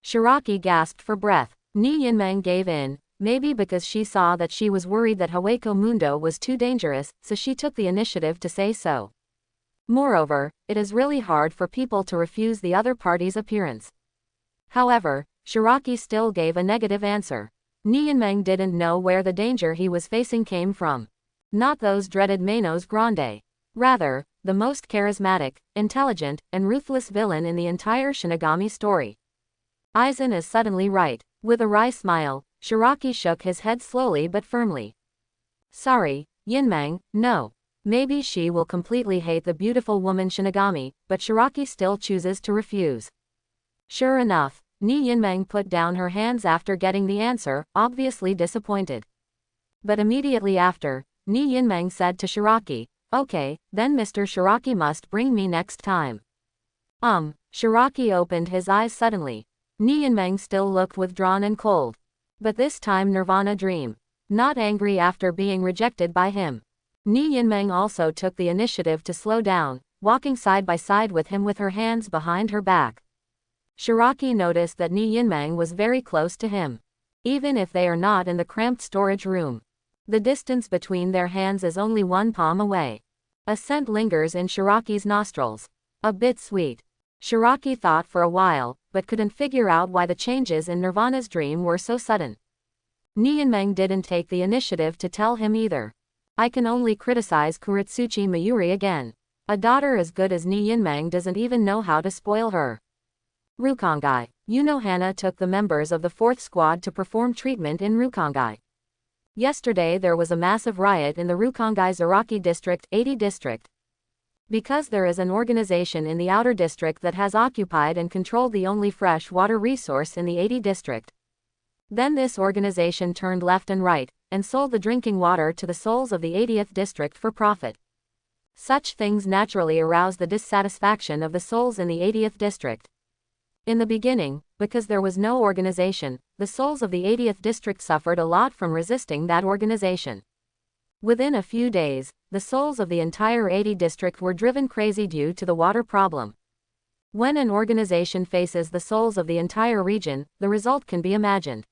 Shiraki gasped for breath. Ni Yinmeng gave in, maybe because she saw that she was worried that Hueco Mundo was too dangerous, so she took the initiative to say so. Moreover, it is really hard for people to refuse the other party's appearance. However, Shiraki still gave a negative answer. Ni Yinmeng didn't know where the danger he was facing came from. Not those dreaded Manos Grande. Rather, the most charismatic, intelligent, and ruthless villain in the entire Shinigami story. Aizen is suddenly right. With a wry smile, Shiraki shook his head slowly but firmly. Sorry, Yinmeng, no. Maybe she will completely hate the beautiful woman Shinigami, but Shiraki still chooses to refuse. Sure enough, Ni Yinmeng put down her hands after getting the answer, obviously disappointed. But immediately after, Ni Yinmeng said to Shiraki, okay, then Mr. Shiraki must bring me next time. Shiraki opened his eyes suddenly. Ni Yinmeng still looked withdrawn and cold. But this time Nirvana dream. Not angry after being rejected by him. Ni Yinmeng also took the initiative to slow down, walking side by side with him with her hands behind her back. Shiraki noticed that Ni Yinmeng was very close to him. Even if they are not in the cramped storage room. The distance between their hands is only one palm away. A scent lingers in Shiraki's nostrils. A bit sweet. Shiraki thought for a while, but couldn't figure out why the changes in Nirvana's dream were so sudden. Nianmeng didn't take the initiative to tell him either. I can only criticize Kuritsuchi Mayuri again. A daughter as good as Nianmeng doesn't even know how to spoil her. Rukongai. Hana took the members of the 4th squad to perform treatment in Rukongai. Yesterday there was a massive riot in the Rukongai Zaraki District 80 district. Because there is an organization in the outer district that has occupied and controlled the only fresh water resource in the 80 district. Then this organization turned left and right, and sold the drinking water to the souls of the 80th district for profit. Such things naturally arouse the dissatisfaction of the souls in the 80th district. In the beginning, because there was no organization, the souls of the 80th district suffered a lot from resisting that organization. Within a few days, the souls of the entire 80 district were driven crazy due to the water problem. When an organization faces the souls of the entire region, the result can be imagined.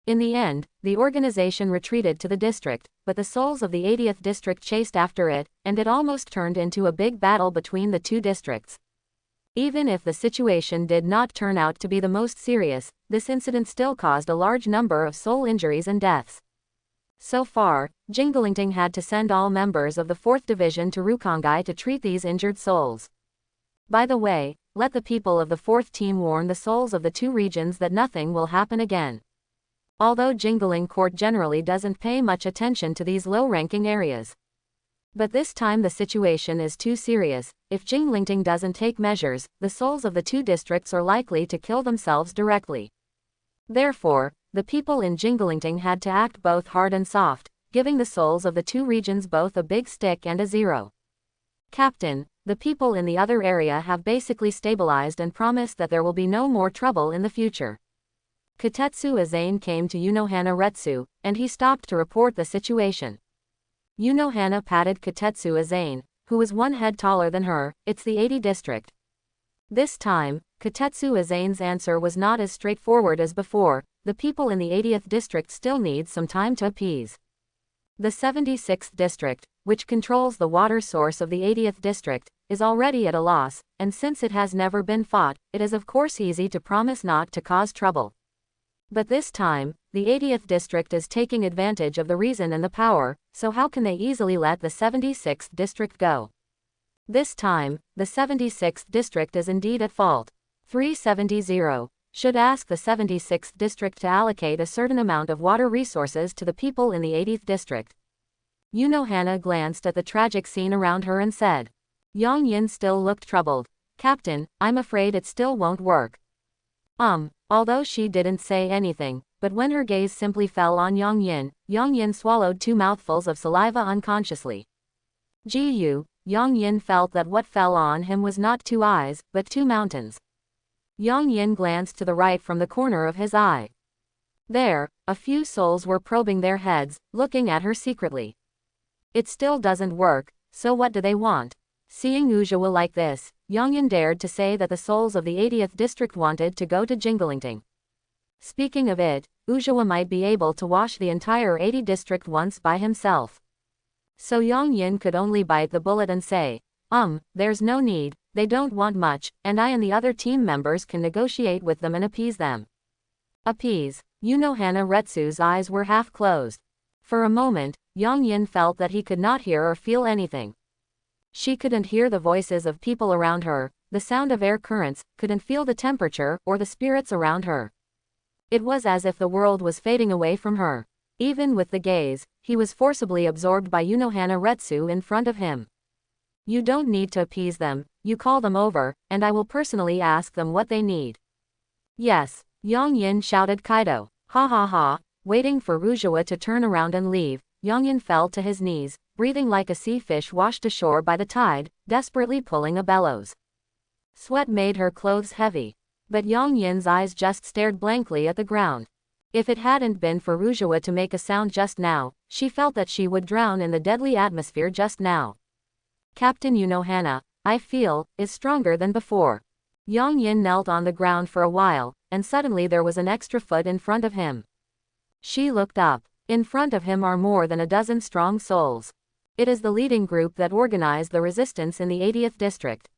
In the end, the organization retreated to the district, but the souls of the 80th district chased after it, and it almost turned into a big battle between the two districts. Even if the situation did not turn out to be the most serious, this incident still caused a large number of soul injuries and deaths. So far, Jinglingting had to send all members of the 4th Division to Rukongai to treat these injured souls. By the way, let the people of the 4th team warn the souls of the two regions that nothing will happen again. Although Jingling Court generally doesn't pay much attention to these low-ranking areas. But this time the situation is too serious. If Jinglingting doesn't take measures, the souls of the two districts are likely to kill themselves directly. Therefore, the people in Jinglingting had to act both hard and soft, giving the souls of the two regions both a big stick and a zero. Captain, the people in the other area have basically stabilized and promised that there will be no more trouble in the future. Katetsu Azane came to Unohana Retsu, and he stopped to report the situation. Unohana patted Katetsu Azane, who was one head taller than her. It's the 80 district. This time, Katetsu Azane's answer was not as straightforward as before. The people in the 80th district still need some time to appease. The 76th district, which controls the water source of the 80th district, is already at a loss, and since it has never been fought, it is of course easy to promise not to cause trouble. But this time, the 80th district is taking advantage of the reason and the power, so how can they easily let the 76th district go? This time, the 76th district is indeed at fault. 370 should ask the 76th district to allocate a certain amount of water resources to the people in the 80th district. Unohana glanced at the tragic scene around her and said. Yang Yin still looked troubled. Captain, I'm afraid it still won't work. Although she didn't say anything, but when her gaze simply fell on Yang Yin swallowed 2 mouthfuls of saliva unconsciously. Yang Yin felt that what fell on him was not 2 eyes, but 2 mountains. Yang Yin glanced to the right from the corner of his eye. There, a few souls were probing their heads, looking at her secretly. It still doesn't work, so what do they want? Seeing Ujua like this, Yang Yin dared to say that the souls of the 80th district wanted to go to Jinglingting. Speaking of it, Ujua might be able to wash the entire 80 district once by himself. So Yang Yin could only bite the bullet and say, there's no need, they don't want much, and I and the other team members can negotiate with them and appease them. Appease? Unohana Retsu's eyes were half closed. For a moment, Yang Yin felt that he could not hear or feel anything. She couldn't hear the voices of people around her, the sound of air currents, couldn't feel the temperature or the spirits around her. It was as if the world was fading away from her. Even with the gaze, he was forcibly absorbed by Unohana Retsu in front of him. You don't need to appease them, you call them over, and I will personally ask them what they need. Yes, Yang Yin shouted Kaido. Ha ha ha. Waiting for Ujua to turn around and leave, Yang Yin fell to his knees, breathing like a sea fish washed ashore by the tide, desperately pulling a bellows. Sweat made her clothes heavy. But Yang Yin's eyes just stared blankly at the ground. If it hadn't been for Ujua to make a sound just now, she felt that she would drown in the deadly atmosphere just now. Captain Unohana, I feel, is stronger than before. Yang Yin knelt on the ground for a while, and suddenly there was an extra foot in front of him. She looked up. In front of him are more than a dozen strong souls. It is the leading group that organized the resistance in the 80th district.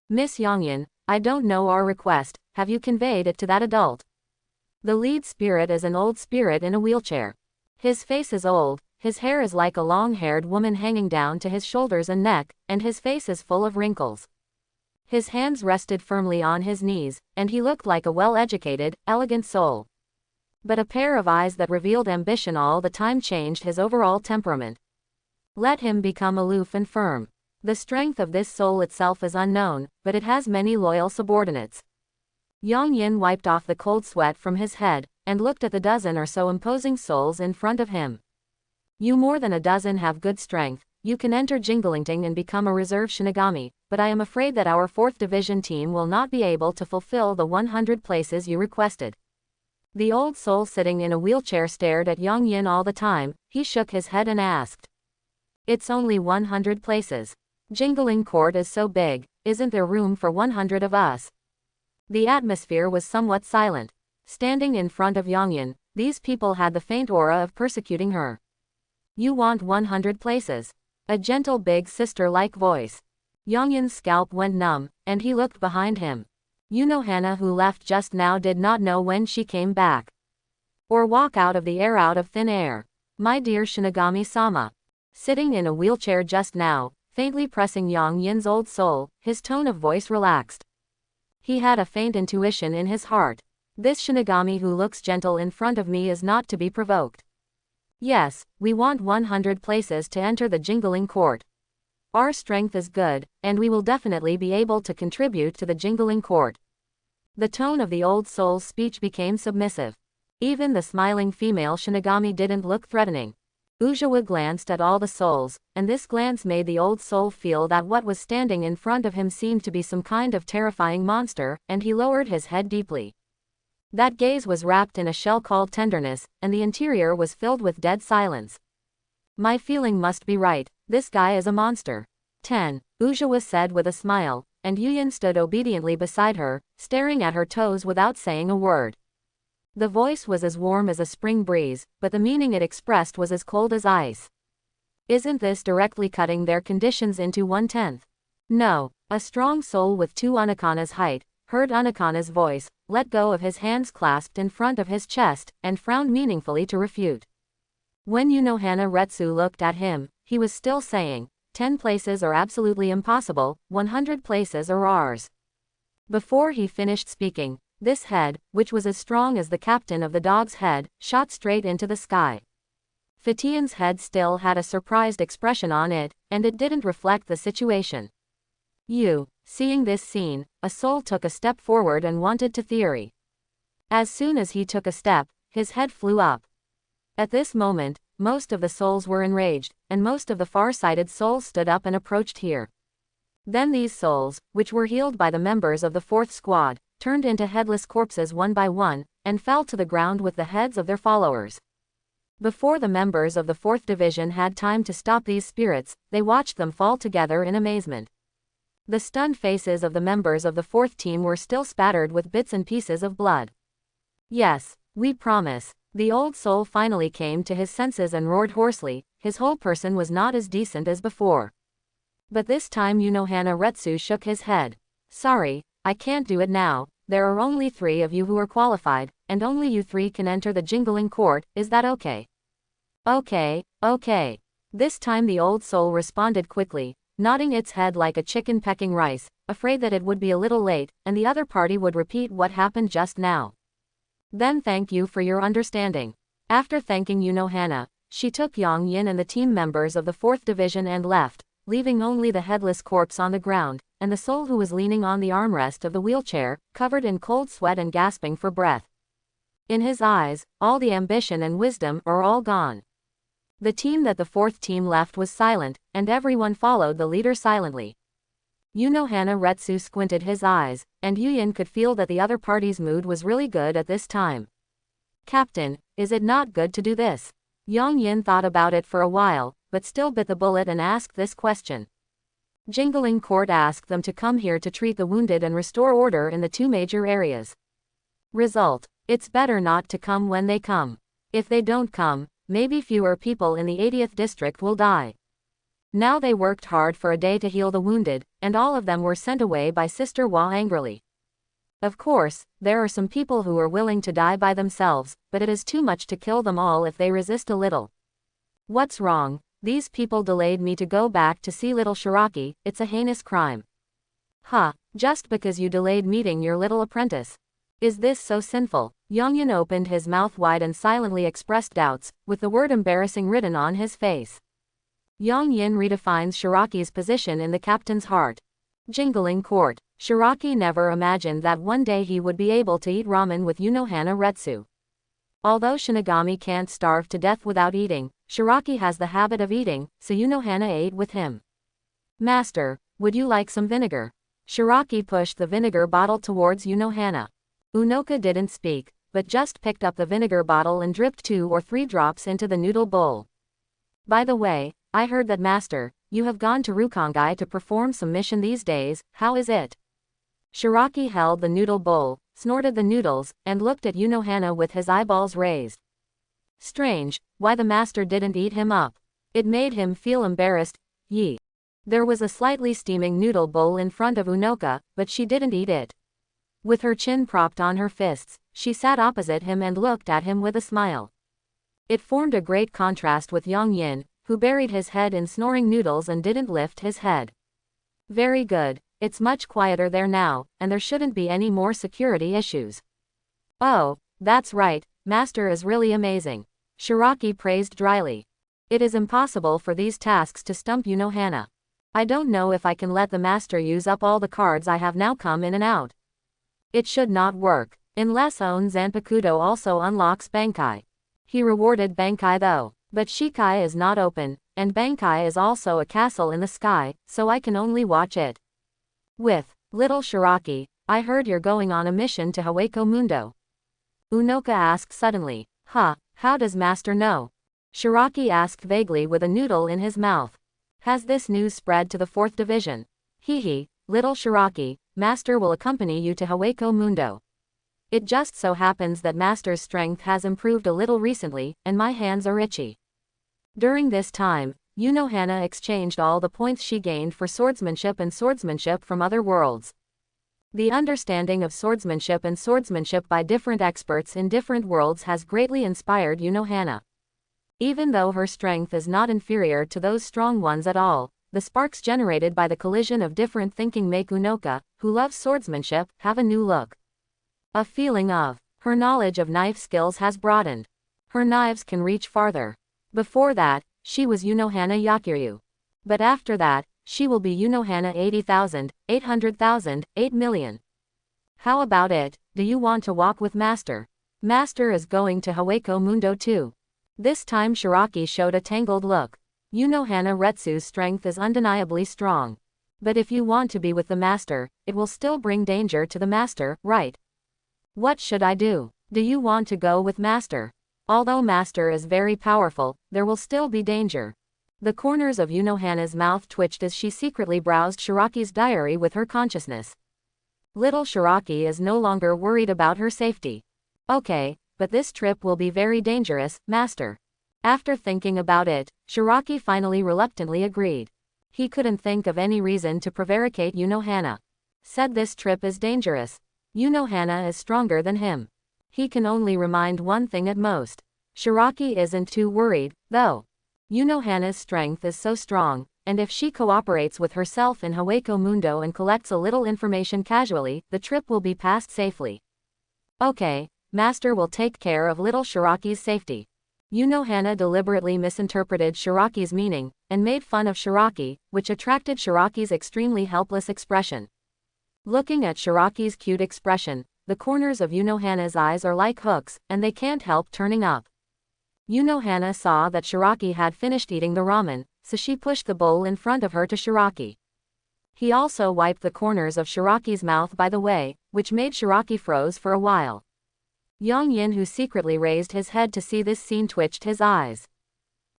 Miss Yongyin, I don't know our request, have you conveyed it to that adult? The lead spirit is an old spirit in a wheelchair. His face is old, his hair is like a long-haired woman hanging down to his shoulders and neck, and his face is full of wrinkles. His hands rested firmly on his knees, and he looked like a well-educated, elegant soul. But a pair of eyes that revealed ambition all the time changed his overall temperament. Let him become aloof and firm. The strength of this soul itself is unknown, but it has many loyal subordinates. Yang Yin wiped off the cold sweat from his head, and looked at the dozen or so imposing souls in front of him. You more than a dozen have good strength, you can enter Jinglingting and become a reserve Shinigami, but I am afraid that our 4th Division team will not be able to fulfill the 100 places you requested. The old soul sitting in a wheelchair stared at Yang Yin all the time. He shook his head and asked. It's only 100 places. Jingling Court is so big, isn't there room for 100 of us? The atmosphere was somewhat silent. Standing in front of Yang Yin, these people had the faint aura of persecuting her. You want 100 places? A gentle big sister-like voice. Yang Yin's scalp went numb, and he looked behind him. Hana, who left just now, did not know when she came back. Or walk out of the air out of thin air. My dear Shinigami-sama. Sitting in a wheelchair just now, faintly pressing Yang Yin's old soul, his tone of voice relaxed. He had a faint intuition in his heart. This Shinigami who looks gentle in front of me is not to be provoked. Yes, we want 100 places to enter the Jingling Court. Our strength is good, and we will definitely be able to contribute to the Jingling Court. The tone of the old soul's speech became submissive. Even the smiling female Shinigami didn't look threatening. Ujawa glanced at all the souls, and this glance made the old soul feel that what was standing in front of him seemed to be some kind of terrifying monster, and he lowered his head deeply. That gaze was wrapped in a shell called tenderness, and the interior was filled with dead silence. My feeling must be right, this guy is a monster. 10. Ujawa said with a smile, and Yuyin stood obediently beside her, staring at her toes without saying a word. The voice was as warm as a spring breeze, but the meaning it expressed was as cold as ice. Isn't this directly cutting their conditions into 1/10? No. A strong soul with 2 Anakana's height heard Anakana's voice, let go of his hands clasped in front of his chest, and frowned meaningfully to refute. When Hana Retsu looked at him, he was still saying, 10 places are absolutely impossible, 100 places are ours. Before he finished speaking, this head, which was as strong as the captain of the dog's head, shot straight into the sky. Fatian's head still had a surprised expression on it, and it didn't reflect the situation. Seeing this scene, a soul took a step forward and wanted to theory. As soon as he took a step, his head flew up. At this moment, most of the souls were enraged, and most of the far-sighted souls stood up and approached here. Then these souls, which were healed by the members of the 4th squad, turned into headless corpses one by one, and fell to the ground with the heads of their followers. Before the members of the 4th Division had time to stop these spirits, they watched them fall together in amazement. The stunned faces of the members of the 4th team were still spattered with bits and pieces of blood. Yes, we promise. The old soul finally came to his senses and roared hoarsely. His whole person was not as decent as before. But this time Hana Retsu shook his head. Sorry, I can't do it now. There are only 3 of you who are qualified, and only you 3 can enter the Jingling Court, is that okay? Okay. This time the old soul responded quickly, nodding its head like a chicken pecking rice, afraid that it would be a little late, and the other party would repeat what happened just now. Then thank you for your understanding. After thanking Hana, she took Yang Yin and the team members of the 4th Division and left, leaving only the headless corpse on the ground, and the soul who was leaning on the armrest of the wheelchair, covered in cold sweat and gasping for breath. In his eyes, all the ambition and wisdom are all gone. The team that the 4th team left was silent, and everyone followed the leader silently. Hana Retsu squinted his eyes, and Yuyin could feel that the other party's mood was really good at this time. Captain, is it not good to do this? Yang Yin thought about it for a while, but still bit the bullet and asked this question. Jingling Court asked them to come here to treat the wounded and restore order in the 2 major areas. Result: it's better not to come when they come. If they don't come, maybe fewer people in the 80th district will die. Now they worked hard for a day to heal the wounded, and all of them were sent away by Sister Hua angrily. Of course, there are some people who are willing to die by themselves, but it is too much to kill them all if they resist a little. What's wrong? These people delayed me to go back to see little Shiraki, it's a heinous crime. Just because you delayed meeting your little apprentice. Is this so sinful? Yongyan opened his mouth wide and silently expressed doubts, with the word embarrassing written on his face. Yongyan redefines Shiraki's position in the captain's heart. Jingling court. Shiraki never imagined that one day he would be able to eat ramen with Unohana Retsu. Although Shinigami can't starve to death without eating, Shiraki has the habit of eating, so Unohana ate with him. Master, would you like some vinegar? Shiraki pushed the vinegar bottle towards Unohana. Unoka didn't speak, but just picked up the vinegar bottle and dripped 2 or 3 drops into the noodle bowl. By the way, I heard that Master, you have gone to Rukongai to perform some mission these days, how is it? Shiraki held the noodle bowl, snorted the noodles, and looked at Unohana with his eyeballs raised. Strange, why the master didn't eat him up. It made him feel embarrassed. There was a slightly steaming noodle bowl in front of Unoka, but she didn't eat it. With her chin propped on her fists, she sat opposite him and looked at him with a smile. It formed a great contrast with Yongyan, who buried his head in snoring noodles and didn't lift his head. Very good, it's much quieter there now, and there shouldn't be any more security issues. Oh, that's right, Master is really amazing. Shiraki praised dryly. It is impossible for these tasks to stump Unohana. I don't know if I can let the Master use up all the cards I have now come in and out. It should not work, unless On Zanpakuto also unlocks Bankai. He rewarded Bankai though, but Shikai is not open, and Bankai is also a castle in the sky, so I can only watch it. With little Shiraki, I heard you're going on a mission to Hawako Mundo. Unoka asked suddenly. How does Master know? Shiraki asked vaguely with a noodle in his mouth. Has this news spread to the 4th division? Little Shiraki, Master will accompany you to Hawako Mundo. It just so happens that Master's strength has improved a little recently, and my hands are itchy. During this time, Unohana exchanged all the points she gained for swordsmanship and swordsmanship from other worlds. The understanding of swordsmanship and swordsmanship by different experts in different worlds has greatly inspired Unohana. Even though her strength is not inferior to those strong ones at all, the sparks generated by the collision of different thinking make Unoka, who loves swordsmanship, have a new look. A feeling of her knowledge of knife skills has broadened. Her knives can reach farther. Before that, she was Unohana Yakiryu. But after that, she will be Unohana 80,000, 800,000, 8 million. How about it, do you want to walk with Master? Master is going to Hawako Mundo too. This time Shiraki showed a tangled look. Unohana Retsu's strength is undeniably strong. But if you want to be with the Master, it will still bring danger to the Master, right? What should I do? Do you want to go with Master? Although Master is very powerful, there will still be danger. The corners of Unohana's mouth twitched as she secretly browsed Shiraki's diary with her consciousness. Little Shiraki is no longer worried about her safety. Okay, but this trip will be very dangerous, Master. After thinking about it, Shiraki finally reluctantly agreed. He couldn't think of any reason to prevaricate Unohana. Said this trip is dangerous. Unohana is stronger than him. He can only remind one thing at most. Shiraki isn't too worried, though. Unohana's strength is so strong, and if she cooperates with herself in Hawako Mundo and collects a little information casually, the trip will be passed safely. Okay, Master will take care of little Shiraki's safety. Unohana deliberately misinterpreted Shiraki's meaning, and made fun of Shiraki, which attracted Shiraki's extremely helpless expression. Looking at Shiraki's cute expression, the corners of Unohana's eyes are like hooks, and they can't help turning up. Unohana saw that Shiraki had finished eating the ramen, so she pushed the bowl in front of her to Shiraki. He also wiped the corners of Shiraki's mouth by the way, which made Shiraki froze for a while. Yongyin, who secretly raised his head to see this scene, twitched his eyes.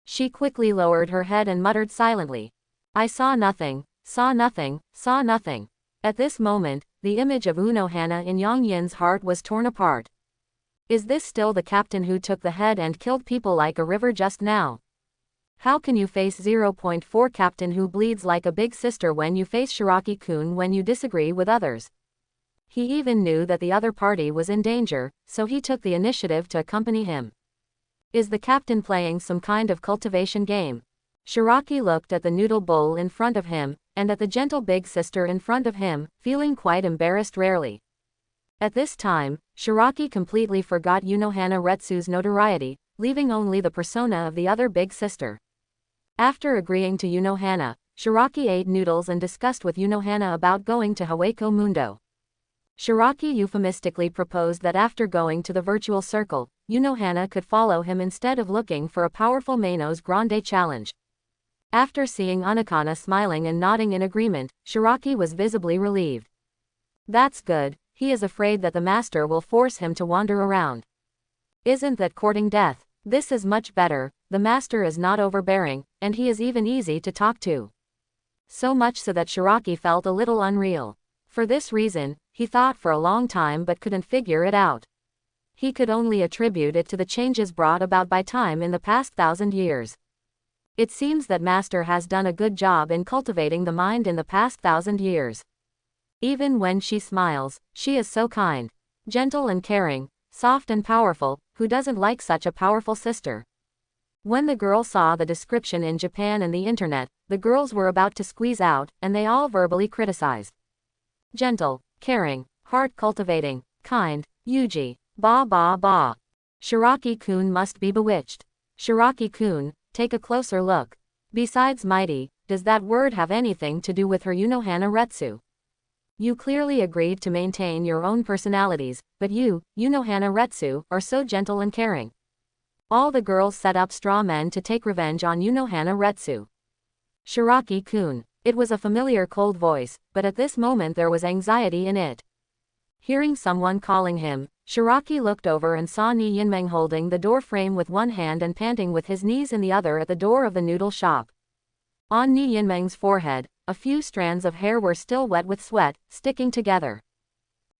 She quickly lowered her head and muttered silently. I saw nothing, saw nothing, saw nothing. At this moment, the image of Unohana in Yongyin's heart was torn apart. Is this still the captain who took the head and killed people like a river just now? How can you face 0.4 captain who bleeds like a big sister when you face Shiraki-kun when you disagree with others? He even knew that the other party was in danger, so he took the initiative to accompany him. Is the captain playing some kind of cultivation game? Shiraki looked at the noodle bowl in front of him, and at the gentle big sister in front of him, feeling quite embarrassed rarely. At this time, Shiraki completely forgot Unohana Retsu's notoriety, leaving only the persona of the other big sister. After agreeing to Unohana, Shiraki ate noodles and discussed with Unohana about going to Haweko Mundo. Shiraki euphemistically proposed that after going to the virtual circle, Unohana could follow him instead of looking for a powerful Manos Grande challenge. After seeing Anakana smiling and nodding in agreement, Shiraki was visibly relieved. That's good, he is afraid that the master will force him to wander around. Isn't that courting death? This is much better, the master is not overbearing, and he is even easy to talk to. So much so that Shiraki felt a little unreal. For this reason, he thought for a long time but couldn't figure it out. He could only attribute it to the changes brought about by time in the past 1,000 years. It seems that master has done a good job in cultivating the mind in the past 1,000 years. Even when she smiles, she is so kind, gentle and caring, soft and powerful, who doesn't like such a powerful sister? When the girl saw the description in Japan and the internet, the girls were about to squeeze out, and they all verbally criticized. Gentle, caring, heart-cultivating, kind, Yuji, ba ba ba. Shiraki-kun must be bewitched. Shiraki-kun, take a closer look. Besides mighty, does that word have anything to do with her Unohana Retsu? You clearly agreed to maintain your own personalities, but you, Unohana Retsu, are so gentle and caring. All the girls set up straw men to take revenge on Unohana Retsu. Shiraki-kun. It was a familiar cold voice, but at this moment there was anxiety in it. Hearing someone calling him, Shiraki looked over and saw Ni Yinmeng holding the door frame with one hand and panting with his knees in the other at the door of the noodle shop. On Ni Yinmeng's forehead, a few strands of hair were still wet with sweat, sticking together.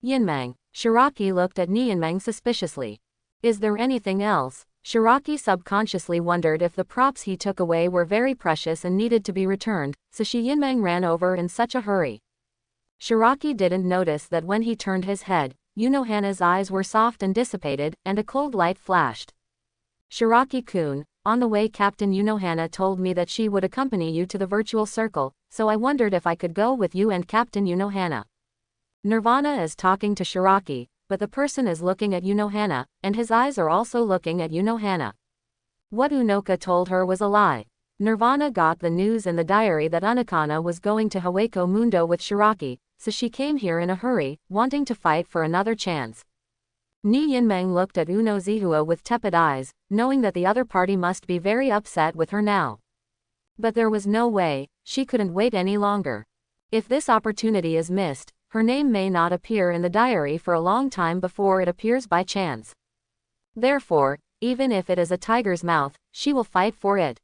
Yinmeng. Shiraki looked at Ni Yinmeng suspiciously. Is there anything else? Shiraki subconsciously wondered if the props he took away were very precious and needed to be returned, so Yinmeng ran over in such a hurry. Shiraki didn't notice that when he turned his head, Unohana's eyes were soft and dissipated, and a cold light flashed. Shiraki-kun, on the way Captain Unohana told me that she would accompany you to the virtual circle, so I wondered if I could go with you and Captain Unohana. Nirvana is talking to Shiraki, but the person is looking at Unohana, and his eyes are also looking at Unohana. What Unoka told her was a lie. Nirvana got the news in the diary that Anakana was going to Haweko Mundo with Shiraki, so she came here in a hurry, wanting to fight for another chance. Ni Yinmeng looked at Uno Zihua with tepid eyes, knowing that the other party must be very upset with her now. But there was no way, she couldn't wait any longer. If this opportunity is missed, her name may not appear in the diary for a long time before it appears by chance. Therefore, even if it is a tiger's mouth, she will fight for it.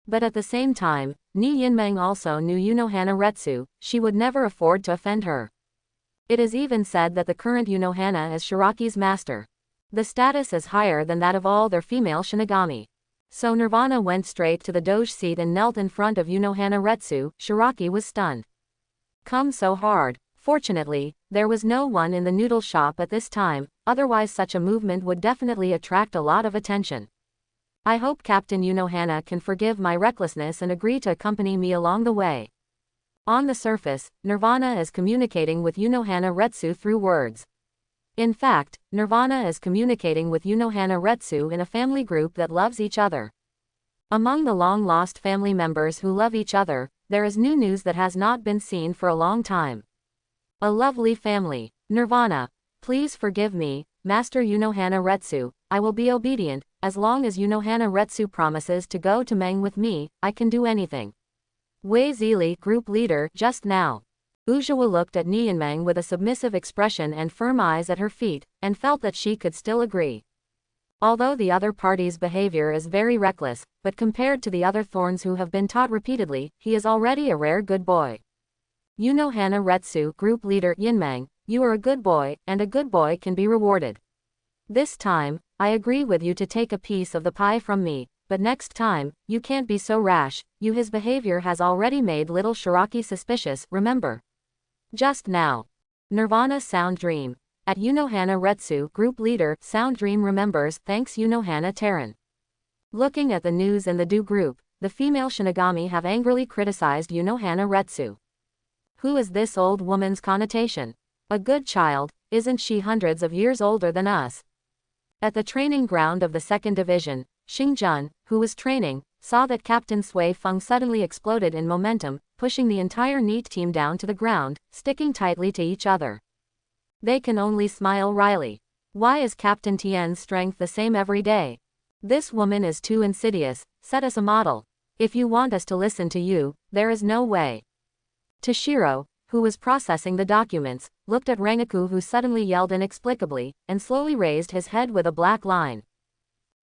But at the same time, Ni Yinmeng also knew Unohana Retsu, she would never afford to offend her. It is even said that the current Unohana is Shiraki's master. The status is higher than that of all their female Shinigami. So Nirvana went straight to the doge seat and knelt in front of Unohana Retsu. Shiraki was stunned. Come so hard. Fortunately, there was no one in the noodle shop at this time, otherwise such a movement would definitely attract a lot of attention. I hope Captain Unohana can forgive my recklessness and agree to accompany me along the way. On the surface, Nirvana is communicating with Unohana Retsu through words. In fact, Nirvana is communicating with Unohana Retsu in a family group that loves each other. Among the long-lost family members who love each other, there is new news that has not been seen for a long time. A lovely family. Nirvana. Please forgive me, Master Unohana Retsu, I will be obedient, as long as Unohana Retsu promises to go to Meng with me, I can do anything. Wei Zili, group leader, just now. Ujua looked at Ni Yinmeng with a submissive expression and firm eyes at her feet, and felt that she could still agree. Although the other party's behavior is very reckless, but compared to the other thorns who have been taught repeatedly, he is already a rare good boy. Unohana Retsu, group leader Yinmeng, you are a good boy, and a good boy can be rewarded. This time, I agree with you to take a piece of the pie from me, but next time, you can't be so rash. His behavior has already made little Shiraki suspicious, remember? Just now. Nirvana Sound Dream. At Unohana Retsu, group leader, Sound Dream remembers, thanks Unohana Terran. Looking at the news in the Do group, the female Shinigami have angrily criticized Unohana Retsu. Who is this old woman's connotation? A good child, isn't she hundreds of years older than us? At the training ground of the 2nd Division, Xingjun, who was training, saw that Captain Sui Feng suddenly exploded in momentum, pushing the entire NEET team down to the ground, sticking tightly to each other. They can only smile wryly. Why is Captain Tian's strength the same every day? This woman is too insidious. Set us a model. If you want us to listen to you, there is no way. Toshiro, who was processing the documents, looked at Rengoku, who suddenly yelled inexplicably, and slowly raised his head with a black line.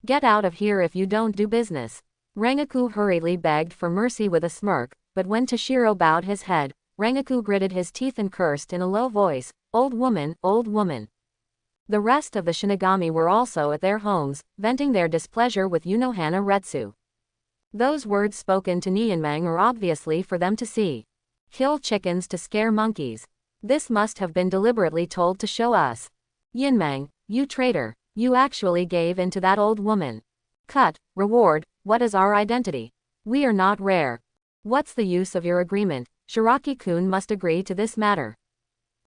Get out of here if you don't do business. Rengoku hurriedly begged for mercy with a smirk, but when Toshiro bowed his head, Rengoku gritted his teeth and cursed in a low voice, old woman, old woman. The rest of the Shinigami were also at their homes, venting their displeasure with Unohana Retsu. Those words spoken to Nianmang are obviously for them to see. Kill chickens to scare monkeys. This must have been deliberately told to show us. Yinmang, you traitor, you actually gave in to that old woman. Cut, reward, what is our identity? We are not rare. What's the use of your agreement? Shiraki-kun must agree to this matter.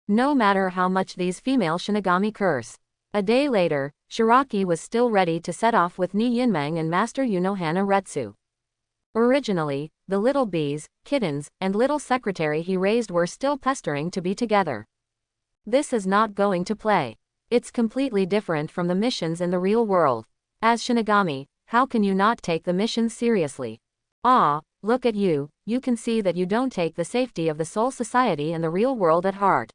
No matter how much these female Shinigami curse. A day later, Shiraki was still ready to set off with Ni Yinmang and Master Unohana Retsu. Originally, the little bees, kittens, and little secretary he raised were still pestering to be together. This is not going to play. It's completely different from the missions in the real world. As Shinigami, how can you not take the missions seriously? Ah, look at you, you can see that you don't take the safety of the Soul Society and the real world at heart.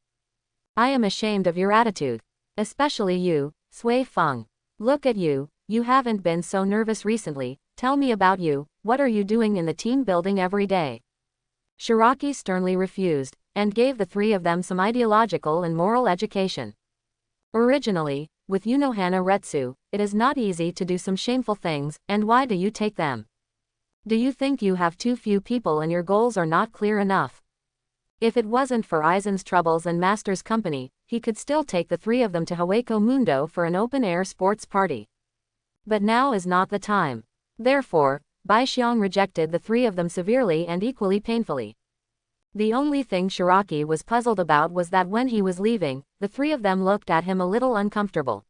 I am ashamed of your attitude. Especially you, Sui Feng. Look at you, you haven't been so nervous recently. Tell me about you, what are you doing in the team building every day? Shiraki sternly refused, and gave the three of them some ideological and moral education. Originally, with Unohana Retsu, it is not easy to do some shameful things, and why do you take them? Do you think you have too few people and your goals are not clear enough? If it wasn't for Aizen's troubles and Master's company, he could still take the three of them to Hueco Mundo for an open-air sports party. But now is not the time. Therefore, Baixiang rejected the three of them severely and equally painfully. The only thing Shiraki was puzzled about was that when he was leaving, the three of them looked at him a little uncomfortable.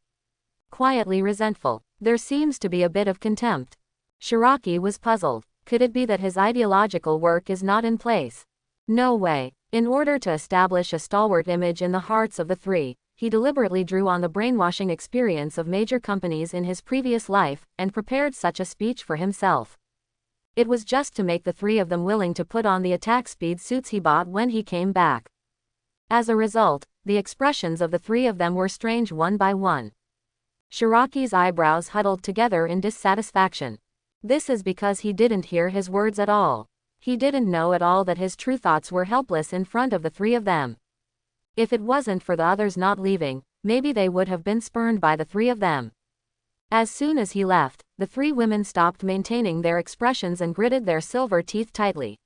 Quietly resentful. There seems to be a bit of contempt. Shiraki was puzzled. Could it be that his ideological work is not in place? No way. In order to establish a stalwart image in the hearts of the three, he deliberately drew on the brainwashing experience of major companies in his previous life, and prepared such a speech for himself. It was just to make the three of them willing to put on the attack speed suits he bought when he came back. As a result, the expressions of the three of them were strange one by one. Shiraki's eyebrows huddled together in dissatisfaction. This is because he didn't hear his words at all. He didn't know at all that his true thoughts were helpless in front of the three of them. If it wasn't for the others not leaving, maybe they would have been spurned by the three of them. As soon as he left, the three women stopped maintaining their expressions and gritted their silver teeth tightly.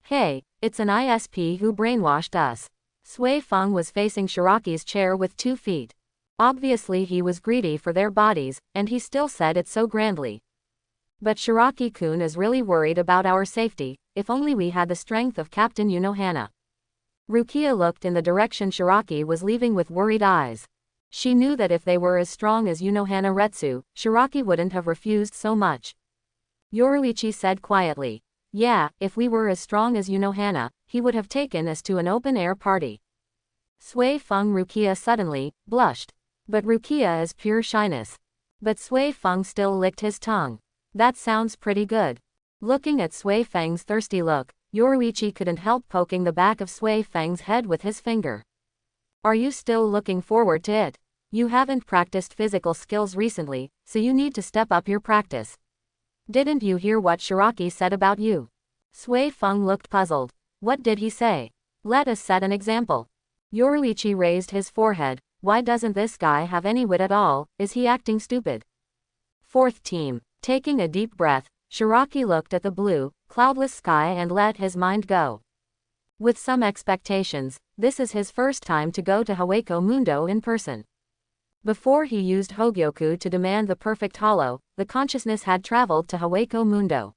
Hey, it's an ISP who brainwashed us. Sui Feng was facing Shiraki's chair with 2 feet. Obviously he was greedy for their bodies, and he still said it so grandly. But Shiraki-kun is really worried about our safety. If only we had the strength of Captain Unohana. Rukia looked in the direction Shiraki was leaving with worried eyes. She knew that if they were as strong as Unohana Retsu, Shiraki wouldn't have refused so much. Yoruichi said quietly. Yeah, if we were as strong as Unohana, he would have taken us to an open-air party. Sui Feng Rukia suddenly blushed. But Rukia is pure shyness. But Sui Feng still licked his tongue. That sounds pretty good. Looking at Sui Feng's thirsty look, Yoruichi couldn't help poking the back of Sui Feng's head with his finger. Are you still looking forward to it? You haven't practiced physical skills recently, so you need to step up your practice. Didn't you hear what Shiraki said about you? Sui Feng looked puzzled. What did he say? Let us set an example. Yoruichi raised his forehead, Why doesn't this guy have any wit at all? Is he acting stupid? Fourth team. Taking a deep breath, Shiraki looked at the blue, cloudless sky and let his mind go. With some expectations, this is his first time to go to Hawako Mundo in person. Before he used Hogyoku to demand the perfect hollow, the consciousness had traveled to Hawako Mundo.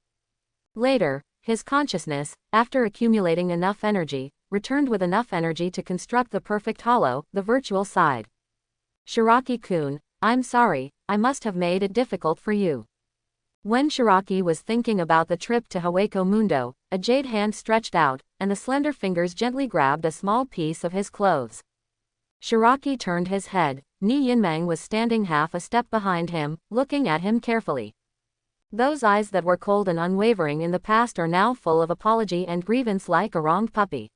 Later, his consciousness, after accumulating enough energy, returned with enough energy to construct the perfect hollow, the virtual side. Shiraki-kun, I'm sorry, I must have made it difficult for you. When Shiraki was thinking about the trip to Hawako Mundo, a jade hand stretched out, and the slender fingers gently grabbed a small piece of his clothes. Shiraki turned his head. Ni Yinmeng was standing half a step behind him, looking at him carefully. Those eyes that were cold and unwavering in the past are now full of apology and grievance like a wronged puppy.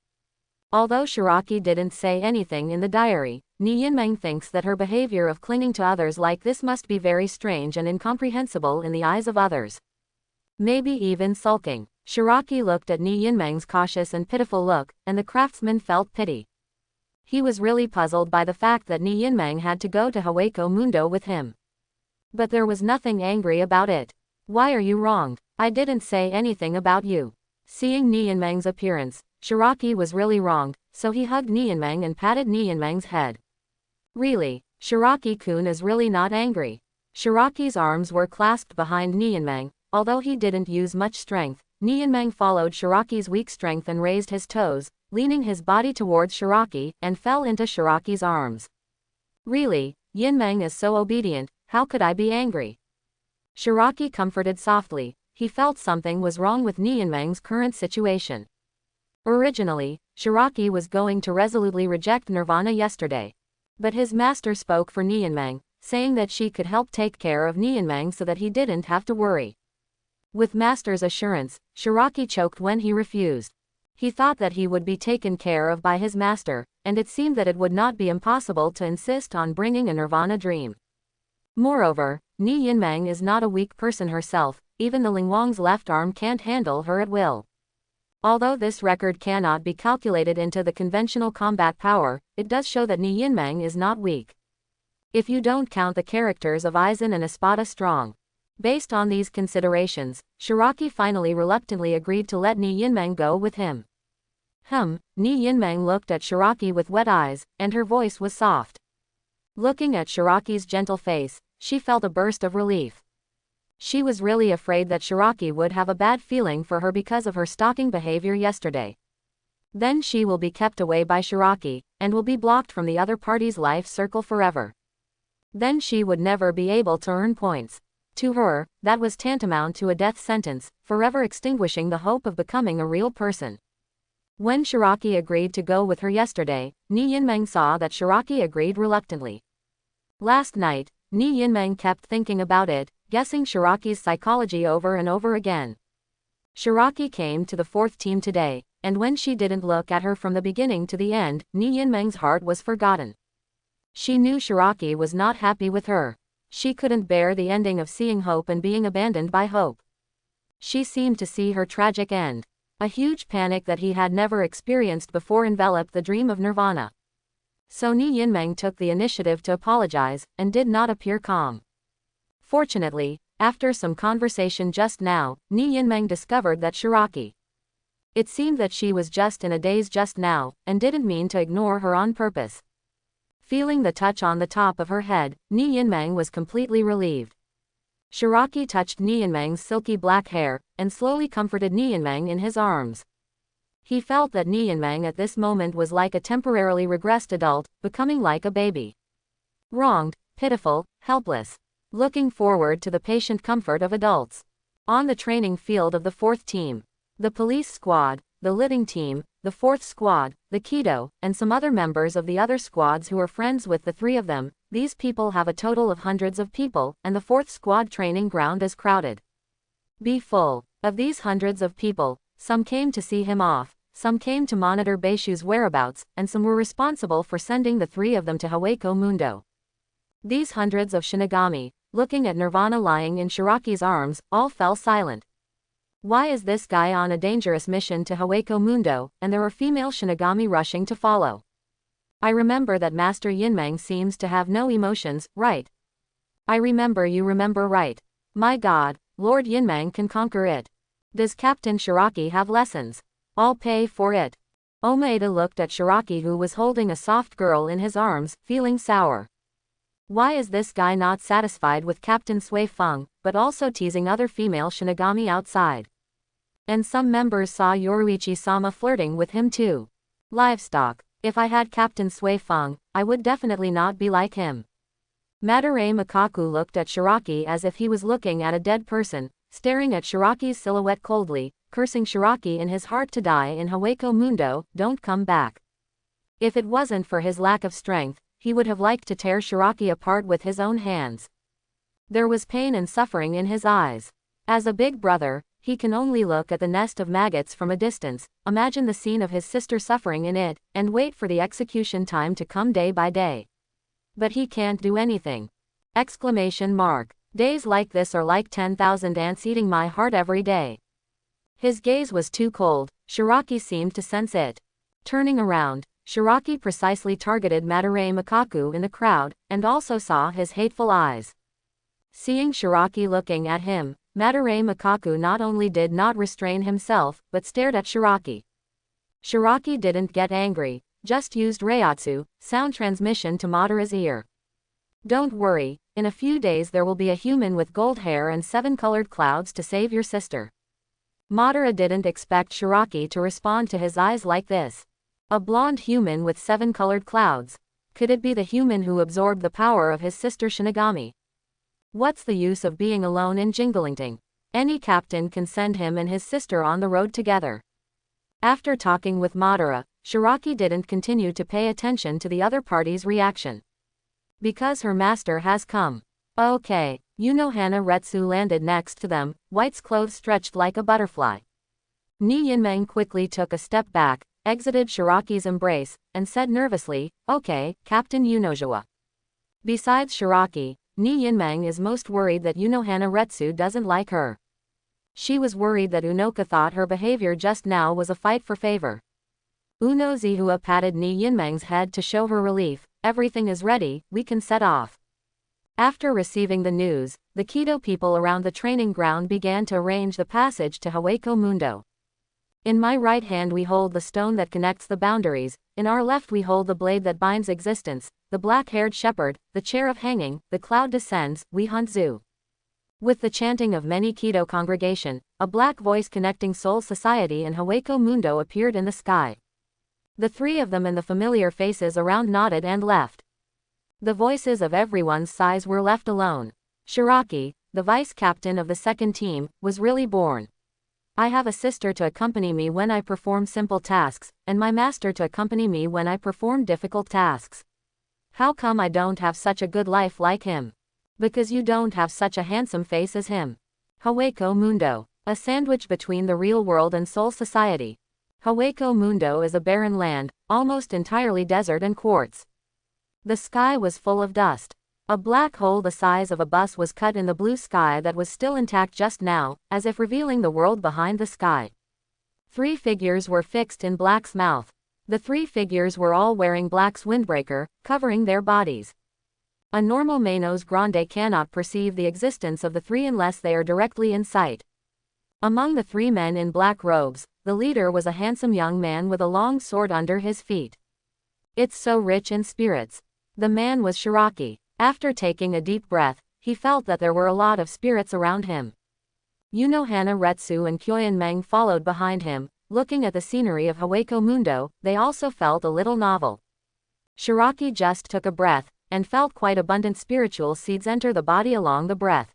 Although Shiraki didn't say anything in the diary, Ni Yinmeng thinks that her behavior of clinging to others like this must be very strange and incomprehensible in the eyes of others. Maybe even sulking. Shiraki looked at Ni Yinmeng's cautious and pitiful look, and the craftsman felt pity. He was really puzzled by the fact that Ni Yinmeng had to go to Hawako Mundo with him. But there was nothing angry about it. Why are you wronged? I didn't say anything about you. Seeing Ni Yinmeng's appearance, Shiraki was really wronged, so he hugged Ni Yinmeng and patted Ni Yinmeng's head. Really, Shiraki-kun is really not angry. Shiraki's arms were clasped behind Ni Yinmeng. Although he didn't use much strength, Ni Yinmeng followed Shiraki's weak strength and raised his toes, leaning his body towards Shiraki, and fell into Shiraki's arms. Really, Yinmeng is so obedient, how could I be angry? Shiraki comforted softly. He felt something was wrong with Ni Yinmeng's current situation. Originally, Shiraki was going to resolutely reject Nirvana yesterday. But his master spoke for Ni Yinmeng, saying that she could help take care of Ni Yinmeng so that he didn't have to worry. With master's assurance, Shiraki choked when he refused. He thought that he would be taken care of by his master, and it seemed that it would not be impossible to insist on bringing a Nirvana dream. Moreover, Ni Yinmeng is not a weak person herself, even the Lingwang's left arm can't handle her at will. Although this record cannot be calculated into the conventional combat power, it does show that Ni Yinmeng is not weak. If you don't count the characters of Aizen and Espada strong. Based on these considerations, Shiraki finally reluctantly agreed to let Ni Yinmeng go with him. Ni Yinmeng looked at Shiraki with wet eyes, and her voice was soft. Looking at Shiraki's gentle face, she felt a burst of relief. She was really afraid that Shiraki would have a bad feeling for her because of her stalking behavior yesterday. Then she will be kept away by Shiraki, and will be blocked from the other party's life circle forever. Then she would never be able to earn points. To her, that was tantamount to a death sentence, forever extinguishing the hope of becoming a real person. When Shiraki agreed to go with her yesterday, Ni Yinmeng saw that Shiraki agreed reluctantly. Last night, Ni Yinmeng kept thinking about it, guessing Shiraki's psychology over and over again. Shiraki came to the fourth team today, and when she didn't look at her from the beginning to the end, Ni Yinmeng's heart was forgotten. She knew Shiraki was not happy with her. She couldn't bear the ending of seeing hope and being abandoned by hope. She seemed to see her tragic end. A huge panic that he had never experienced before enveloped the dream of Nirvana. So Ni Yinmeng took the initiative to apologize, and did not appear calm. Fortunately, after some conversation just now, Ni Yinmeng discovered that Shiraki. It seemed that she was just in a daze just now, and didn't mean to ignore her on purpose. Feeling the touch on the top of her head, Ni Yinmeng was completely relieved. Shiraki touched Ni Yinmeng's silky black hair, and slowly comforted Ni Yinmeng in his arms. He felt that Ni Yinmeng at this moment was like a temporarily regressed adult, becoming like a baby. Wronged, pitiful, helpless. Looking forward to the patient comfort of adults. On the training field of the fourth team. The police squad, the living team, the fourth squad, the Kido, and some other members of the other squads who are friends with the three of them. These people have a total of hundreds of people, and the fourth squad training ground is crowded. Be full. Of these hundreds of people, some came to see him off, some came to monitor Beishu's whereabouts, and some were responsible for sending the three of them to Hawako Mundo. These hundreds of Shinigami, looking at Nirvana lying in Shiraki's arms, all fell silent. Why is this guy on a dangerous mission to Hawako Mundo, and there are female Shinigami rushing to follow? I remember that Master Yinmeng seems to have no emotions, right? I remember you remember right. My god, Lord Yinmeng can conquer it. Does Captain Shiraki have lessons? I'll pay for it. Omaeda looked at Shiraki, who was holding a soft girl in his arms, feeling sour. Why is this guy not satisfied with Captain Sui Feng, but also teasing other female Shinigami outside? And some members saw Yoruichi-sama flirting with him too. Livestock. If I had Captain Sui Feng, I would definitely not be like him. Madarame Makaku looked at Shiraki as if he was looking at a dead person, staring at Shiraki's silhouette coldly, cursing Shiraki in his heart to die in Haweko Mundo, don't come back. If it wasn't for his lack of strength, he would have liked to tear Shiraki apart with his own hands. There was pain and suffering in his eyes. As a big brother, he can only look at the nest of maggots from a distance, imagine the scene of his sister suffering in it, and wait for the execution time to come day by day. But he can't do anything. Exclamation mark. Days like this are like 10,000 ants eating my heart every day. His gaze was too cold, Shiraki seemed to sense it. Turning around, Shiraki precisely targeted Madarame Makaku in the crowd, and also saw his hateful eyes. Seeing Shiraki looking at him, Madarame Makaku not only did not restrain himself, but stared at Shiraki. Shiraki didn't get angry, just used Reiatsu, sound transmission to Madara's ear. Don't worry, in a few days there will be a human with gold hair and 7 colored clouds to save your sister. Madara didn't expect Shiraki to respond to his eyes like this. A blonde human with 7 colored clouds. Could it be the human who absorbed the power of his sister Shinigami? What's the use of being alone in Jinglingting? Any captain can send him and his sister on the road together. After talking with Madara, Shiraki didn't continue to pay attention to the other party's reaction. Because her master has come. Okay, Unohana Retsu landed next to them, White's clothes stretched like a butterfly. Ni Yinmeng quickly took a step back, exited Shiraki's embrace, and said nervously, okay, Captain Unojawa. Besides Shiraki, Ni Yinmeng is most worried that Unohana Retsu doesn't like her. She was worried that Unoka thought her behavior just now was a fight for favor. Uno Zihua patted Ni Yinmeng's head to show her relief. Everything is ready, we can set off. After receiving the news, the Kido people around the training ground began to arrange the passage to Haweko Mundo. In my right hand we hold the stone that connects the boundaries, in our left we hold the blade that binds existence, the black-haired shepherd, the chair of hanging, the cloud descends, we hunt Zu. With the chanting of many Kido congregation, a black voice connecting Soul Society and Haweko Mundo appeared in the sky. The 3 of them and the familiar faces around nodded and left. The voices of everyone's size were left alone. Shiraki, the vice-captain of the second team, was really born. I have a sister to accompany me when I perform simple tasks, and my master to accompany me when I perform difficult tasks. How come I don't have such a good life like him? Because you don't have such a handsome face as him. Haweko Mundo. A sandwich between the real world and Soul Society. Haweko Mundo is a barren land, almost entirely desert and quartz. The sky was full of dust. A black hole the size of a bus was cut in the blue sky that was still intact just now, as if revealing the world behind the sky. 3 figures were fixed in Black's mouth. The 3 figures were all wearing Black's windbreaker, covering their bodies. A normal Manos Grande cannot perceive the existence of the 3 unless they are directly in sight. Among the 3 men in black robes, the leader was a handsome young man with a long sword under his feet. It's so rich in spirits. The man was Shiraki. After taking a deep breath, he felt that there were a lot of spirits around him. Unohana Retsu and Kyoyan Meng followed behind him, looking at the scenery of Haweko Mundo. They also felt a little novel. Shiraki just took a breath, and felt quite abundant spiritual seeds enter the body along the breath.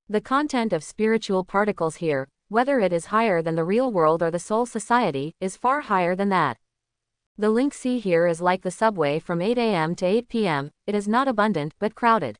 The content of spiritual particles here, whether it is higher than the real world or the Soul Society, is far higher than that. The link C here is like the subway from 8 a.m. to 8 p.m., it is not abundant but crowded.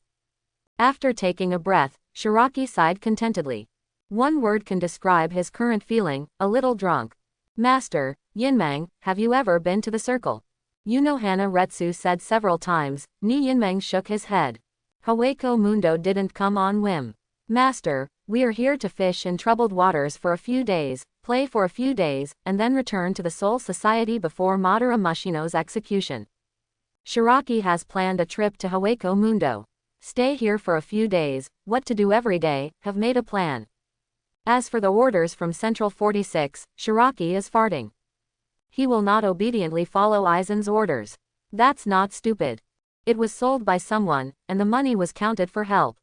After taking a breath, Shiraki sighed contentedly. One word can describe his current feeling, a little drunk. Master, Yinmeng, have you ever been to the circle? Unohana Retsu said several times. Ni Yinmeng shook his head. Haweko Mundo didn't come on whim. Master, we are here to fish in troubled waters for a few days, play for a few days, and then return to the Soul Society before Madara Mushino's execution. Shiraki has planned a trip to Haweko Mundo. Stay here for a few days, what to do every day, have made a plan. As for the orders from Central 46, Shiraki is farting. He will not obediently follow Aizen's orders. That's not stupid. It was sold by someone, and the money was counted for help.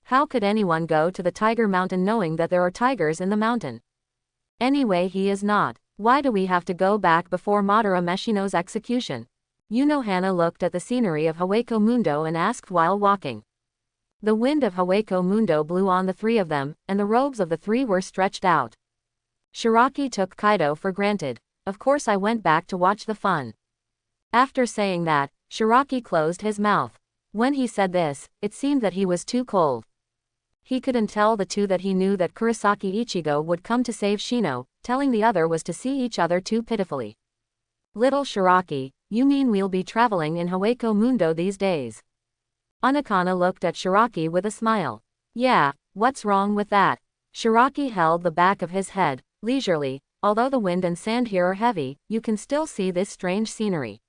How could anyone go to the Tiger Mountain knowing that there are tigers in the mountain? Anyway, he is not. Why do we have to go back before Madara Meshino's execution? Unohana looked at the scenery of Haweko Mundo and asked while walking. The wind of Haweko Mundo blew on the three of them, and the robes of the three were stretched out. Shiraki took Kaido for granted. Of course I went back to watch the fun. After saying that, Shiraki closed his mouth. When he said this, it seemed that he was too cold. He couldn't tell the two that he knew that Kurosaki Ichigo would come to save Shino, telling the other was to see each other too pitifully. Little Shiraki, you mean we'll be traveling in Haweko Mundo these days? Anakana looked at Shiraki with a smile. Yeah, what's wrong with that? Shiraki held the back of his head, leisurely. Although the wind and sand here are heavy, you can still see this strange scenery.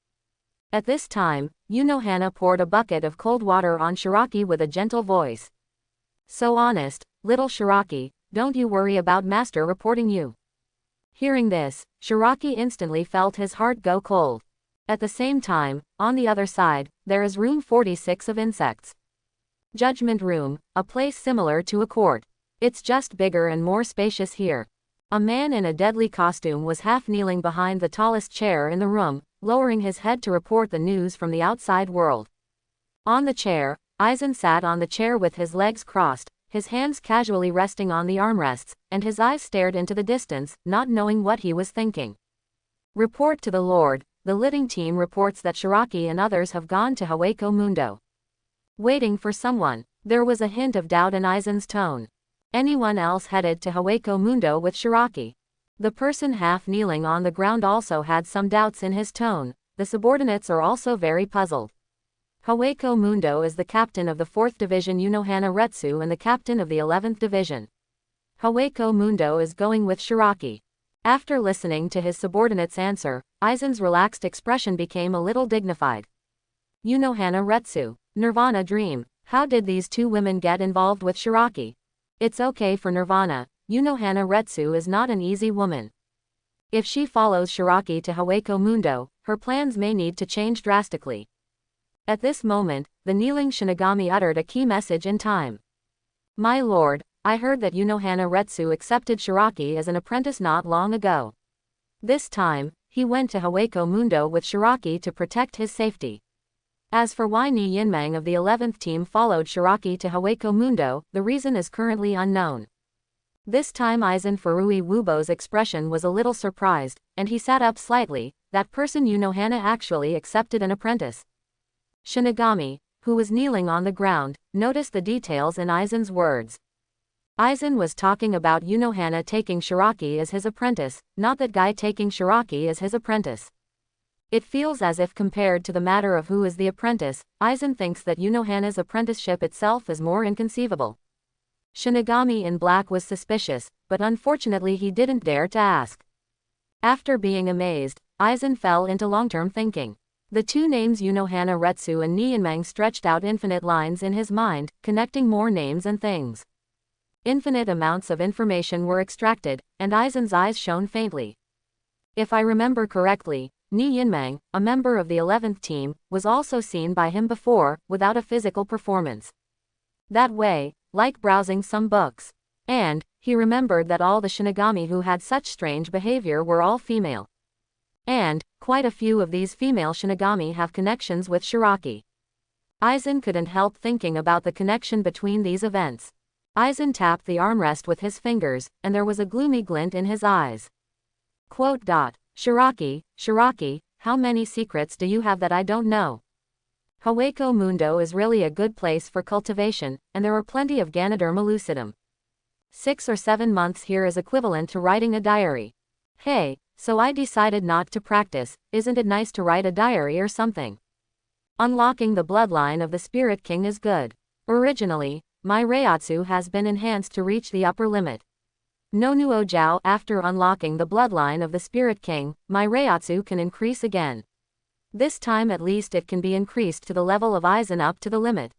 At this time, Unohana poured a bucket of cold water on Shiraki with a gentle voice. So honest, little Shiraki, don't you worry about Master reporting you. Hearing this, Shiraki instantly felt his heart go cold. At the same time, on the other side, there is room 46 of insects. Judgment Room, a place similar to a court. It's just bigger and more spacious here. A man in a deadly costume was half kneeling behind the tallest chair in the room, lowering his head to report the news from the outside world. On the chair, Aizen sat on the chair with his legs crossed, his hands casually resting on the armrests, and his eyes stared into the distance, not knowing what he was thinking. Report to the Lord. The leading team reports that Shiraki and others have gone to Haweko Mundo. Waiting for someone. There was a hint of doubt in Aizen's tone. Anyone else headed to Haweko Mundo with Shiraki? The person half kneeling on the ground also had some doubts in his tone. The subordinates are also very puzzled. Haweko Mundo is the captain of the 4th Division Unohana Retsu and the captain of the 11th Division. Haweko Mundo is going with Shiraki. After listening to his subordinate's answer, Aizen's relaxed expression became a little dignified. Unohana Retsu. Nirvana Dream. How did these two women get involved with Shiraki? It's okay for Nirvana. Unohana Retsu is not an easy woman. If she follows Shiraki to Haweko Mundo, her plans may need to change drastically. At this moment, the kneeling Shinigami uttered a key message in time. My lord, I heard that Unohana Retsu accepted Shiraki as an apprentice not long ago. This time, he went to Haweko Mundo with Shiraki to protect his safety. As for why Ni Yinmang of the 11th team followed Shiraki to Haweko Mundo, the reason is currently unknown. This time Aizen Furui Wubo's expression was a little surprised, and he sat up slightly. That person Unohana actually accepted an apprentice. Shinigami, who was kneeling on the ground, noticed the details in Aizen's words. Aizen was talking about Unohana taking Shiraki as his apprentice, not that guy taking Shiraki as his apprentice. It feels as if compared to the matter of who is the apprentice, Aizen thinks that Unohana's apprenticeship itself is more inconceivable. Shinigami in black was suspicious, but unfortunately he didn't dare to ask. After being amazed, Aizen fell into long-term thinking. The two names Unohana Retsu and Ni Yinmang stretched out infinite lines in his mind, connecting more names and things. Infinite amounts of information were extracted, and Aizen's eyes shone faintly. If I remember correctly, Ni Yinmang, a member of the 11th team, was also seen by him before, without a physical performance. That way, like browsing some books. And, he remembered that all the Shinigami who had such strange behavior were all female. And, quite a few of these female Shinigami have connections with Shiraki. Aizen couldn't help thinking about the connection between these events. Aizen tapped the armrest with his fingers, and there was a gloomy glint in his eyes. Quote. Shiraki, Shiraki, how many secrets do you have that I don't know? Haweko Mundo is really a good place for cultivation, and there are plenty of Ganoderma lucidum. 6 or 7 months here is equivalent to writing a diary. Hey, so I decided not to practice. Isn't it nice to write a diary or something? Unlocking the bloodline of the Spirit King is good. Originally, my Reiatsu has been enhanced to reach the upper limit. No Nuo Jiao. After unlocking the bloodline of the Spirit King, my Reiatsu can increase again. This time at least it can be increased to the level of Aizen up to the limit.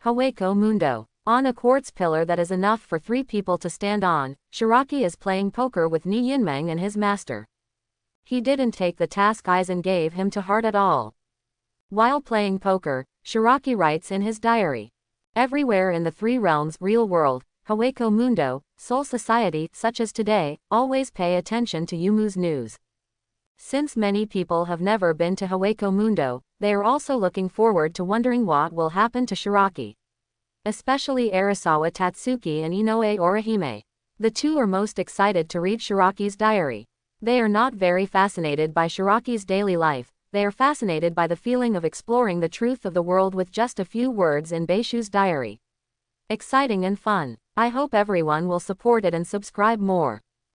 Haweko Mundo. On a quartz pillar that is enough for 3 people to stand on, Shiraki is playing poker with Ni Yinmeng and his master. He didn't take the task Aizen gave him to heart at all. While playing poker, Shiraki writes in his diary. Everywhere in the 3 realms, real world, Haweko Mundo, Soul Society, such as today, always pay attention to Yumu's news. Since many people have never been to Haweko Mundo, they are also looking forward to wondering what will happen to Shiraki. Especially Arasawa Tatsuki and Inoue Orihime. The 2 are most excited to read Shiraki's diary. They are not very fascinated by Shiraki's daily life, they are fascinated by the feeling of exploring the truth of the world with just a few words in Beishu's diary. Exciting and fun. I hope everyone will support it and subscribe more.